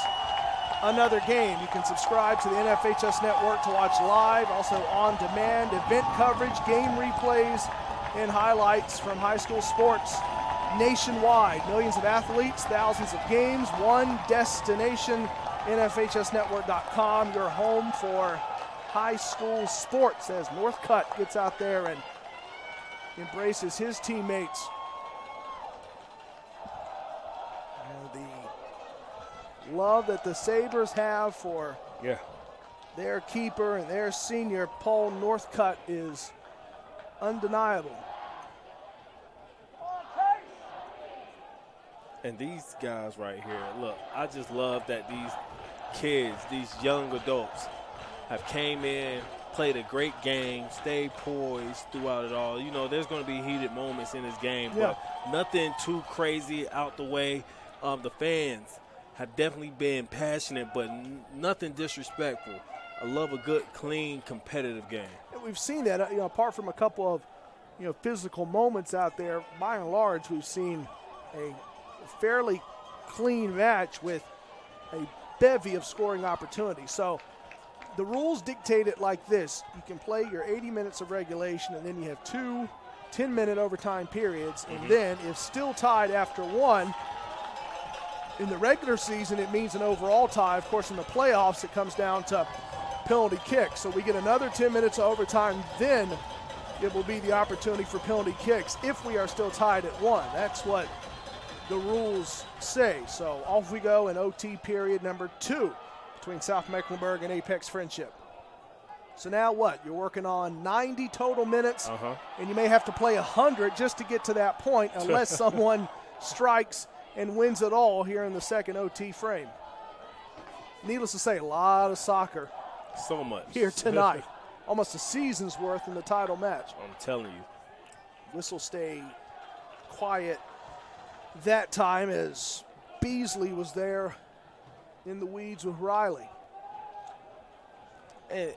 another game. You can subscribe to the NFHS network to watch live, also on-demand event coverage, game replays, and highlights from high school sports nationwide. Millions of athletes, thousands of games, one destination, NFHSnetwork.com, your home for high school sports, as Northcutt gets out there and embraces his teammates. And the love that the Sabres have for their keeper and their senior, Paul Northcutt, is undeniable. And these guys right here, look, I just love that these kids, these young adults, have came in, played a great game, stayed poised throughout it all. You know, there's going to be heated moments in this game, but nothing too crazy out the way. The fans have definitely been passionate, but nothing disrespectful. I love a good, clean, competitive game. And we've seen that, apart from a couple of, physical moments out there, by and large, we've seen a fairly clean match with a bevy of scoring opportunities. So the rules dictate it like this. You can play your 80 minutes of regulation, and then you have 2 10-minute overtime periods. And then if still tied after 1, in the regular season, it means an overall tie. Of course, in the playoffs, it comes down to penalty kicks. So we get another 10 minutes of overtime. Then it will be the opportunity for penalty kicks if we are still tied at 1. That's what the rules say. So off we go in OT period number 2 between South Mecklenburg and Apex Friendship. So now what? You're working on 90 total minutes, and you may have to play 100 just to get to that point unless someone strikes and wins it all here in the second OT frame. Needless to say, a lot of soccer So much here tonight. Almost a season's worth in the title match. I'm telling you. Whistle stay quiet that time as Beasley was there in the weeds with Riley. And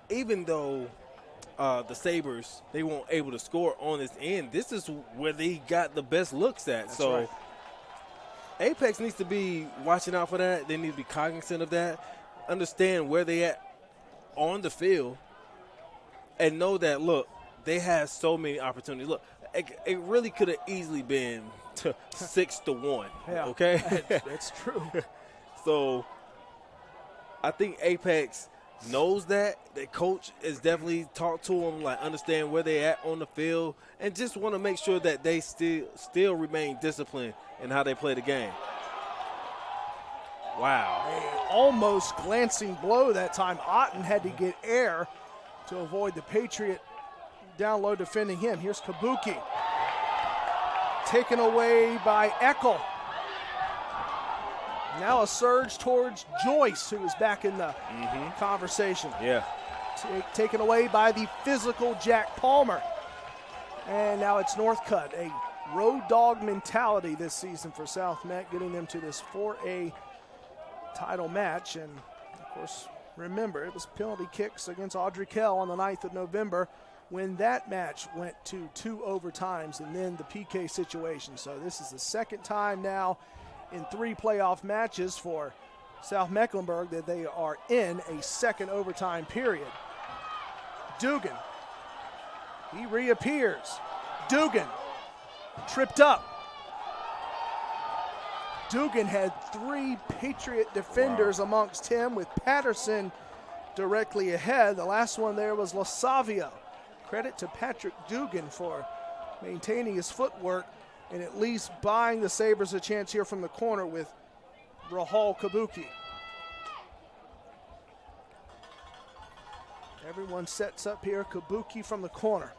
even though the Sabres, they weren't able to score on this end, this is where they got the best looks at. That's so right. Apex needs to be watching out for that. They need to be cognizant of that, understand where they at on the field, and know that, look, they have so many opportunities. Look, it really could have easily been 6-1, okay? That's true. So I think Apex knows that. The coach has definitely talked to them, like understand where they at on the field, and just want to make sure that they still remain disciplined in how they play the game. Wow. A almost glancing blow that time. Otten had to get air to avoid the Patriot down low defending him. Here's Kabuki. Taken away by Eckel. Now a surge towards Joyce, who is back in the conversation. Yeah. Taken away by the physical Jack Palmer. And now it's Northcutt, a road dog mentality this season for South Meck, getting them to this 4A title match. And, of course, remember, it was penalty kicks against Audrey Kell on the 9th of November when that match went to 2 overtimes and then the PK situation. So this is the second time now in 3 playoff matches for South Mecklenburg that they are in a second overtime period. Dugan, he reappears. Dugan, tripped up. Dugan had 3 Patriot defenders amongst him, with Patterson directly ahead. The last one there was LaSavia. Credit to Patrick Dugan for maintaining his footwork and at least buying the Sabres a chance here from the corner with Rahul Kabuki. Everyone sets up here. Kabuki from the corner.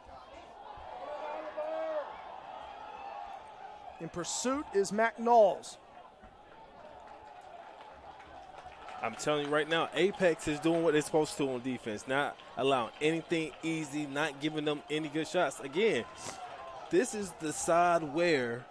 In pursuit is Mac Knowles. I'm telling you right now, Apex is doing what they're supposed to on defense, not allowing anything easy, not giving them any good shots. Again, this is the side where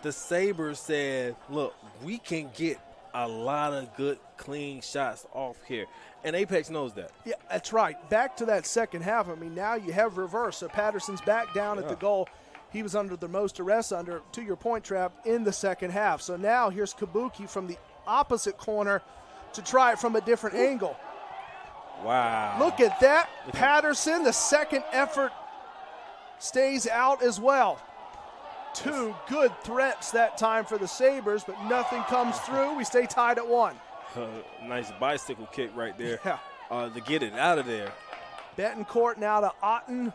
the Sabres said, look, we can get a lot of good, clean shots off here. And Apex knows that. Yeah, that's right. Back to that second half. I mean, now you have reverse. So Patterson's back down at the goal. He was under the most arrest under, to your point, Trap, in the second half. So now here's Kabuki from the opposite corner to try it from a different angle. Wow. Look at that. Patterson, the second effort, stays out as well. 2 good threats that time for the Sabres, but nothing comes through. We stay tied at 1. Nice bicycle kick right there. Yeah. To get it out of there. Betancourt now to Otten.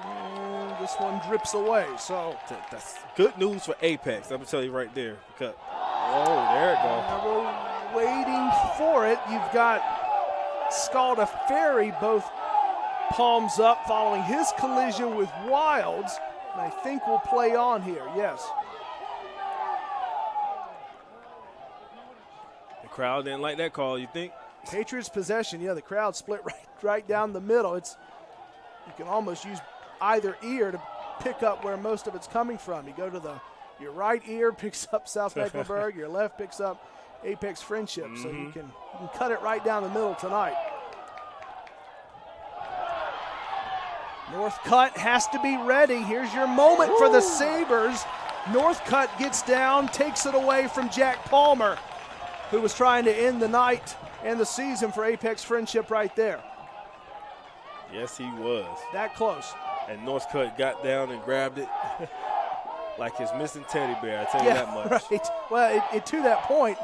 And this one drips away. So that's good news for Apex. I'm going to tell you right there. Because, oh, there it goes. Now we're waiting for it. You've got Scalda Ferry both palms up following his collision with Wilds. And I think we'll play on here, yes. The crowd didn't like that call, you think? Patriots possession, yeah, the crowd split right down the middle. You can almost use either ear to pick up where most of it's coming from. You go to your right ear picks up South Mecklenburg, your left picks up Apex Friendship. So you can cut it right down the middle tonight. Northcutt has to be ready. Here's your moment for the Sabres. Northcutt gets down, takes it away from Jack Palmer, who was trying to end the night and the season for Apex Friendship right there. Yes, he was. That close. And Northcutt got down and grabbed it like his missing teddy bear, I tell you that much. Right. Well, to that point,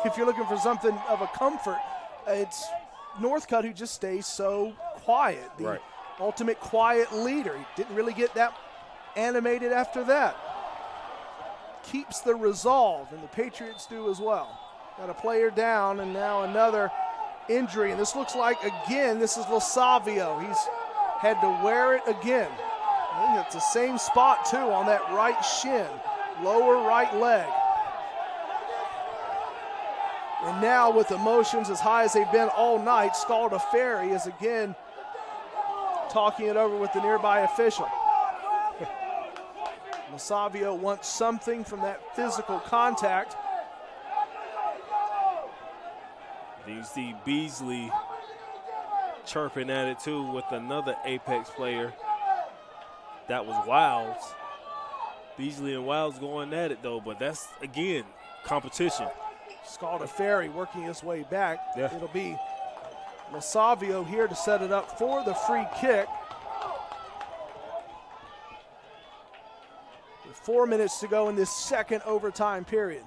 if you're looking for something of a comfort, it's Northcutt who just stays so quiet. The ultimate quiet leader. He didn't really get that animated after that. Keeps the resolve, and the Patriots do as well. Got a player down, and now another injury. And this looks like, again, this is LaSavio. He's had to wear it again. I think it's the same spot, too, on that right shin, lower right leg. And now with emotions as high as they've been all night, Scalda Ferry is again talking it over with the nearby official. LaSavio wants something from that physical contact. You see Beasley chirping at it too with another Apex player. That was Wilds. Beasley and Wilds going at it though, but that's, again, competition. Scalda Ferry working his way back. Yeah. It'll be LaSavio here to set it up for the free kick. With 4 minutes to go in this second overtime period.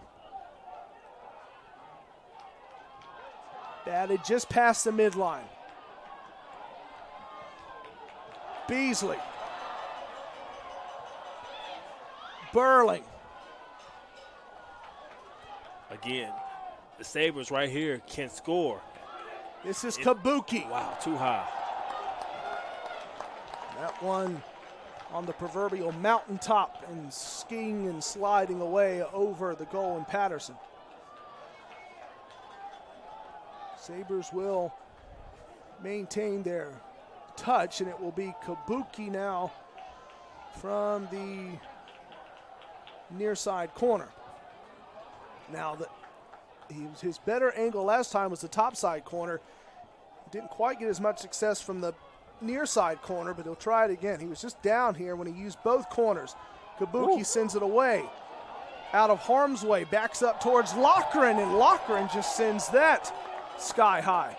Batted just past the midline. Beasley. Burling. Again, the Sabres right here can score. This is Kabuki. Wow, too high. That one on the proverbial mountaintop and skiing and sliding away over the goal in Patterson. Sabres will maintain their touch, and it will be Kabuki now from the near side corner. Now, his better angle last time was the top side corner. Didn't quite get as much success from the near side corner, but he'll try it again. He was just down here when he used both corners. Kabuki sends it away. Out of harm's way, backs up towards Loughran, and Loughran just sends that sky high.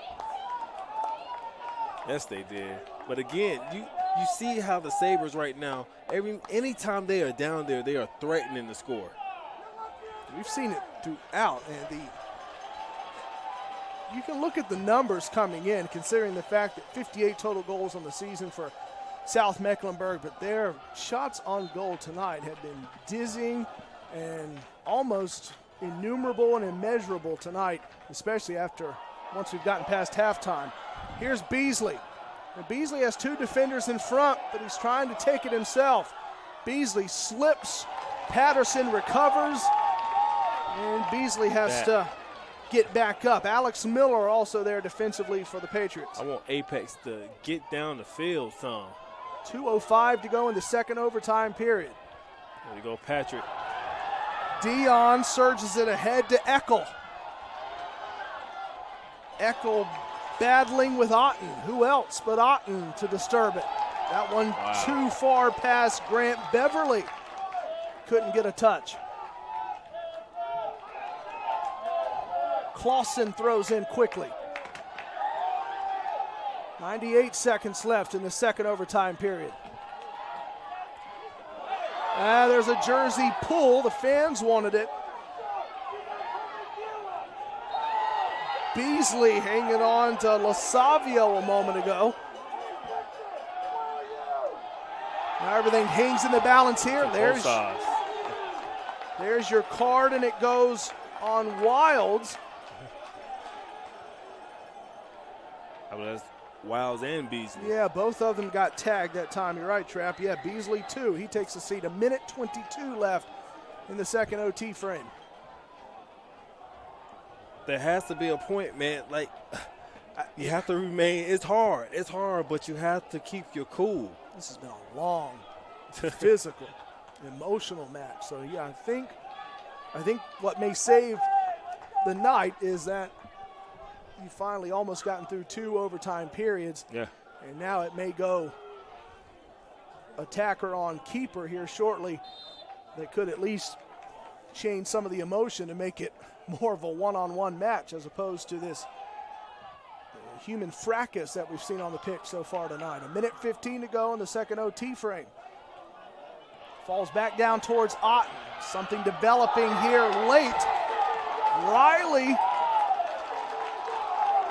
Yes, they did. But again, you see how the Sabres right now, anytime they are down there, they are threatening to score. We've seen it throughout, and you can look at the numbers coming in, considering the fact that 58 total goals on the season for South Mecklenburg, but their shots on goal tonight have been dizzying and almost innumerable and immeasurable tonight, especially once we've gotten past halftime. Here's Beasley. And Beasley has two defenders in front, but he's trying to take it himself. Beasley slips, Patterson recovers, and Beasley has to get back up. Alex Miller also there defensively for the Patriots. I want Apex to get down the field some. 2:05 to go in the second overtime period. There you go, Patrick. Dion surges it ahead to Eckel. Eckel battling with Otten. Who else but Otten to disturb it? That one too far past Grant Beverly. Couldn't get a touch. Clausen throws in quickly. 98 seconds left in the second overtime period. There's a jersey pull. The fans wanted it. Beasley hanging on to Lasavio a moment ago. Now everything hangs in the balance here. There's your card, and it goes on Wilds. Wilds and Beasley. Yeah, both of them got tagged that time. You're right, Trap. Yeah, Beasley too. He takes a seat. 1:22 left in the second OT frame. There has to be a point, man. Like, you have to remain. It's hard, but you have to keep your cool. This has been a long, physical, emotional match. So, yeah, I think what may save the night is that you finally almost gotten through two overtime periods. Yeah. And now it may go attacker on keeper here shortly. That could at least change some of the emotion to make it more of a one-on-one match as opposed to this human fracas that we've seen on the pitch so far tonight. 1:15 to go in the second OT frame. Falls back down towards Otten. Something developing here late. Riley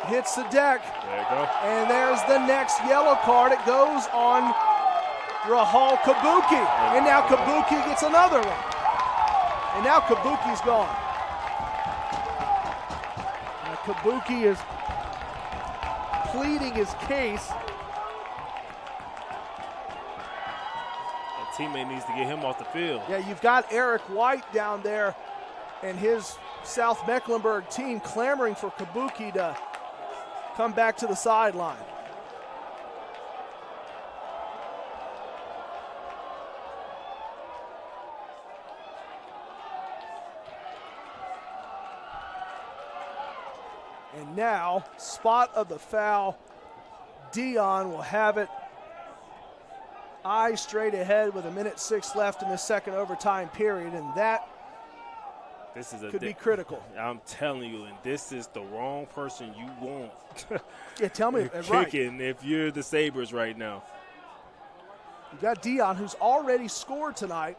hits the deck. There you go. And there's the next yellow card. It goes on Rahal Kabuki. And now Kabuki gets another one. And now Kabuki's gone. Now Kabuki is pleading his case. A teammate needs to get him off the field. Yeah, you've got Eric White down there and his South Mecklenburg team clamoring for Kabuki to come back to the sideline. And now, spot of the foul. Dion will have it. Eyes straight ahead with 1:06 left in the second overtime period, and that could be critical. I'm telling you, and this is the wrong person you want. Yeah, tell me. Kicking right. if you're the Sabres right now. You've got Dion, who's already scored tonight.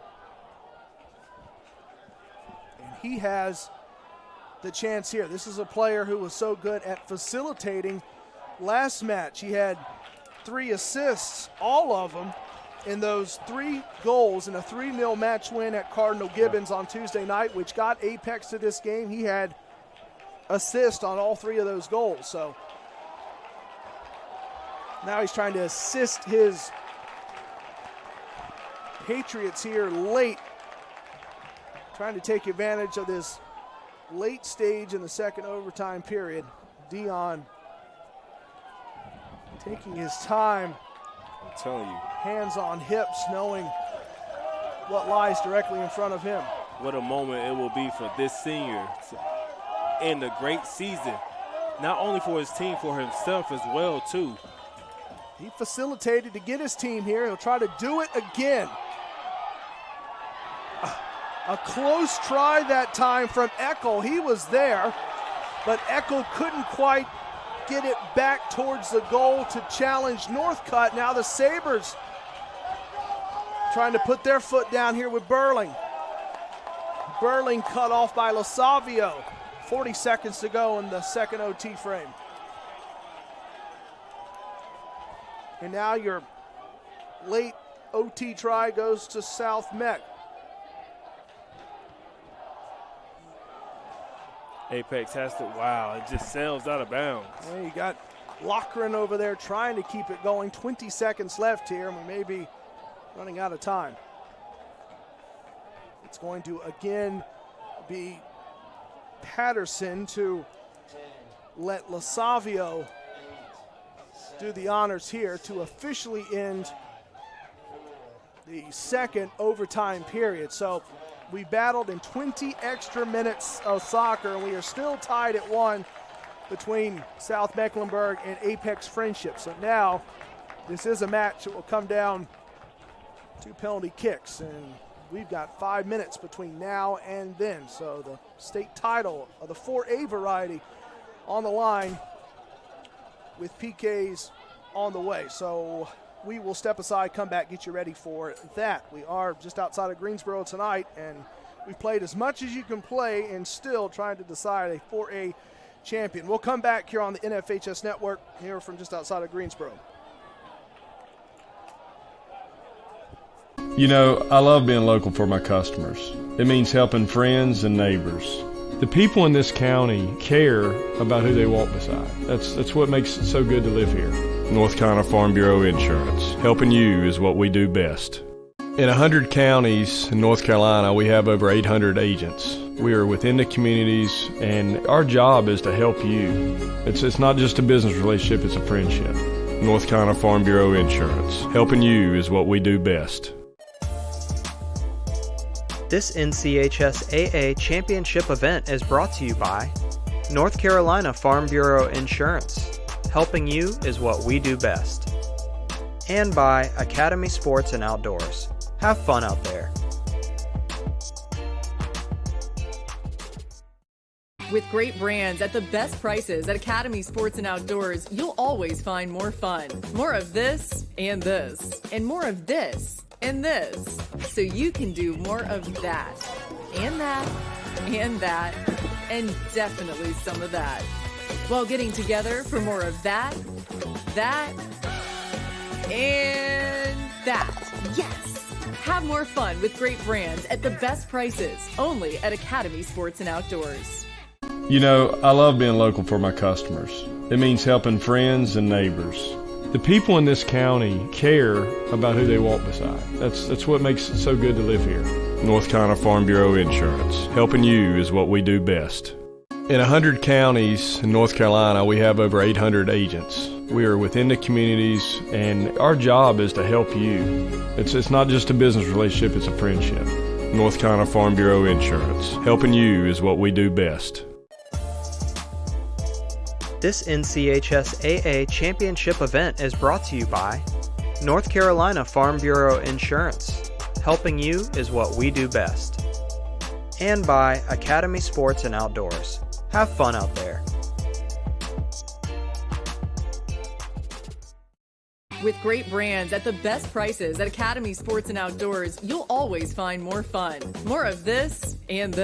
And he has the chance here. This is a player who was so good at facilitating last match. He had 3 assists, all of them, in those 3 goals in a 3-0 match win at Cardinal Gibbons on Tuesday night, which got Apex to this game. He had assist on all 3 of those goals. So now he's trying to assist his Patriots here late, trying to take advantage of this late stage in the second overtime period. Dion taking his time. I'm telling you. Hands on hips, knowing what lies directly in front of him. What a moment it will be for this senior to end a great season, not only for his team, for himself as well, too. He facilitated to get his team here. He'll try to do it again. A close try that time from Eckel. He was there, but Eckel couldn't quite get it back towards the goal to challenge Northcutt. Now the Sabres trying to put their foot down here with Burling. Burling cut off by LaSavio. 40 seconds to go in the second OT frame. And now your late OT try goes to South Meck. Apex has to, wow, it just sails out of bounds. Yeah, you got Lochran over there trying to keep it going. 20 seconds left here, and we may be running out of time. It's going to again be Patterson to let LaSavio do the honors here to officially end the second overtime period. So we battled in 20 extra minutes of soccer, and we are still tied at 1 between South Mecklenburg and Apex Friendship. So now this is a match that will come down to penalty kicks, and we've got 5 minutes between now and then. So the state title of the 4A variety on the line with PKs on the way. So we will step aside, come back, get you ready for that. We are just outside of Greensboro tonight, and we've played as much as you can play and still trying to decide a 4A champion. We'll come back here on the NFHS Network here from just outside of Greensboro. You know, I love being local for my customers. It means helping friends and neighbors. The people in this county care about who they walk beside. That's what makes it so good to live here. North Carolina Farm Bureau Insurance. Helping you is what we do best. In 100 counties in North Carolina, we have over 800 agents. We are within the communities, and our job is to help you. It's not just a business relationship, it's a friendship. North Carolina Farm Bureau Insurance. Helping you is what we do best. This NCHS AA Championship event is brought to you by North Carolina Farm Bureau Insurance. Helping you is what we do best. And by Academy Sports and Outdoors. Have fun out there. With great brands at the best prices at Academy Sports and Outdoors, you'll always find more fun. More of this and this, and more of this and this, so you can do more of that, and that, and that, and definitely some of that, while getting together for more of that, and that. Yes! Have more fun with great brands at the best prices, only at Academy Sports and Outdoors. You know, I love being local for my customers. It means helping friends and neighbors. The people in this county care about who they walk beside. That's what makes it so good to live here. North Carolina Farm Bureau Insurance. Helping you is what we do best. In 100 counties in North Carolina, we have over 800 agents. We are within the communities, and our job is to help you. It's not just a business relationship, it's a friendship. North Carolina Farm Bureau Insurance. Helping you is what we do best. This NCHS AA Championship event is brought to you by North Carolina Farm Bureau Insurance. Helping you is what we do best. And by Academy Sports and Outdoors. Have fun out there. With great brands at the best prices at Academy Sports and Outdoors, you'll always find more fun. More of this, and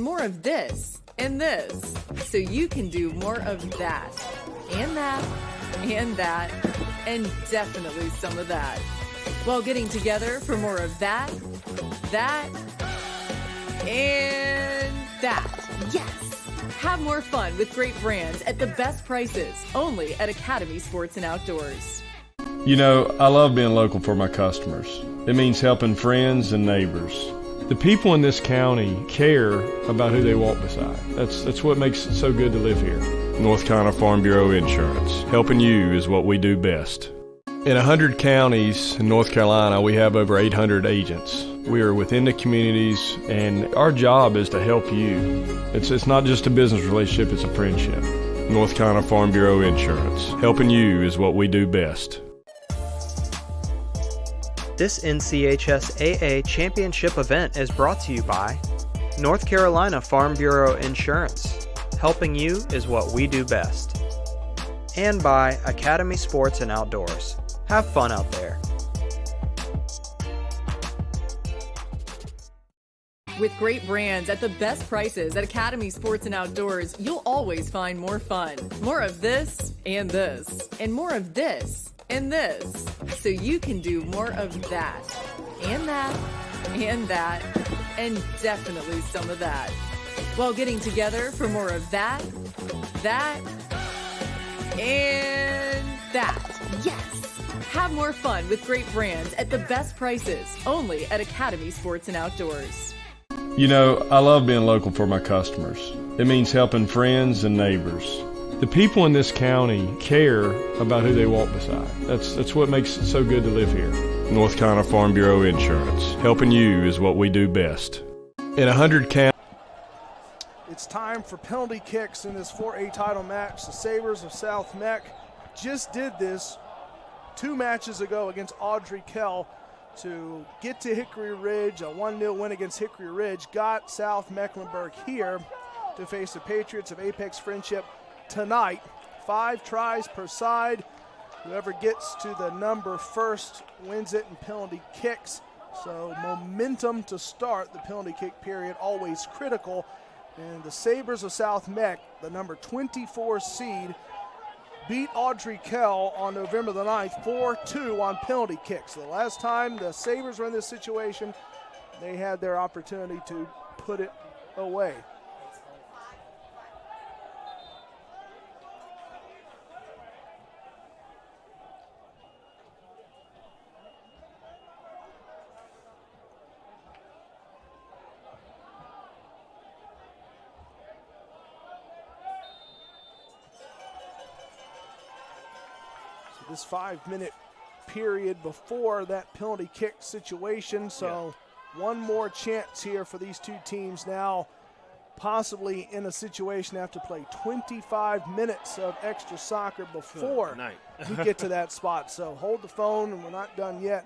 more of this, and this, so you can do more of that, and that, and that, and definitely some of that, while getting together for more of that, and that. Yes! Have more fun with great brands at the best prices, only at Academy Sports and Outdoors. You know, I love being local for my customers. It means helping friends and neighbors. The people in this county care about who they walk beside. That's what makes it so good to live here. North Carolina Farm Bureau Insurance. Helping you is what we do best. In 100 counties in North Carolina, we have over 800 agents. We are within the communities, and our job is to help you. It's not just a business relationship, it's a friendship. North Carolina Farm Bureau Insurance. Helping you is what we do best. This NCHS-AA Championship event is brought to you by North Carolina Farm Bureau Insurance. Helping you is what we do best. And by Academy Sports and Outdoors. Have fun out there. With great brands at the best prices at Academy Sports and Outdoors, you'll always find more fun. More of this and this, and more of this and this. So you can do more of that, and that, and that, and definitely some of that. While getting together for more of that, and that. Yes! Have more fun with great brands at the best prices, only at Academy Sports and Outdoors. You know, I love being local for my customers. It means helping friends and neighbors. The people in this county care about who they walk beside. That's what makes it so good to live here. North Carolina Farm Bureau Insurance. Helping you is what we do best. In 100 counties. It's time for penalty kicks in this 4A title match. The Sabres of South Meck just did this 2 matches ago against Audrey Kell to get to Hickory Ridge. A 1-0 win against Hickory Ridge got South Mecklenburg here to face the Patriots of Apex Friendship tonight. 5 tries per side. Whoever gets to the number first wins it in penalty kicks. So momentum to start the penalty kick period, always critical. And the Sabres of South Meck, the number 24 seed, beat Audrey Kell on November the 9th 4-2 on penalty kicks. The last time the Sabres were in this situation, they had their opportunity to put it away. This 5-minute period before that penalty kick situation. So one more chance here for these two teams now, possibly in a situation to have to play 25 minutes of extra soccer before we get to that spot. So hold the phone, and we're not done yet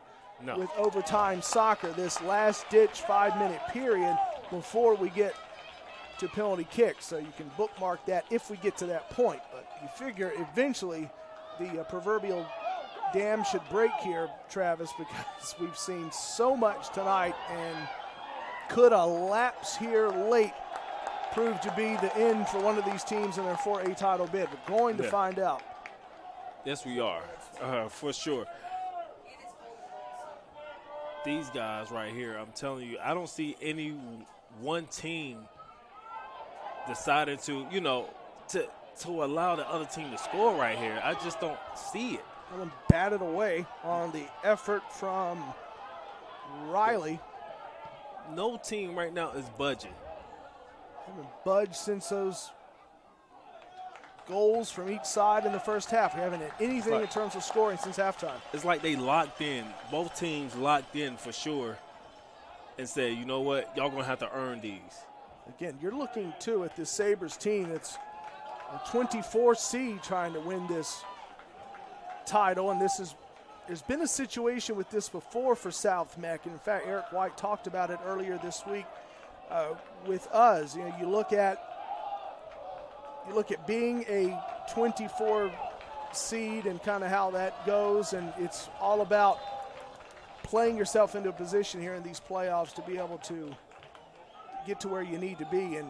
with overtime soccer, this last-ditch 5-minute period before we get to penalty kicks. So you can bookmark that if we get to that point. But you figure eventually the proverbial dam should break here, Travis, because we've seen so much tonight, and could a lapse here late prove to be the end for one of these teams in their 4A title bid? We're going to find out. Yes, we are, for sure. These guys right here, I'm telling you, I don't see any one team decided to, to allow the other team to score right here. I just don't see it. And batted away on the effort from Riley. No team right now is budging. Haven't budged since those goals from each side in the first half. We haven't had anything in terms of scoring since halftime. It's like they locked in. Both teams locked in for sure and said, you know what, y'all going to have to earn these. Again, you're looking, too, at this Sabres team that's a 24 seed trying to win this title, and there's been a situation with this before for South Meck. And in fact, Eric White talked about it earlier this week with us. You look at being a 24 seed and kind of how that goes, and it's all about playing yourself into a position here in these playoffs to be able to get to where you need to be. And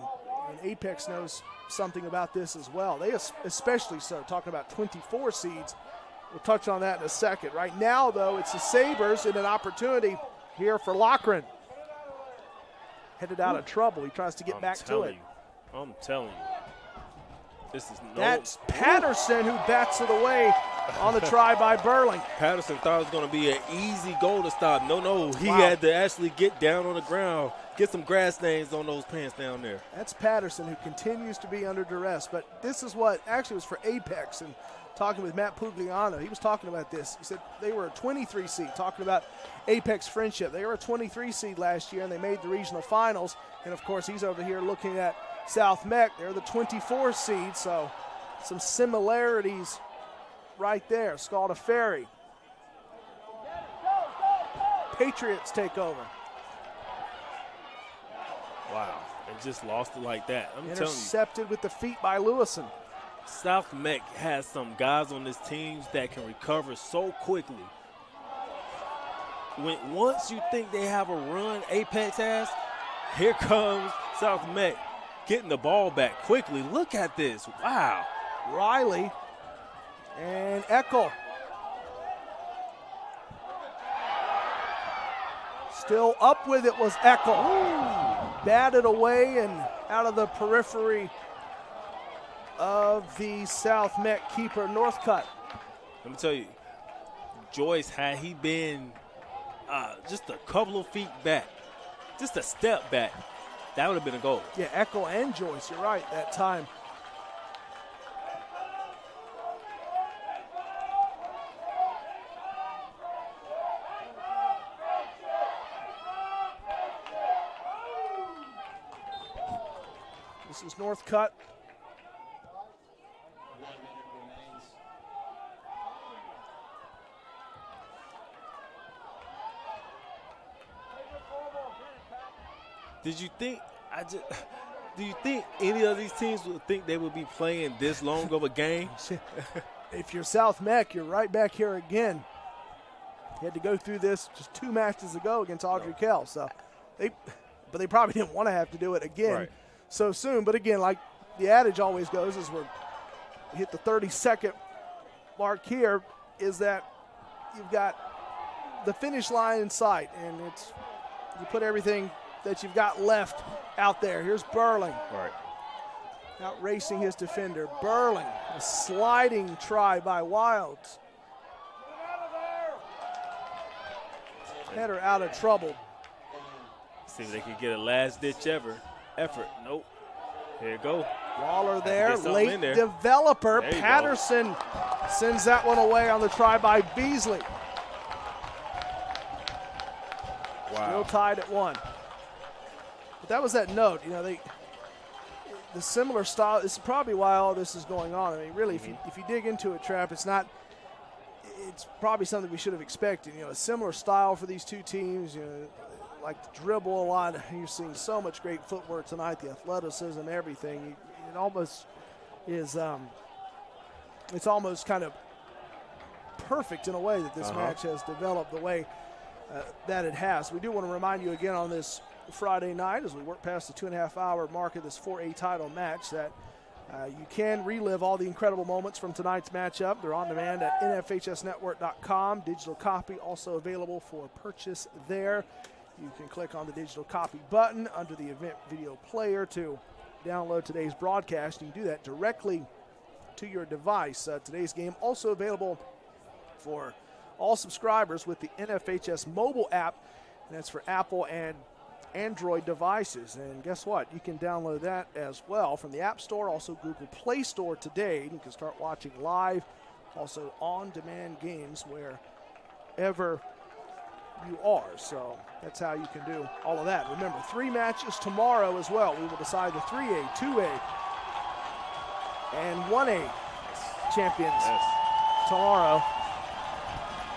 Apex knows something about this as well. They especially so, talking about 24 seeds. We'll touch on that in a second. Right now, though, it's the Sabres in an opportunity here for Loughran. Headed out of trouble. He tries to get back to it. I'm telling you. This is That's Patterson who bats it away on the try by Burling. Patterson thought it was going to be an easy goal to stop. No. He had to actually get down on the ground, get some grass stains on those pants down there. That's Patterson, who continues to be under duress. But this is what actually was for Apex. And talking with Matt Pugliano, he was talking about this. He said they were a 23 seed, talking about Apex Friendship. They were a 23 seed last year, and they made the regional finals. And, of course, he's over here looking at South Meck. They're the 24 seed, so some similarities right there. Scalda Ferry. Patriots take over. Wow, and just lost it like that. I'm telling you. Intercepted with the feet by Lewison. South Meck has some guys on this team that can recover so quickly. Once you think they have a run, Apex has, here comes South Meck getting the ball back quickly. Look at this. Wow. Riley and Eckel. Still up with it was Eckel. Ooh. Batted away and out of the periphery of the South Meck keeper, Northcutt. Let me tell you, Joyce, had he been just a couple of feet back, just a step back, that would have been a goal. Yeah, Eckel and Joyce, you're right, that time. This is Northcutt. Do you think any of these teams would think they would be playing this long of a game? If you're South Meck, you're right back here again. You had to go through this just 2 matches ago against Audrey Kell. So but they probably didn't want to have to do it again so soon. But again, like the adage always goes, as we hit the 30-second mark here, is that you've got the finish line in sight, and you put everything that you've got left out there. Here's Burling. Right. Out racing his defender. Burling, a sliding try by Wilds. Header out of trouble. See if they can get a last-ditch effort. Nope. Here you go. Waller there, late there. Developer. Patterson sends that one away on the try by Beasley. Wow. Still tied at 1. But that was that note. You know, the similar style. This is probably why all this is going on. I mean, really, if you dig into it, Trap, it's probably something we should have expected. You know, a similar style for these two teams. You know, like to dribble a lot. You're seeing so much great footwork tonight, the athleticism, everything. It almost is, it's almost kind of perfect in a way that this match has developed the way that it has. We do want to remind you again on this Friday night, as we work past the 2.5-hour mark of this 4A title match, that you can relive all the incredible moments from tonight's matchup. They're on demand at nfhsnetwork.com. Digital copy also available for purchase there. You can click on the digital copy button under the event video player to download today's broadcast. You can do that directly to your device. Today's game also available for all subscribers with the NFHS mobile app, and that's for Apple and Android devices. And guess what? You can download that as well from the App Store, also Google Play Store today. You can start watching live, also on-demand games wherever you are. So that's how you can do all of that. Remember, 3 matches tomorrow as well. We will decide the 3A, 2A, and 1A champions tomorrow.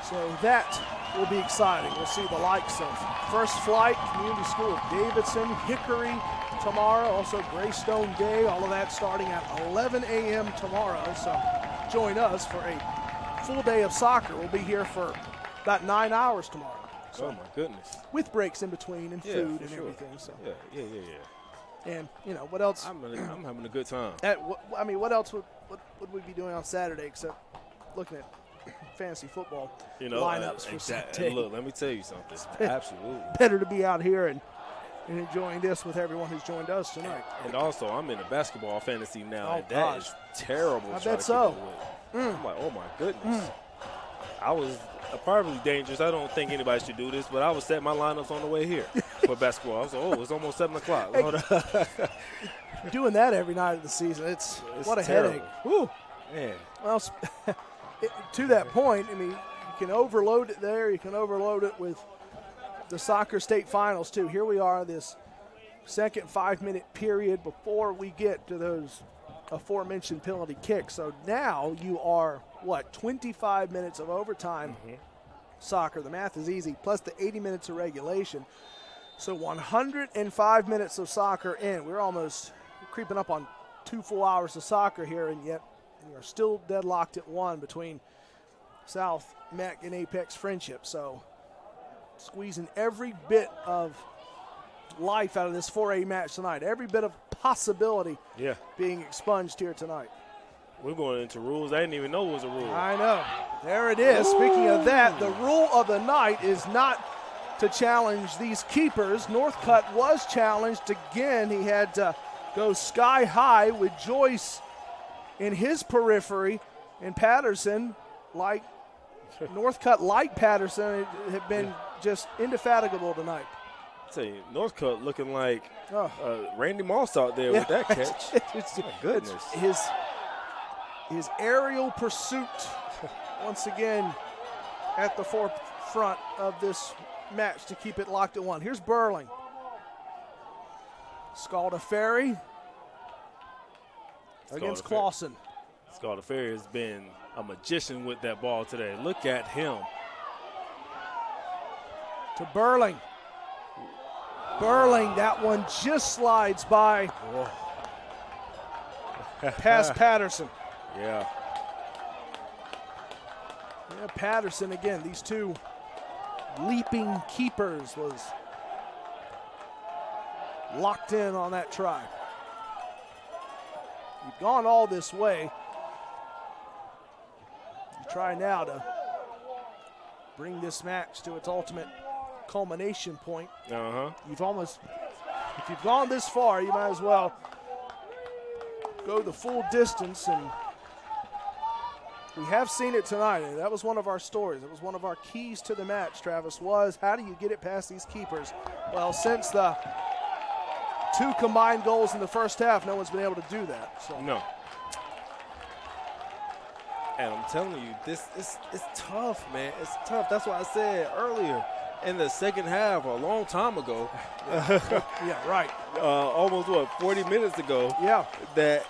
So that will be exciting. We'll see the likes of First Flight, Community School of Davidson, Hickory tomorrow, also Greystone Day, all of that starting at 11 a.m. tomorrow. So join us for a full day of soccer. We'll be here for about 9 hours tomorrow. So, oh, my goodness. With breaks in between and food and everything. So. Yeah. And, you know, what else? I'm having a good time. What else would we be doing on Saturday except looking at fantasy football lineups for Saturday? Look, let me tell you something. Absolutely. Better to be out here and and enjoying this with everyone who's joined us tonight. And also, I'm in a basketball fantasy now, Oh, and that gosh. is terrible. I to try bet to so. keep up with. I'm like, oh my goodness. I was probably dangerous. I don't think anybody should do this, but I was setting my lineups on the way here for basketball. I was like, oh, it's almost 7 o'clock. Hold on. Doing that every night of the season, it's what a terrible. headache. Whew. Man. Well, to that point, I mean, you can overload it there. You can overload it with the soccer state finals, too. Here we are, this second 5-minute period before we get to those aforementioned penalty kicks. So now you are, 25 minutes of overtime soccer. The math is easy, plus the 80 minutes of regulation. So 105 minutes of soccer in. We're almost creeping up on 2 full hours of soccer here, and yet we are still deadlocked at 1 between South Meck and Apex Friendship. So squeezing every bit of life out of this 4A match tonight. Every bit of possibility being expunged here tonight. We're going into rules. I didn't even know it was a rule. I know. There it is. Ooh. Speaking of that, the rule of the night is not to challenge these keepers. Northcutt was challenged again. He had to go sky high with Joyce in his periphery, and Patterson, like Northcutt, like Patterson, have been just indefatigable tonight. I tell you, Northcutt looking like Randy Moss out there with that catch. My goodness. His aerial pursuit once again at the forefront of this match to keep it locked at 1. Here's Burling. Scalda Ferry against Clausen. Scalda Ferry has been a magician with that ball today. Look at him. To Burling. Burling, that one just slides by past Patterson. Yeah, Patterson again. These two leaping keepers was locked in on that try. You've gone all this way. You try now to bring this match to its ultimate culmination point. If you've gone this far, you might as well go the full distance, and we have seen it tonight, and that was one of our stories. It was one of our keys to the match, Travis, was how do you get it past these keepers? Well, since the 2 combined goals in the first half, no one's been able to do that. So. No. And I'm telling you, it's tough, man. It's tough. That's why I said earlier in the second half, a long time ago. Yeah, right. Almost, 40 minutes ago. Yeah. That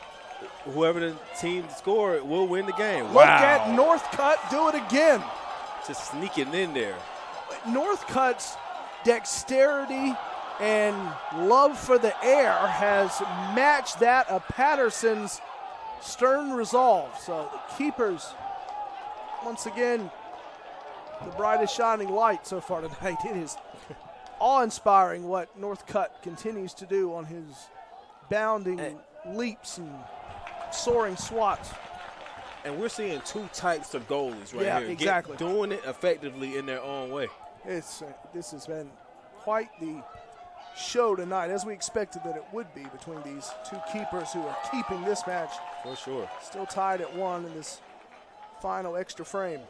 whoever the team scored will win the game. Look at Northcutt do it again. Just sneaking in there. Northcutt's dexterity and love for the air has matched that of Patterson's stern resolve. So the keepers, once again, the brightest shining light so far tonight. It is awe-inspiring what Northcutt continues to do on his bounding leaps and soaring swats. And we're seeing 2 types of goalies right here. Exactly. Doing it effectively in their own way. This has been quite the show tonight, as we expected that it would be, between these 2 keepers who are keeping this match. For sure. Still tied at 1 in this final extra frame.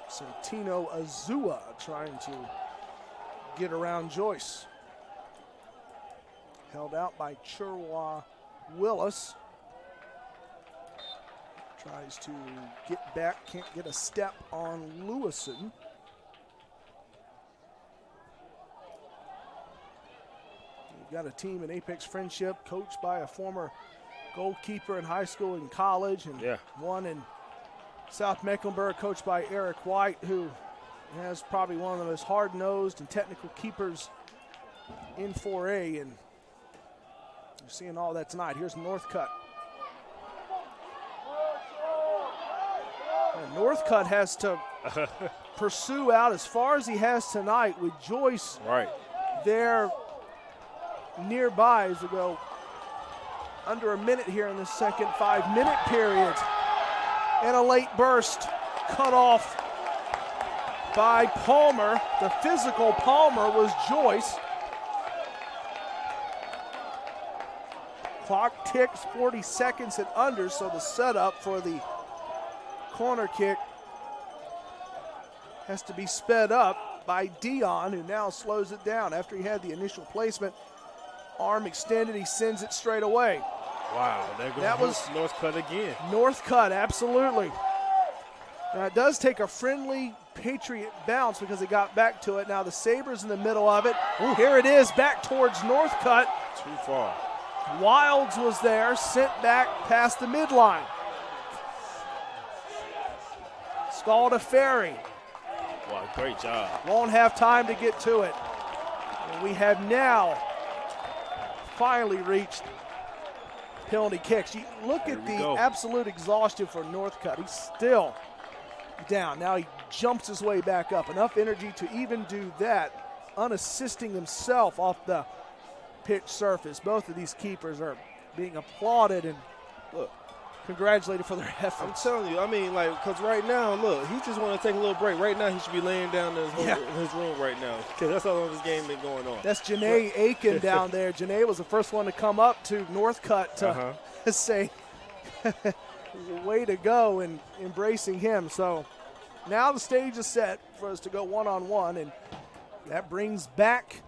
Santino Azua trying to get around Joyce. Held out by Chirwa Willis. Tries to get back, can't get a step on Lewison. We've got a team in Apex Friendship coached by a former goalkeeper in high school and college, and one in South Mecklenburg coached by Eric White, who has probably one of the most hard-nosed and technical keepers in 4A, and you're seeing all that tonight. Here's Northcutt. And Northcutt has to pursue out as far as he has tonight with Joyce there nearby as we go under a minute here in the second 5-minute period. And a late burst cut off by Palmer. The physical Palmer was Joyce. Clock ticks 40 seconds and under, so the setup for the corner kick has to be sped up by Dion, who now slows it down. After he had the initial placement, arm extended, he sends it straight away. Wow, there goes That was Northcutt again. Northcutt, absolutely. Now it does take a friendly Patriot bounce because he got back to it. Now the Sabres in the middle of it. Ooh, here it is, back towards Northcutt. Too far. Wilds was there, sent back past the midline. Scalda Ferry. Wow, great job. Won't have time to get to it. And we have now finally reached penalty kicks. You look at the absolute exhaustion for Northcutt. He's still down. Now he jumps his way back up. Enough energy to even do that, unassisting himself off the pitch surface. Both of these keepers are being applauded and congratulated for their efforts. I'm telling you, I mean, like, because right now, look, he just want to take a little break. Right now, he should be laying down in his room right now, because that's how long this game been going on. That's Janae Aiken down there. Janae was the first one to come up to Northcutt to say, way to go, and embracing him. So now the stage is set for us to go one-on-one, and that brings back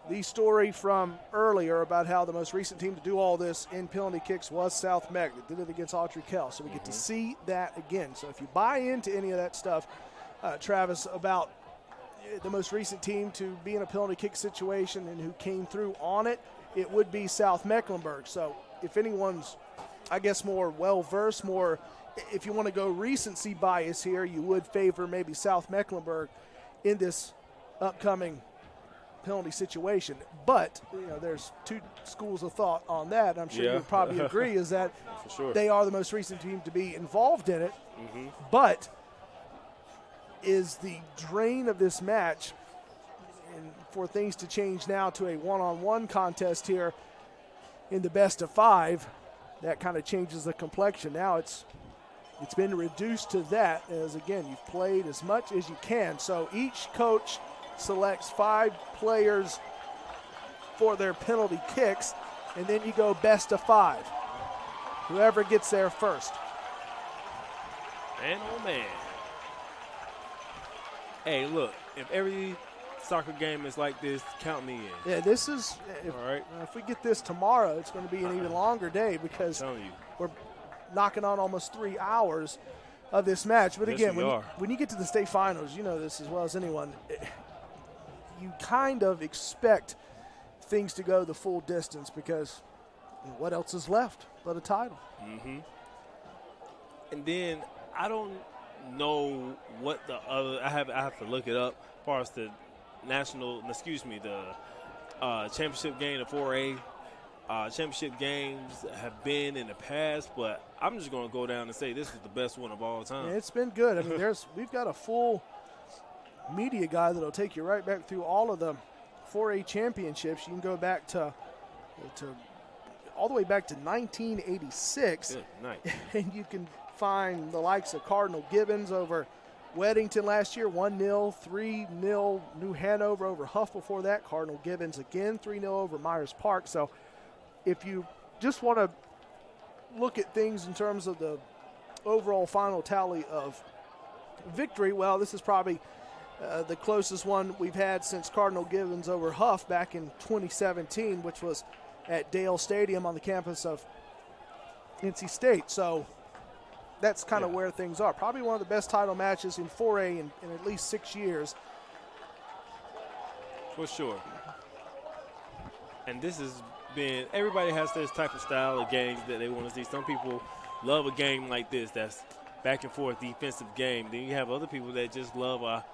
the story from earlier about how the most recent team to do all this in penalty kicks was South Meg. They did it against Autry Kell, so we get to see that again. So if you buy into any of that stuff, Travis, about the most recent team to be in a penalty kick situation and who came through on it, it would be South Mecklenburg. So if anyone's, I guess, more well-versed, more, if you want to go recency bias here, you would favor maybe South Mecklenburg in this upcoming penalty situation. But there's two schools of thought on that. I'm sure you'll probably agree is that For sure. they are the most recent team to be involved in it. But is the drain of this match, and for things to change now to a one-on-one contest here in the best of 5, that kind of changes the complexion. Now it's been reduced to that, as again, you've played as much as you can. So each coach selects 5 players for their penalty kicks, and then you go best of 5. Whoever gets there first. Man, oh man. Hey, look, if every soccer game is like this, count me in. Yeah, this is, All right. if we get this tomorrow, it's going to be an even longer day because I'm telling you. we're knocking on almost 3 hours of this match. But Yes, again, we are. when you get to the state finals, you know this as well as anyone, you kind of expect things to go the full distance because what else is left but a title? And then I don't know what the other. I have to look it up. As far as the championship game, the 4A championship games have been in the past, but I'm just going to go down and say this is the best one of all time. Yeah, it's been good. I mean, we've got a full media guy that'll take you right back through all of the 4A championships. You can go back to all the way back to 1986, Good night. and you can find the likes of Cardinal Gibbons over Weddington last year, 1-0, 3-0 New Hanover over Huff before that. Cardinal Gibbons again, 3-0 over Myers Park. So if you just want to look at things in terms of the overall final tally of victory, well, this is probably the closest one we've had since Cardinal Gibbons over Huff back in 2017, which was at Dale Stadium on the campus of NC State. So that's kind of where things are. Probably one of the best title matches in 4A in at least 6 years. For sure. And this has been, everybody has this type of style of games that they want to see. Some people love a game like this that's back and forth defensive game. Then you have other people that just love a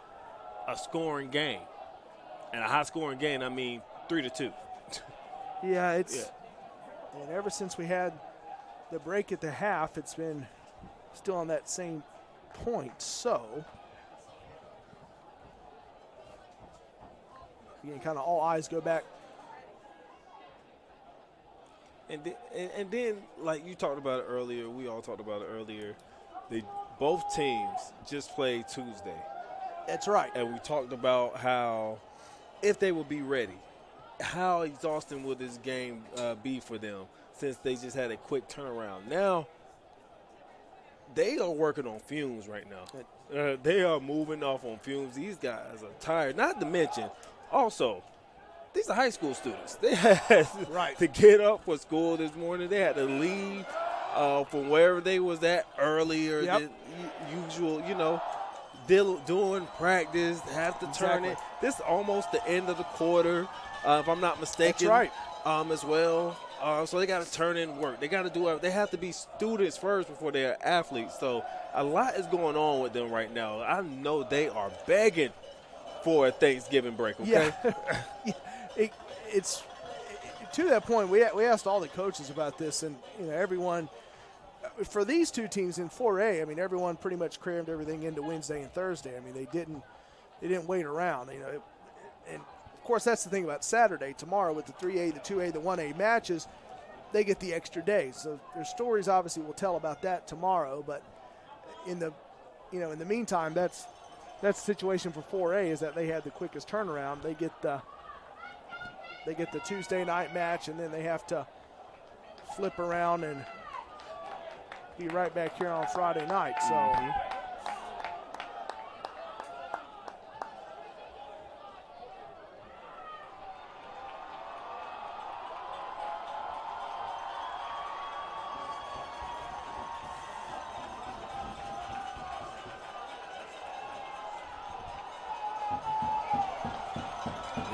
scoring game. And a high scoring game, I mean 3-2. Yeah, and ever since we had the break at the half, it's been still on that same point. So, again, kind of all eyes go back. And then, like you talked about it earlier, we all talked about it earlier, both teams just played Tuesday. That's right. And we talked about how if they would be ready, how exhausting would this game be for them since they just had a quick turnaround. Now, they are working on fumes right now. They are moving off on fumes. These guys are tired. Not to mention, also, these are high school students. They had to get up for school this morning. They had to leave from wherever they was at earlier than usual, doing practice, have to turn it. This is almost the end of the quarter, if I'm not mistaken. That's right. As well. So they got to turn in work. They got to do – they have to be students first before they're athletes. So a lot is going on with them right now. I know they are begging for a Thanksgiving break, okay? Yeah. It's to that point, we asked all the coaches about this, and, everyone – for these two teams in 4A, I mean, everyone pretty much crammed everything into Wednesday and Thursday. I mean, they didn't wait around, and of course that's the thing about Saturday. Tomorrow with the 3A, the 2A, the 1A matches, they get the extra day. So their stories obviously will tell about that tomorrow. But in the meantime, that's the situation for 4A is that they had the quickest turnaround. They get the Tuesday night match, and then they have to flip around and be right back here on Friday night. So.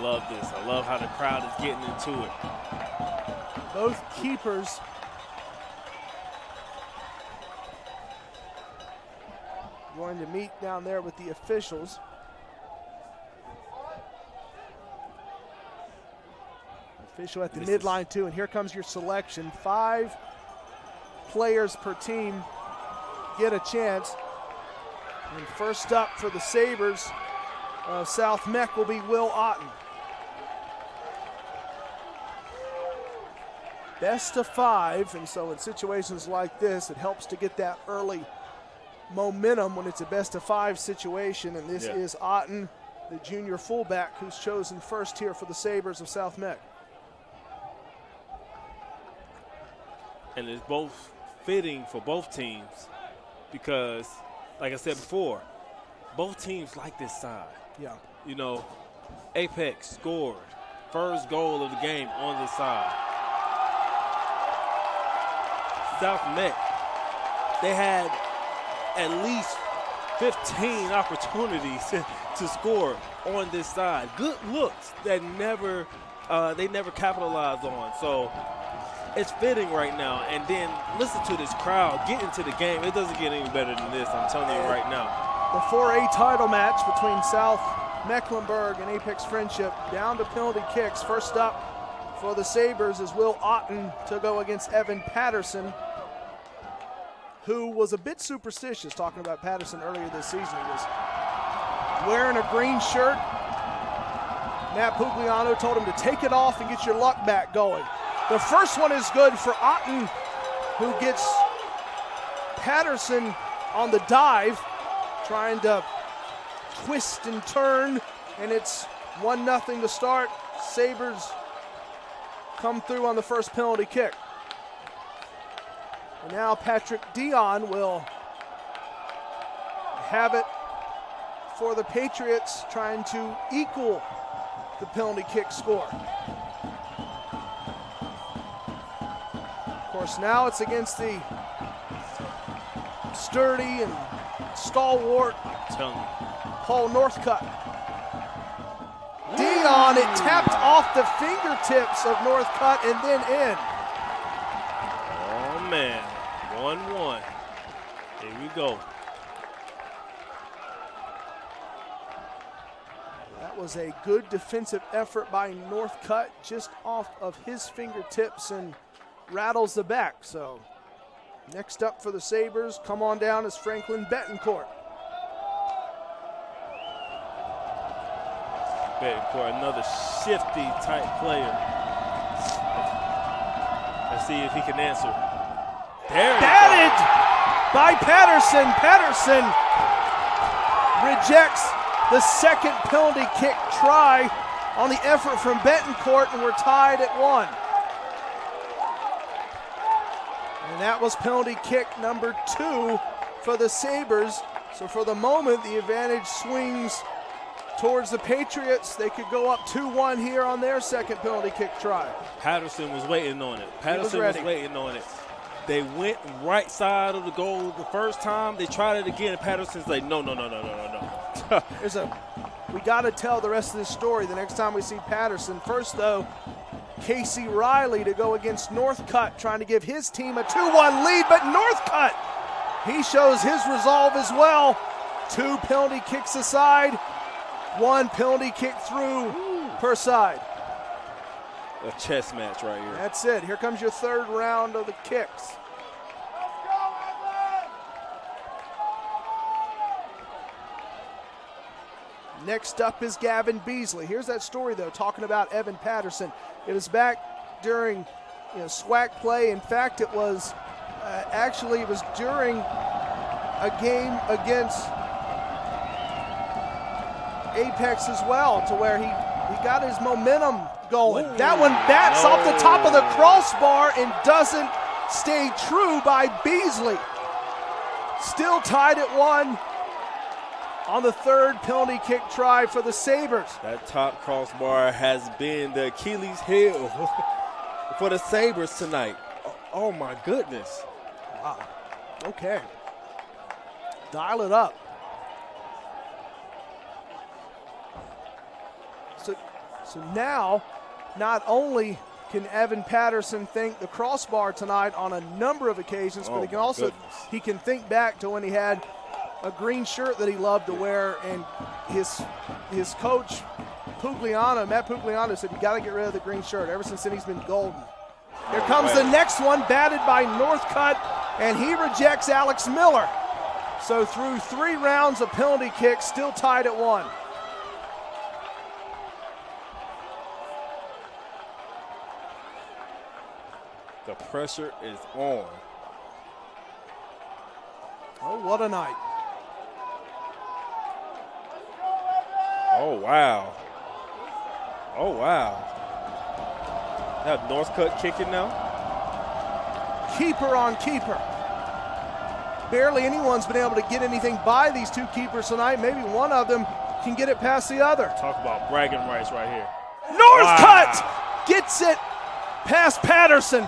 Love this. I love how the crowd is getting into it. Both keepers going to meet down there with the officials. Official at the midline too, and here comes your selection. 5 players per team get a chance. And first up for the Sabres of South Meck will be Will Otten. Best of 5, and so in situations like this, it helps to get that early momentum when it's a best of 5 situation, and this is Otten, the junior fullback, who's chosen first here for the Sabres of South Meck. And it's both fitting for both teams because, like I said before, both teams like this side. Yeah. Apex scored first goal of the game on this side. South Meck, they had at least 15 opportunities to score on this side. Good looks that they never capitalized on. So it's fitting right now. And then listen to this crowd get into the game. It doesn't get any better than this, I'm telling you right now. The 4A title match between South Mecklenburg and Apex Friendship down to penalty kicks. First up for the Sabres is Will Otten to go against Evan Patterson, who was a bit superstitious, talking about Patterson earlier this season. He was wearing a green shirt. Matt Pugliano told him to take it off and get your luck back going. The first one is good for Otten, who gets Patterson on the dive, trying to twist and turn, and it's 1-0 to start. Sabres come through on the first penalty kick. And now Patrick Dion will have it for the Patriots, trying to equal the penalty kick score. Of course, now it's against the sturdy and stalwart Paul Northcutt. Dion, it tapped off the fingertips of Northcutt and then in. Oh, man. 1-1. Here we go. That was a good defensive effort by Northcutt, just off of his fingertips and rattles the back. So next up for the Sabres, come on down, is Franklin Betancourt. Betancourt, another shifty type player. Let's see if he can answer. Batted by Patterson. Patterson rejects the second penalty kick try on the effort from Betancourt, and we're tied at 1. And that was penalty kick number 2 for the Sabres. So for the moment, the advantage swings towards the Patriots. They could go up 2-1 here on their second penalty kick try. Patterson was waiting on it. Patterson was waiting on it. They went right side of the goal the first time. They tried it again, and Patterson's like, no. We got to tell the rest of this story the next time we see Patterson. First, though, Casey Riley to go against Northcutt, trying to give his team a 2-1 lead, but Northcutt, he shows his resolve as well. 2 penalty kicks aside, 1 penalty kick through per side. A chess match right here. That's it. Here comes your third round of the kicks. Next up is Gavin Beasley. Here's that story, though, talking about Evan Patterson. It was back during SWAC play. In fact, it was it was during a game against Apex as well, to where he got his momentum going. Ooh, that one bats off the top of the crossbar and doesn't stay true by Beasley. Still tied at 1 on the third penalty kick try for the Sabres. That top crossbar has been the Achilles heel for the Sabres tonight. Oh my goodness. Wow. Okay. Dial it up. So now, not only can Evan Patterson thank the crossbar tonight on a number of occasions, but he can think back to when he had a green shirt that he loved to wear, and his coach Matt Pugliano said, you got to get rid of the green shirt. Ever since then, he's been golden. Here comes the next one, batted by Northcutt, and he rejects Alex Miller. So through 3 rounds of penalty kicks, still tied at 1. The pressure is on. Oh, what a night. Oh, wow. That Northcutt kicking now? Keeper on keeper. Barely anyone's been able to get anything by these 2 keepers tonight. Maybe one of them can get it past the other. Talk about bragging rights right here. Northcutt gets it past Patterson.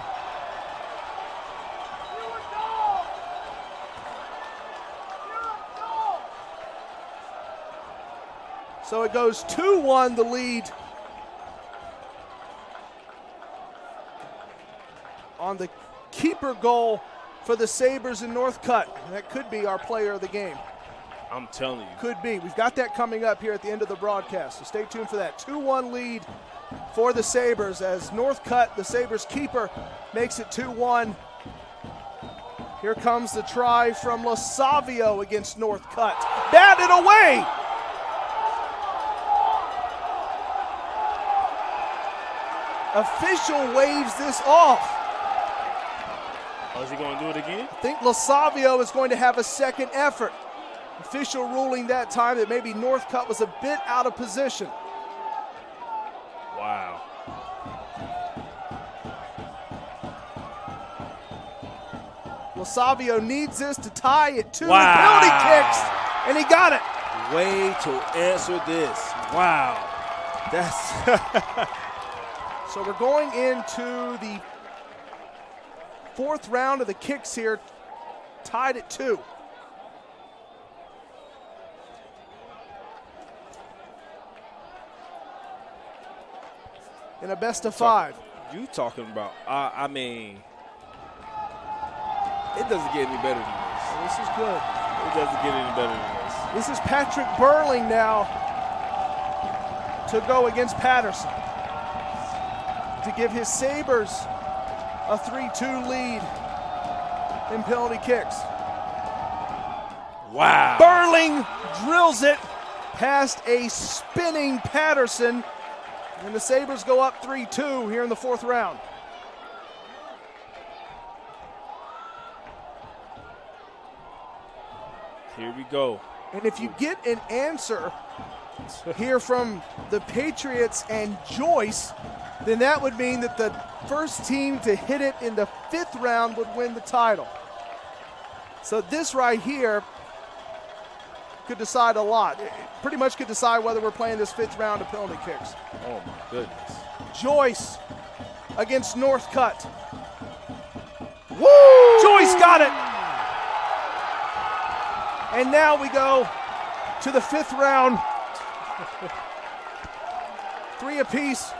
So it goes 2-1, the lead on the keeper goal for the Sabres in Northcutt. That could be our player of the game. I'm telling you. Could be. We've got that coming up here at the end of the broadcast, so stay tuned for that. 2-1 lead for the Sabres as Northcutt, the Sabres keeper, makes it 2-1. Here comes the try from Lasavio against Northcutt. Batted away! Official waves this off. Oh, is he going to do it again? I think Lasavio is going to have a second effort. Official ruling that time that maybe Northcutt was a bit out of position. Wow. Lasavio needs this to tie it to the penalty kicks, and he got it. Way to answer this. Wow. That's... So we're going into the 4th round of the kicks here, tied at 2. In a best of 5. You talking about, I mean, it doesn't get any better than this. This is good. It doesn't get any better than this. This is Patrick Burling now to go against Patterson, to give his Sabres a 3-2 lead in penalty kicks. Wow. Burling drills it past a spinning Patterson, and the Sabres go up 3-2 here in the 4th round. Here we go. And if you get an answer here from the Patriots and Joyce, then that would mean that the first team to hit it in the 5th round would win the title. So this right here could decide a lot. It pretty much could decide whether we're playing this 5th round of penalty kicks. Oh, my goodness. Joyce against Northcutt. Woo! Joyce got it. And now we go to the 5th round. 3 apiece.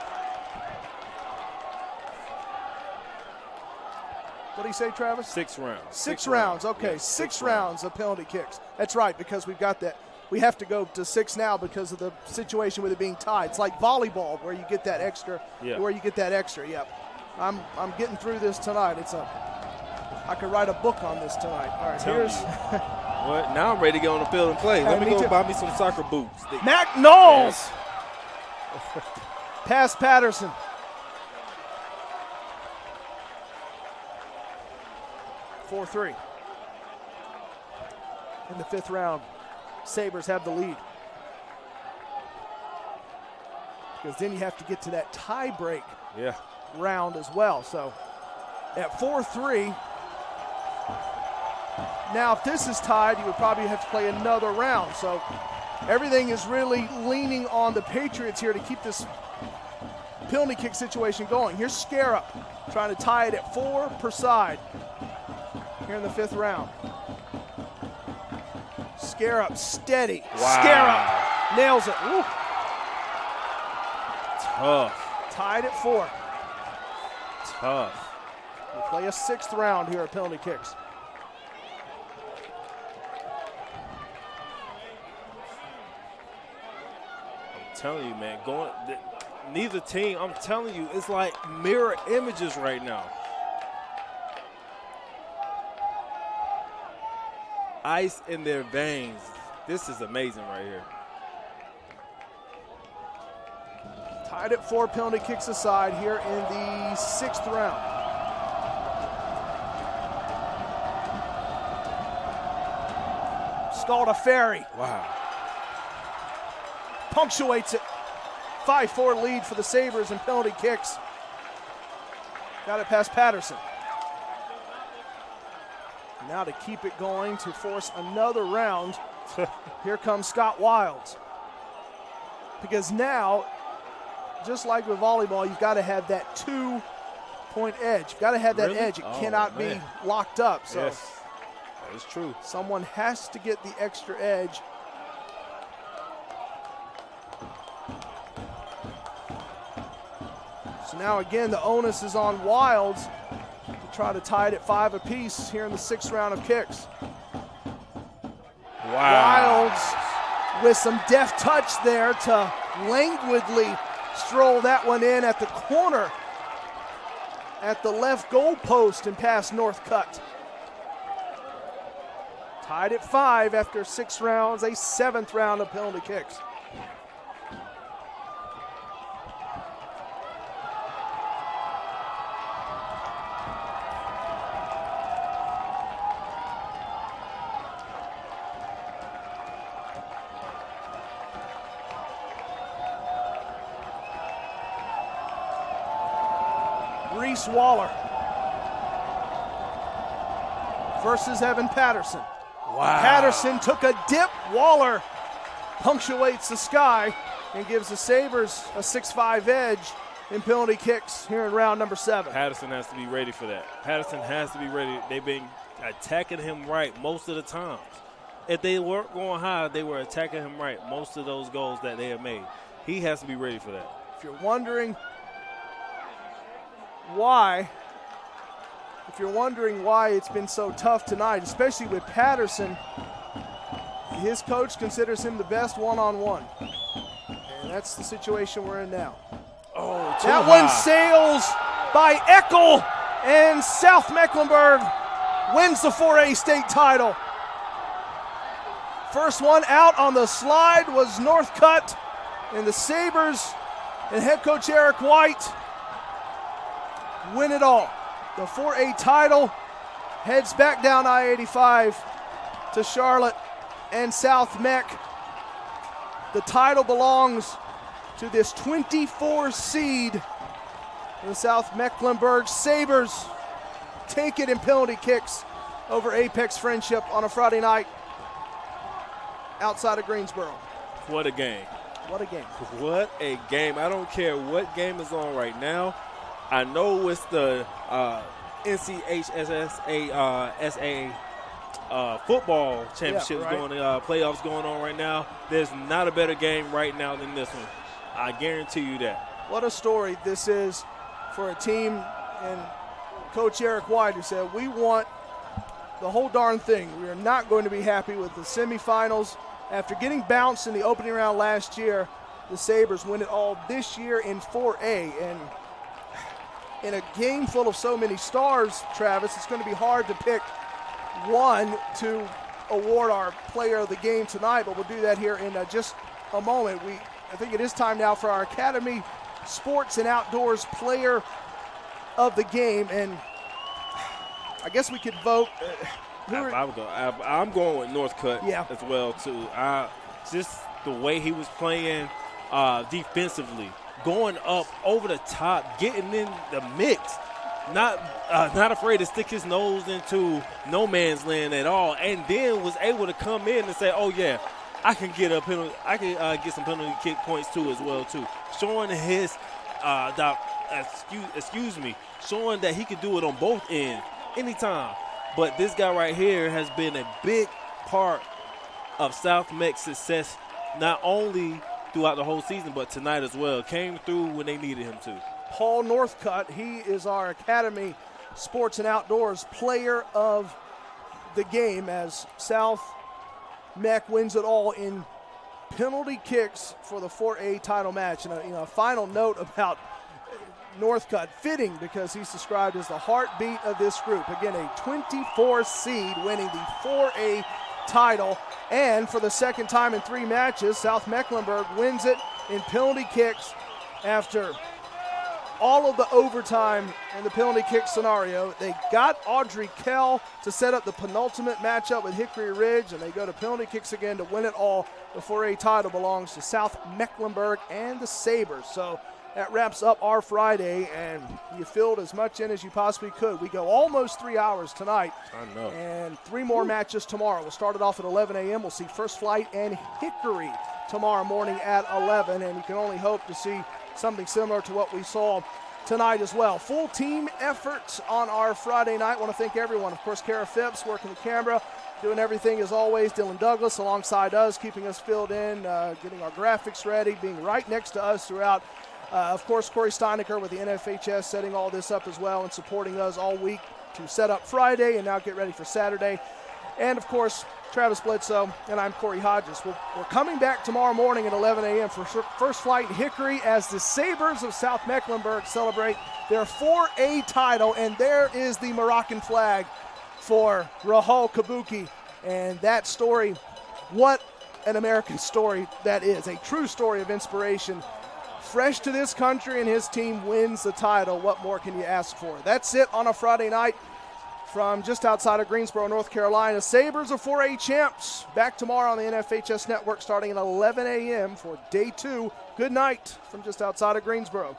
What do you say, Travis? 6 rounds. 6 rounds. Okay, Yeah, 6 rounds of penalty kicks. That's right, because we've got that. We have to go to 6 now because of the situation with it being tied. It's like volleyball where you get that extra. Yeah. Where you get that extra. Yep. I'm getting through this tonight. I could write a book on this tonight. All right, here's. What? Now I'm ready to get on the field and play. Let me go buy me some soccer boots. Mac Knowles. Pass Patterson. Four 3. In the 5th round, Sabres have the lead. Because then you have to get to that tie break round as well. So at 4-3, now if this is tied, you would probably have to play another round. So everything is really leaning on the Patriots here to keep this penalty kick situation going. Here's Scarab trying to tie it at 4 per side here in the 5th round. Scarab steady. Wow. Scarab nails it. Woo. Tough. Tied at 4. Tough. We play a 6th round here at penalty kicks. I'm telling you, man, neither team, I'm telling you, it's like mirror images right now. Ice in their veins. This is amazing right here. Tied at 4, penalty kicks aside here in the 6th round. Scalda Ferry. Wow. Punctuates it. 5-4 lead for the Sabres in penalty kicks. Got it past Patterson. Now to keep it going, to force another round, here comes Scott Wilds. Because now, just like with volleyball, you've got to have that 2-point edge. You've got to have that edge. It cannot be locked up. So yes, that is true. Someone has to get the extra edge. So now again, the onus is on Wilds to try to tie it at 5 apiece here in the 6th round of kicks. Wow. Wilds with some deft touch there to languidly stroll that one in at the corner at the left goal post and past Northcutt. Tied at 5 after 6 rounds, a 7th round of penalty kicks. Reese Waller versus Evan Patterson. Wow. Patterson took a dip. Waller punctuates the sky and gives the Sabres a 6-5 edge in penalty kicks here in round number 7. Patterson has to be ready for that. Patterson has to be ready. They've been attacking him right most of the times. If they weren't going high, they were attacking him right most of those goals that they have made. He has to be ready for that. If you're wondering why it's been so tough tonight, especially with Patterson, his coach considers him the best one-on-one. And that's the situation we're in now. Oh, that one sails by Eckel, and South Mecklenburg wins the 4A state title. First one out on the slide was Northcutt, and the Sabres and head coach Eric White win it all. The 4A title heads back down I-85 to Charlotte and South Meck. The title belongs to this 24 seed. The South Mecklenburg Sabres take it in penalty kicks over Apex Friendship on a Friday night outside of Greensboro. What a game. What a game. What a game. I don't care what game is on right now. I know it's the NCHSSA football championships playoffs going on right now. There's not a better game right now than this one. I guarantee you that. What a story this is for a team, and Coach Eric White, who said, we want the whole darn thing. We are not going to be happy with the semifinals. After getting bounced in the opening round last year, the Sabres win it all this year in 4A. And in a game full of so many stars, Travis, it's going to be hard to pick one to award our player of the game tonight, but we'll do that here in just a moment. I think it is time now for our Academy Sports and Outdoors player of the game, and I guess we could vote. I'm going with Northcutt as well, too. Just the way he was playing defensively, going up over the top, getting in the mix, not afraid to stick his nose into no man's land at all, and then was able to come in and say, oh, yeah, I can get get some penalty kick points, too, as well, too. Showing his showing that he could do it on both ends anytime. But this guy right here has been a big part of South Meck's success, not only throughout the whole season, but tonight as well. Came through when they needed him to. Paul Northcutt, he is our Academy Sports and Outdoors player of the game as South Meck wins it all in penalty kicks for the 4A title match. And a final note about Northcutt, fitting because he's described as the heartbeat of this group. Again, a 24 seed winning the 4A title, and for the second time in 3 matches, South Mecklenburg wins it in penalty kicks after all of the overtime and the penalty kick scenario. They got Audrey Kell to set up the penultimate matchup with Hickory Ridge, and they go to penalty kicks again to win it all. The 4A title belongs to South Mecklenburg and the Sabres. So that wraps up our Friday, and you filled as much in as you possibly could. We go almost 3 hours tonight. I know. And 3 more matches tomorrow. We'll start it off at 11 a.m. We'll see First Flight and Hickory tomorrow morning at 11, and you can only hope to see something similar to what we saw tonight as well. Full team effort on our Friday night. I want to thank everyone. Of course, Kara Phipps working the camera, doing everything as always. Dylan Douglas alongside us, keeping us filled in, getting our graphics ready, being right next to us throughout. Of course, Corey Steinecker with the NFHS setting all this up as well and supporting us all week to set up Friday and now get ready for Saturday. And, of course, Travis Bledsoe, and I'm Corey Hodges. We're coming back tomorrow morning at 11 a.m. for First Flight Hickory as the Sabres of South Mecklenburg celebrate their 4A title. And there is the Moroccan flag for Rahul Kabuki. And that story, what an American story that is. A true story of inspiration. Fresh to this country, and his team wins the title. What more can you ask for? That's it on a Friday night from just outside of Greensboro, North Carolina. Sabres are 4A champs. Back tomorrow on the NFHS Network starting at 11 a.m. for day 2. Good night from just outside of Greensboro.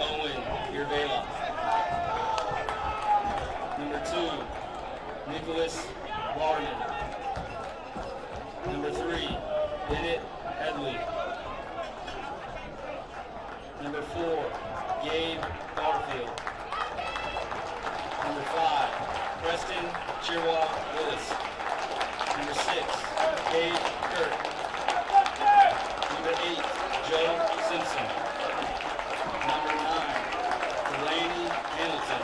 Owen Irvela. Number 2, Nicholas Barman. Number 3, Bennett Headley. Number 4, Gabe Garfield. Number 5, Preston Chirwa Willis. Number 6, Gabe Kirk. Number 8, Joe Simpson. Number 9, Delaney Hamilton.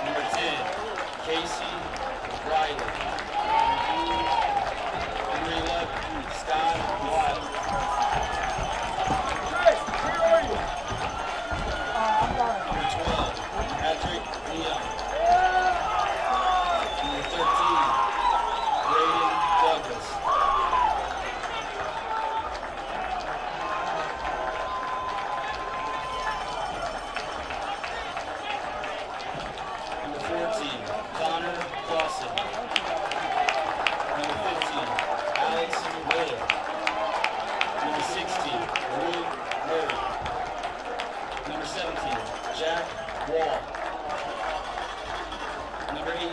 Number 10, Casey Riley. Number 11, Scott Wild. Number 12, Patrick Leon. Number 13, Braden Douglas. Number 14, Connor Clausen. Number 15, Alex Miller. Number 16, Drew Murray. Number 17, Jack Wall. Number 18,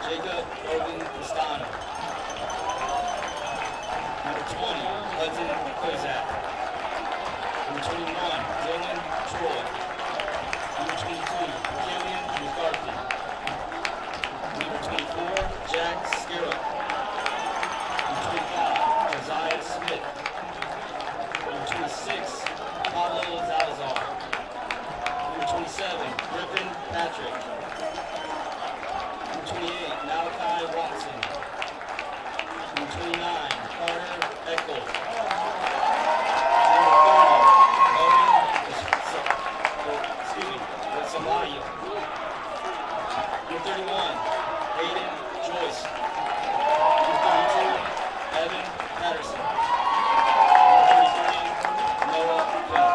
Jacob Logan Castano. Number 20, Hudson Kozak. Number 21, Dylan Troy. Number 22, Killian McCarthy. Number 24, Jack Skirrow. Number 25, Josiah Smith. Number 26, Pablo Salazar. Number 27, Griffin Patrick. Number 28, Malachi Watson. Number 29, Carter Eckel. Number 30, Owen Samaya. Number 31, Hayden Joyce. Number 32, Evan Patterson. Number 33, Noah Quinn.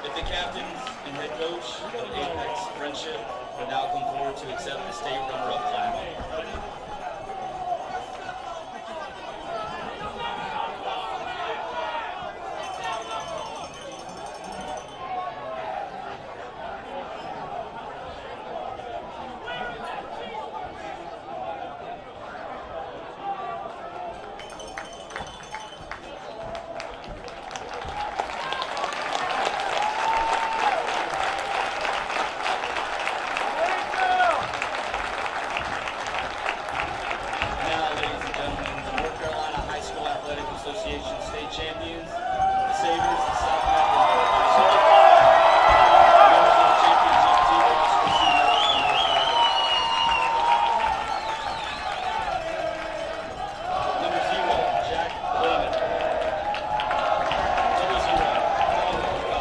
If the captains and head coach of Apex Friendship would now come forward to accept the state runner-up plaque. Association state champions, the Sabres of South Mecklenburg. Members of the championship team will also receive medals from North Carolina. Number 0, Jack Lehman. Number 0, Paul Northcutt.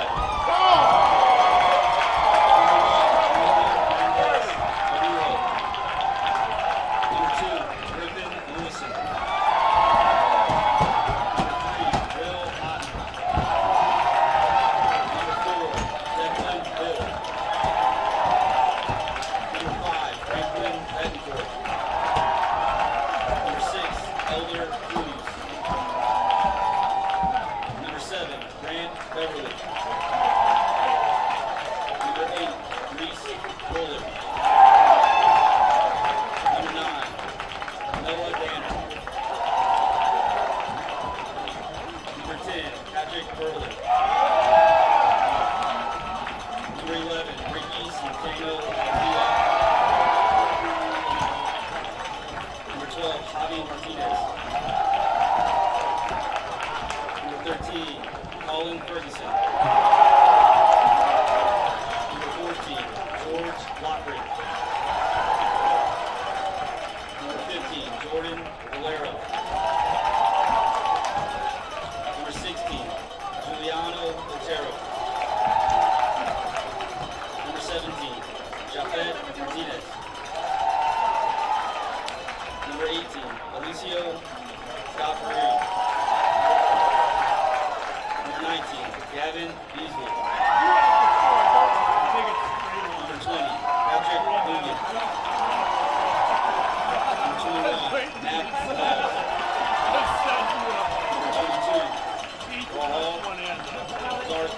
Number 1, Mendez Aguirre. Number 2, Griffin Lewison.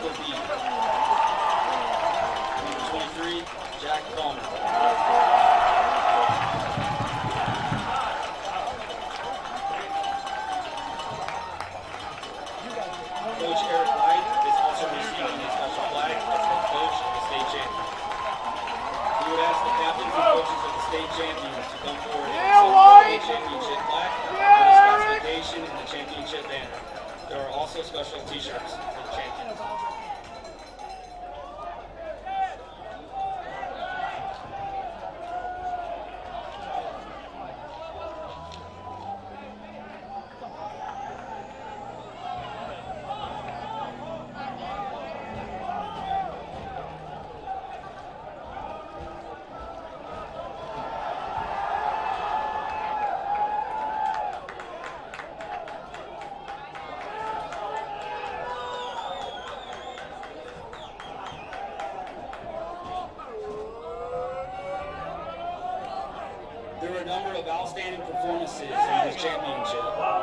School B. Number 23, Jack Palmer. Coach Eric White is also receiving a special flag as head coach of the state champion. We would ask the captains and coaches of the state champions to come forward and accept the championship flag with its classification and the championship banner. There are also special t-shirts for the champions. There were a number of outstanding performances in this championship.